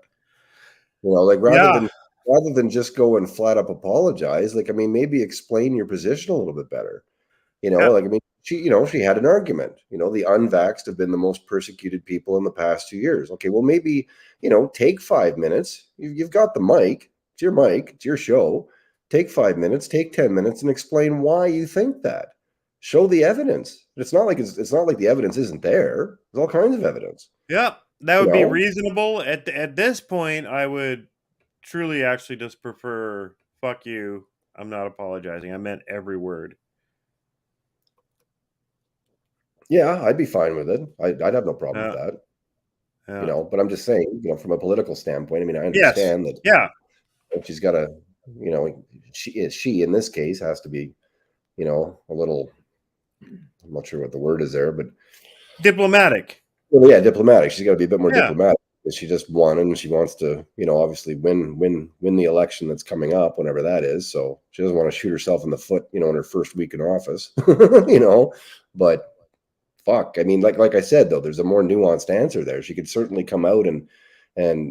[SPEAKER 2] Rather than just go and flat up apologize, maybe explain your position a little bit better. She had an argument. The unvaxxed have been the most persecuted people in the past 2 years. Okay, well, maybe, take 5 minutes. You've got the mic. It's your mic. It's your show. Take 5 minutes, take 10 minutes, and explain why you think that. Show the evidence. It's not like the evidence isn't there. There's all kinds of evidence.
[SPEAKER 1] Yeah, that would be reasonable. At this point, I would truly actually just prefer fuck you. I'm not apologizing. I meant every word.
[SPEAKER 2] Yeah, I'd be fine with it. I'd have no problem with that.
[SPEAKER 1] Yeah.
[SPEAKER 2] But I'm just saying, from a political standpoint, I understand that.
[SPEAKER 1] Yeah.
[SPEAKER 2] She's got to, she in this case has to be, a little, I'm not sure what the word is there, but
[SPEAKER 1] diplomatic.
[SPEAKER 2] Well, yeah, diplomatic. She's got to be a bit more diplomatic. She just won, and she wants to, obviously win the election that's coming up, whenever that is. So she doesn't want to shoot herself in the foot, in her first week in office, But fuck, I mean, like I said, though, there's a more nuanced answer there. She could certainly come out and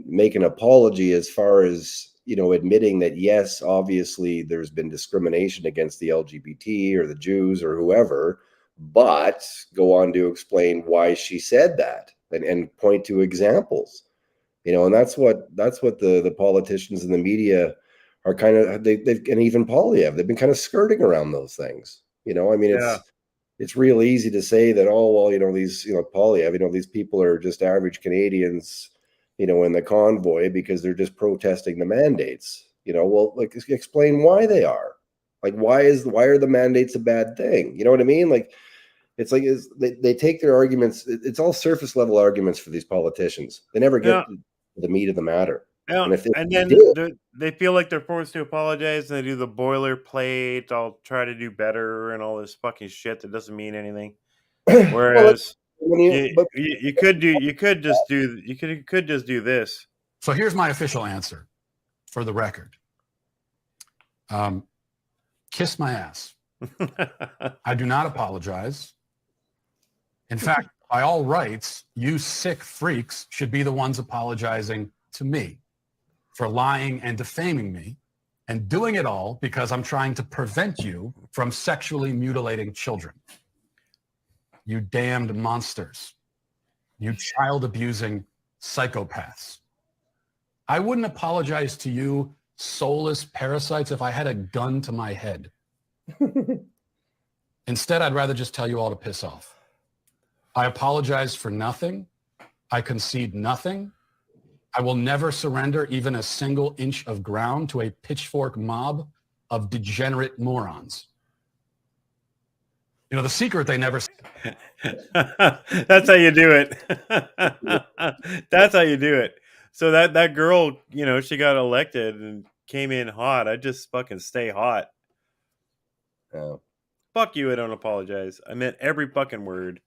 [SPEAKER 2] make an apology, as far as, admitting that, yes, obviously there's been discrimination against the LGBT or the Jews or whoever, but go on to explain why she said that, and point to examples. And that's what the politicians and the media are kind of, they've, and even Polyev, they've been kind of skirting around those things. I mean,
[SPEAKER 1] Yeah.
[SPEAKER 2] it's real easy to say that, oh, well, these, Polyev, these people are just average Canadians, in the convoy, because they're just protesting the mandates. Well, like, explain why they are. Like, why are the mandates a bad thing? You know what I mean? Like, it's like, they take their arguments. It's all surface level arguments for these politicians. They never
[SPEAKER 1] Yeah.
[SPEAKER 2] get the meat of the matter.
[SPEAKER 1] Yeah.
[SPEAKER 2] And if
[SPEAKER 1] And
[SPEAKER 2] they
[SPEAKER 1] then
[SPEAKER 2] did,
[SPEAKER 1] they feel like they're forced to apologize, and they do the boilerplate. I'll try to do better and all this fucking shit that doesn't mean anything.
[SPEAKER 2] well,
[SPEAKER 1] Whereas you could just do this.
[SPEAKER 4] So here's my official answer, for the record. Kiss my ass. I do not apologize. In fact, by all rights, you sick freaks should be the ones apologizing to me for lying and defaming me, and doing it all because I'm trying to prevent you from sexually mutilating children. You damned monsters. You child abusing psychopaths. I wouldn't apologize to you soulless parasites if I had a gun to my head. Instead, I'd rather just tell you all to piss off. I apologize for nothing. I concede nothing. I will never surrender even a single inch of ground to a pitchfork mob of degenerate morons. The secret they never...
[SPEAKER 1] That's how you do it. That's how you do it. So that girl, she got elected and came in hot. I just fucking stay hot. Fuck you, I don't apologize. I meant every fucking word.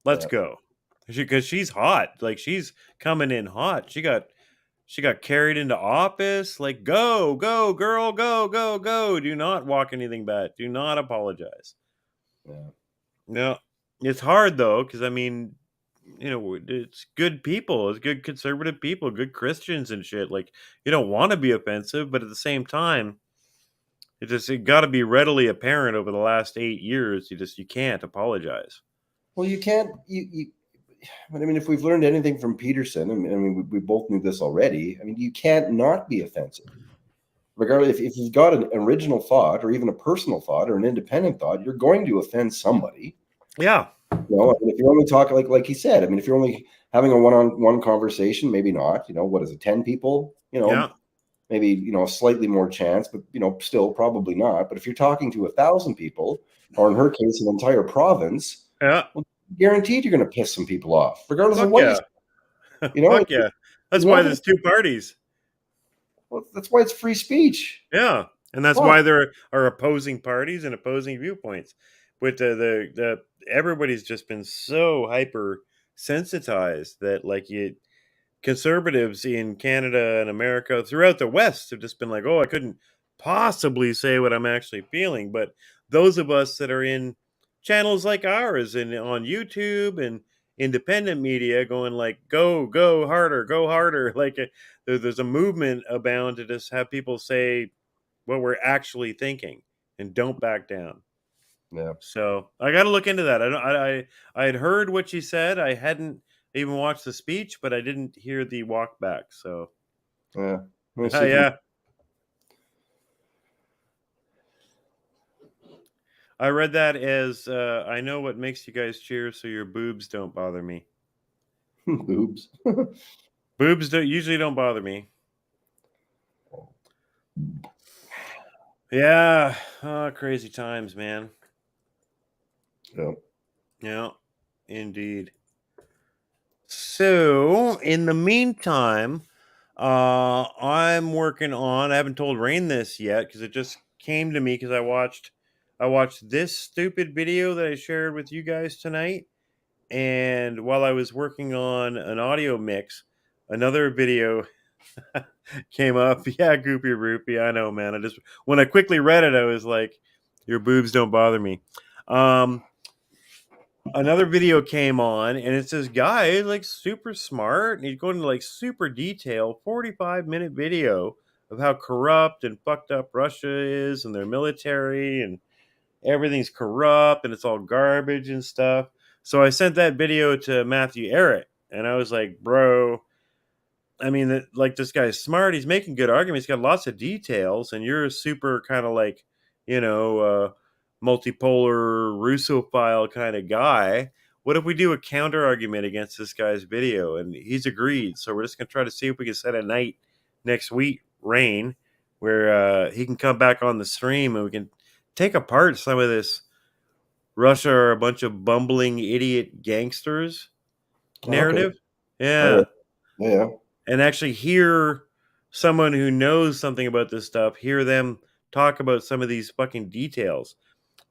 [SPEAKER 1] Let's go. Because she's hot. Like, she's coming in hot. She got carried into office. Like, go, girl, go. Do not walk anything back. Do not apologize.
[SPEAKER 2] Yeah.
[SPEAKER 1] No, it's hard though, because I mean, it's good people, it's good conservative people, good Christians and shit. Like, you don't want to be offensive, but at the same time, it got to be readily apparent over the last 8 years. You can't apologize.
[SPEAKER 2] Well, you can't. But I mean, if we've learned anything from Peterson, I mean, we both knew this already. I mean, you can't not be offensive. Regardless, if you've got an original thought, or even a personal thought, or an independent thought, you're going to offend somebody.
[SPEAKER 1] Yeah.
[SPEAKER 2] I mean, if you're only talking, like he said, I mean, if you're only having a one-on-one conversation, maybe not. What is it, 10 people?
[SPEAKER 1] Yeah.
[SPEAKER 2] Maybe a slightly more chance, but still probably not. But if you're talking to 1,000 people, or in her case, an entire province,
[SPEAKER 1] yeah,
[SPEAKER 2] well, guaranteed you're going to piss some people off, regardless of what
[SPEAKER 1] Fuck yeah. That's why there's two parties.
[SPEAKER 2] Well, that's why it's free speech.
[SPEAKER 1] Yeah, and that's why there are opposing parties and opposing viewpoints. With the everybody's just been so hyper sensitized that, like, conservatives in Canada and America, throughout the West, have just been like, oh, I couldn't possibly say what I'm actually feeling. But those of us that are in channels like ours and on YouTube and independent media going like, go harder. Like, there's a movement abound to just have people say what we're actually thinking and don't back down.
[SPEAKER 2] Yeah.
[SPEAKER 1] So I got to look into that. I had heard what she said. I hadn't even watched the speech, but I didn't hear the walk back. So
[SPEAKER 2] yeah.
[SPEAKER 1] Yeah. I read that as I know what makes you guys cheer, so your boobs don't bother me.
[SPEAKER 2] Boobs.
[SPEAKER 1] Boobs usually don't bother me. Yeah. Oh, crazy times, man. Yeah, indeed. So, in the meantime, I'm working on. I haven't told Rhain this yet because it just came to me because I watched this stupid video that I shared with you guys tonight, and while I was working on an audio mix, another video came up. Yeah, Goopy Roopy. I know, man. When I quickly read it, I was like, your boobs don't bother me. Another video came on, and it's this guy, like super smart, and he's going into like super detail, 45-minute video of how corrupt and fucked up Russia is and their military, and everything's corrupt and it's all garbage and stuff. So I sent that video to Matthew Ehret, and I was like, bro, I mean, like, this guy's smart. He's making good arguments. He's got lots of details, and you're a super kind of like, multipolar Russophile kind of guy. What if we do a counter argument against this guy's video? And he's agreed. So we're just gonna try to see if we can set a night next week, Rhain, where he can come back on the stream and we can take apart some of this. Russia are a bunch of bumbling idiot gangsters narrative.
[SPEAKER 2] Okay.
[SPEAKER 1] Yeah.
[SPEAKER 2] Right. Yeah.
[SPEAKER 1] And actually hear someone who knows something about this stuff, hear them talk about some of these fucking details.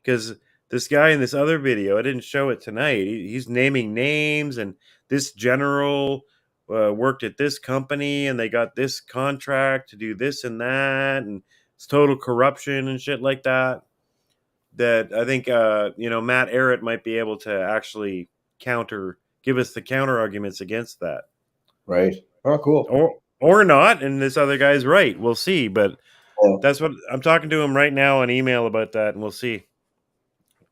[SPEAKER 1] Because this guy in this other video, I didn't show it tonight, he's naming names, and this general worked at this company and they got this contract to do this and that, and it's total corruption and shit like that. That I think, Matt Ehret might be able to actually give us the counter arguments against that.
[SPEAKER 2] Right. Oh, cool.
[SPEAKER 1] Or not, and this other guy's right. We'll see, but
[SPEAKER 2] Yeah.
[SPEAKER 1] that's what I'm talking to him right now on email about that, and we'll see.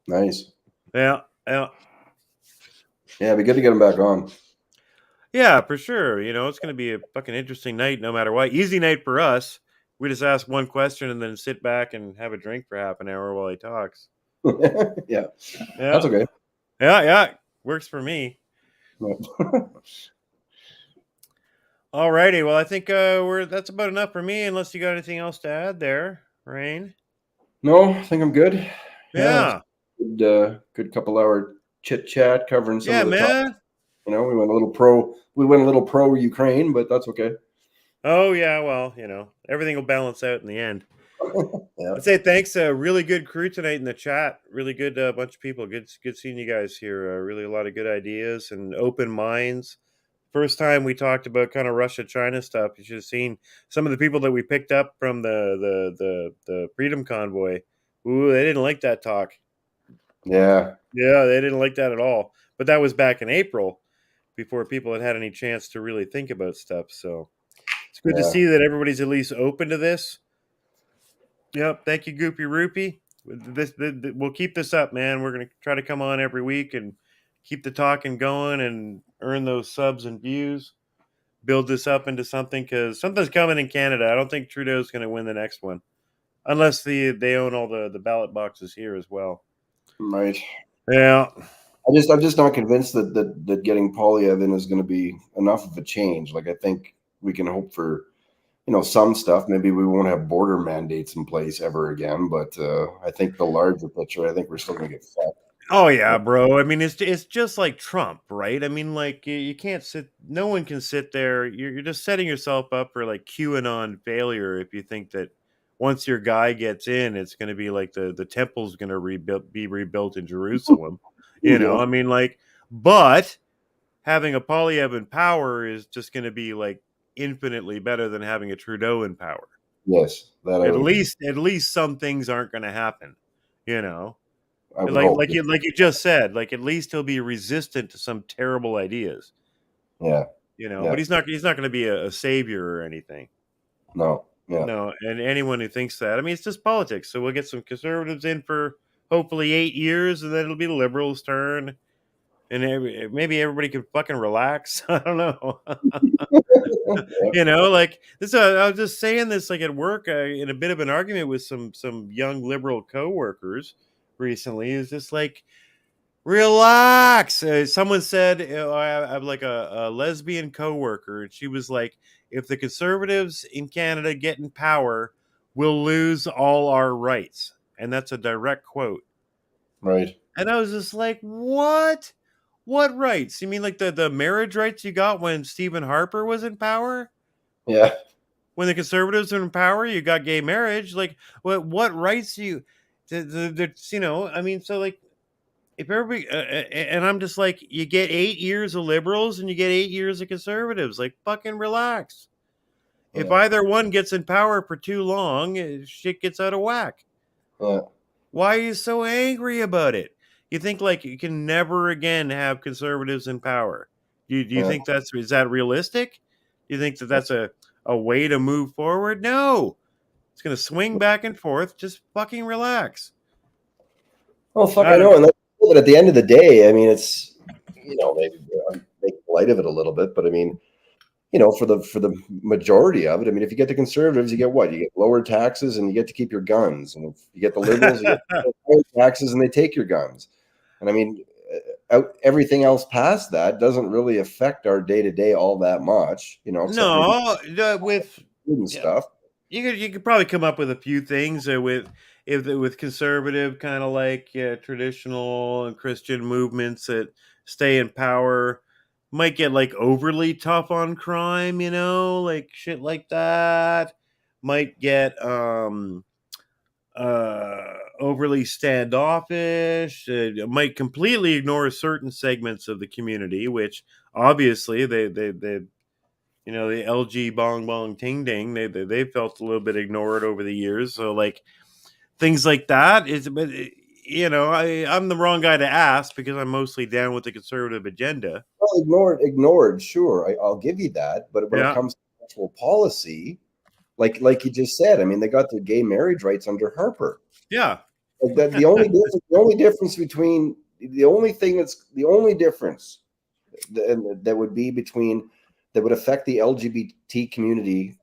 [SPEAKER 2] Nice.
[SPEAKER 1] Yeah.
[SPEAKER 2] Yeah, it'd be good to get him back on.
[SPEAKER 1] Yeah, for sure. It's going to be a fucking interesting night no matter what. Easy night for us. We just ask one question and then sit back and have a drink for half an hour while he talks.
[SPEAKER 2] Yeah. That's okay.
[SPEAKER 1] Yeah. Works for me. All righty. Well, I think that's about enough for me, unless you got anything else to add there, Rhain.
[SPEAKER 2] No, I think I'm good.
[SPEAKER 1] Yeah.
[SPEAKER 2] Good couple hour chit chat covering some of the
[SPEAKER 1] man.
[SPEAKER 2] topics. We went a little pro Ukraine, but that's okay.
[SPEAKER 1] Oh yeah, well, everything will balance out in the end.
[SPEAKER 2] Yeah.
[SPEAKER 1] I'd say thanks. Really good crew tonight in the chat. Really good bunch of people. Good seeing you guys here. Really a lot of good ideas and open minds. First time we talked about kind of Russia-China stuff. You should have seen some of the people that we picked up from the Freedom Convoy. Ooh, they didn't like that talk.
[SPEAKER 2] Yeah.
[SPEAKER 1] Yeah, they didn't like that at all. But that was back in April, before people had any chance to really think about stuff. So it's good to see that everybody's at least open to this. Yep. Thank you, Goopy Roopy. We'll keep this up, man. We're going to try to come on every week and keep the talking going and earn those subs and views. Build this up into something, because something's coming in Canada. I don't think Trudeau's going to win the next one, unless they own all the ballot boxes here as well.
[SPEAKER 2] Right.
[SPEAKER 1] Yeah.
[SPEAKER 2] I'm just not convinced that getting Polyev in is going to be enough of a change. Like, I think we can hope for, some stuff. Maybe we won't have border mandates in place ever again, but I think the larger picture, I think we're still going to get fucked.
[SPEAKER 1] Oh yeah, bro. I mean, it's just like Trump, right? I mean, like, you can't no one can sit there. You're just setting yourself up for like QAnon failure if you think that once your guy gets in, it's going to be like the temple's going to be rebuilt in Jerusalem. I mean, like, but having a Polyev in power is just going to be like infinitely better than having a Trudeau in power.
[SPEAKER 2] Yes,
[SPEAKER 1] at least some things aren't going to happen. Like you just said, like, at least he'll be resistant to some terrible ideas.
[SPEAKER 2] Yeah.
[SPEAKER 1] But he's not going to be a savior or anything.
[SPEAKER 2] No. Yeah.
[SPEAKER 1] No, and anyone who thinks that, I mean, it's just politics. So we'll get some conservatives in for hopefully 8 years, and then it'll be the liberals' turn, and maybe everybody can fucking relax. I don't know. Like this. I was just saying this, like, at work, in a bit of an argument with some young liberal coworkers recently. Is just like, relax. Someone said, I have like a lesbian coworker, and she was like, if the conservatives in Canada get in power, we'll lose all our rights. And that's a direct quote.
[SPEAKER 2] Right.
[SPEAKER 1] And I was just like, what? What rights? You mean like the marriage rights you got when Stephen Harper was in power?
[SPEAKER 2] Yeah.
[SPEAKER 1] When the conservatives are in power, you got gay marriage. Like, what rights do you? I mean, so like, if everybody, and I'm just like, you get 8 years of liberals and you get 8 years of conservatives. Like, fucking relax. If
[SPEAKER 2] Yeah.
[SPEAKER 1] either one gets in power for too long, shit gets out of whack.
[SPEAKER 2] Yeah.
[SPEAKER 1] Why are you so angry about it? You think like you can never again have conservatives in power? Do you
[SPEAKER 2] Yeah.
[SPEAKER 1] think is that realistic? Do you think that that's a way to move forward? No, it's going to swing back and forth. Just fucking relax.
[SPEAKER 2] Oh fuck,
[SPEAKER 1] I
[SPEAKER 2] I know.
[SPEAKER 1] don't.
[SPEAKER 2] And but at the end of the day, I mean, it's maybe I'm making light of it a little bit, but I mean, for the majority of it, I mean, if you get the conservatives, you get what? You get lower taxes and you get to keep your guns. And if you get the liberals, you get higher taxes and they take your guns. And I mean, everything else past that doesn't really affect our day to day all that much, except maybe
[SPEAKER 1] No, with
[SPEAKER 2] food and
[SPEAKER 1] yeah,
[SPEAKER 2] stuff.
[SPEAKER 1] you could probably come up with a few things with conservative kind of like traditional and Christian movements that stay in power might get like overly tough on crime, like shit like that. Might get overly standoffish. Might completely ignore certain segments of the community, which obviously they the LG bong bong ting ding, they felt a little bit ignored over the years. So like things like that is, but I'm the wrong guy to ask because I'm mostly down with the conservative agenda.
[SPEAKER 2] Well, ignored, sure, I'll give you that. But when it
[SPEAKER 1] Yeah,
[SPEAKER 2] comes to actual policy, like you just said, I mean, they got the gay marriage rights under Harper.
[SPEAKER 1] yeah.
[SPEAKER 2] Like that, the only difference between the only thing that's the only difference that would be between that would affect the LGBT community,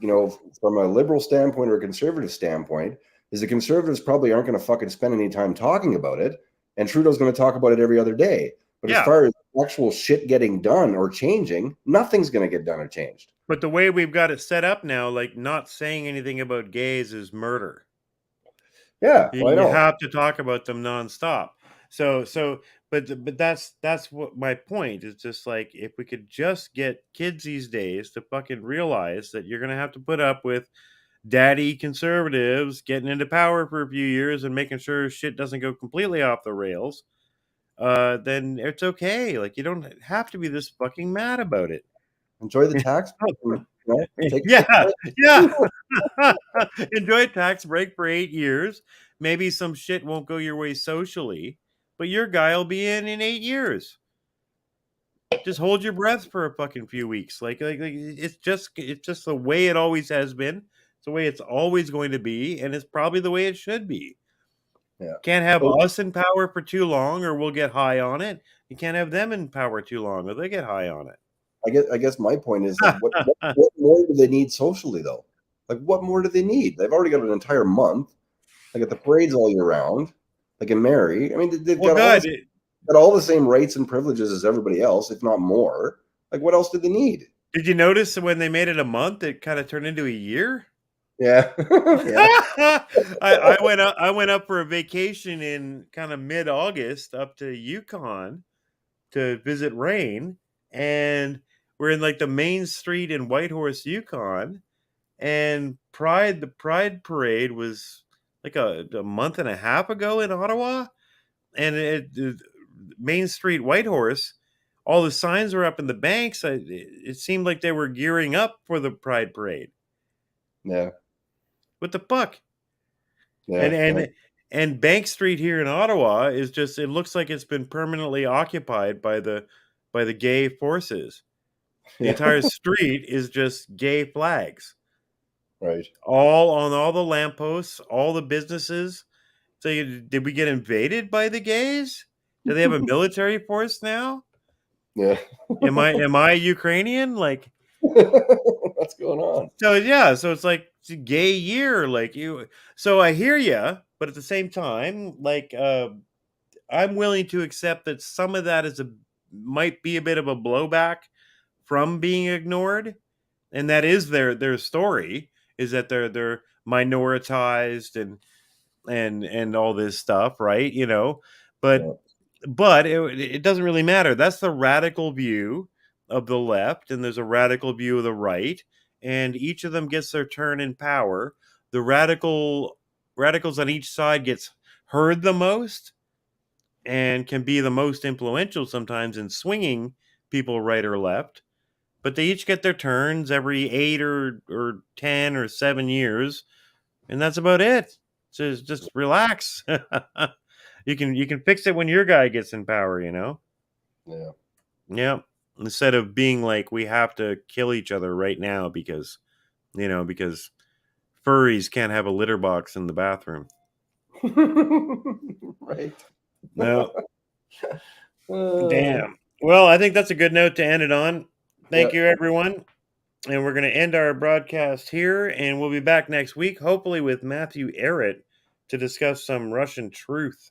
[SPEAKER 2] from a liberal standpoint or a conservative standpoint, is the conservatives probably aren't going to fucking spend any time talking about it, and Trudeau's going to talk about it every other day. But as
[SPEAKER 1] Yeah.
[SPEAKER 2] far as actual shit getting done or changing, nothing's going to get done or changed.
[SPEAKER 1] But the way we've got it set up now, like not saying anything about gays is murder.
[SPEAKER 2] Yeah, well, I
[SPEAKER 1] You
[SPEAKER 2] know.
[SPEAKER 1] have to talk about them nonstop. But that's what my point is. Just like if we could just get kids these days to fucking realize that you're gonna have to put up with daddy conservatives getting into power for a few years and making sure shit doesn't go completely off the rails, then it's okay. Like you don't have to be this fucking mad about it.
[SPEAKER 2] Enjoy the tax. Take
[SPEAKER 1] Yeah, yeah. Enjoy a tax break for 8 years. Maybe some shit won't go your way socially, but your guy will be in 8 years. Just hold your breath for a fucking few weeks. Like it's just the way it always has been. It's the way it's always going to be, and it's probably the way it should be.
[SPEAKER 2] Yeah.
[SPEAKER 1] Can't have us in power for too long, or we'll get high on it. You can't have them in power too long, or they get high on it.
[SPEAKER 2] I guess my point is, like, what more do they need socially, though? Like, what more do they need? They've already got an entire month. They got the parades all year round. They can marry. I mean, they've
[SPEAKER 1] Well,
[SPEAKER 2] got
[SPEAKER 1] God,
[SPEAKER 2] all the same rights and privileges as everybody else, if not more. Like, what else do they need?
[SPEAKER 1] did you notice when they made it a month, it kind of turned into a year?
[SPEAKER 2] Yeah. Yeah.
[SPEAKER 1] I went up for a vacation in kind of mid-August up to Yukon to visit Rhain, and we're in like the main street in Whitehorse, Yukon, and the Pride parade was like a month and a half ago in Ottawa, and Main Street Whitehorse, all the signs were up in the banks. It seemed like they were gearing up for the Pride parade.
[SPEAKER 2] Yeah.
[SPEAKER 1] What the fuck?
[SPEAKER 2] Yeah.
[SPEAKER 1] And Bank Street here in Ottawa is just, it looks like it's been permanently occupied by the gay forces. The entire street is just gay flags.
[SPEAKER 2] Right.
[SPEAKER 1] All on all the lampposts, all the businesses. So did we get invaded by the gays? Do they have a military force now?
[SPEAKER 2] Yeah.
[SPEAKER 1] Am I Ukrainian? Like,
[SPEAKER 2] What's going on?
[SPEAKER 1] so yeah, so it's like it's a gay year, like you. So I hear you, but at the same time, like I'm willing to accept that some of that might be a bit of a blowback from being ignored, and that is their story, is that they're minoritized and all this stuff, right? But
[SPEAKER 2] Yeah.
[SPEAKER 1] but it doesn't really matter. That's the radical view of the left, and there's a radical view of the right, and each of them gets their turn in power. The radicals on each side gets heard the most, and can be the most influential sometimes in swinging people right or left. But they each get their turns every 8 or 10 or 7 years, and that's about it. So just relax. You can fix it when your guy gets in power, you know?
[SPEAKER 2] Yeah.
[SPEAKER 1] Yeah. Instead of being like we have to kill each other right now because because furries can't have a litter box in the bathroom.
[SPEAKER 2] Right.
[SPEAKER 1] No. Damn. Well, I think that's a good note to end it on. Thank
[SPEAKER 2] Yeah.
[SPEAKER 1] you, everyone. And we're going to end our broadcast here, and we'll be back next week, hopefully with Matthew Arrett to discuss some Russian truth.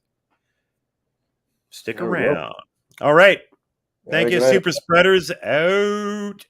[SPEAKER 1] Stick
[SPEAKER 2] There we go.
[SPEAKER 1] around. All right.
[SPEAKER 2] All
[SPEAKER 1] Thank
[SPEAKER 2] right,
[SPEAKER 1] you,
[SPEAKER 2] good night.
[SPEAKER 1] Super Spreaders. Out.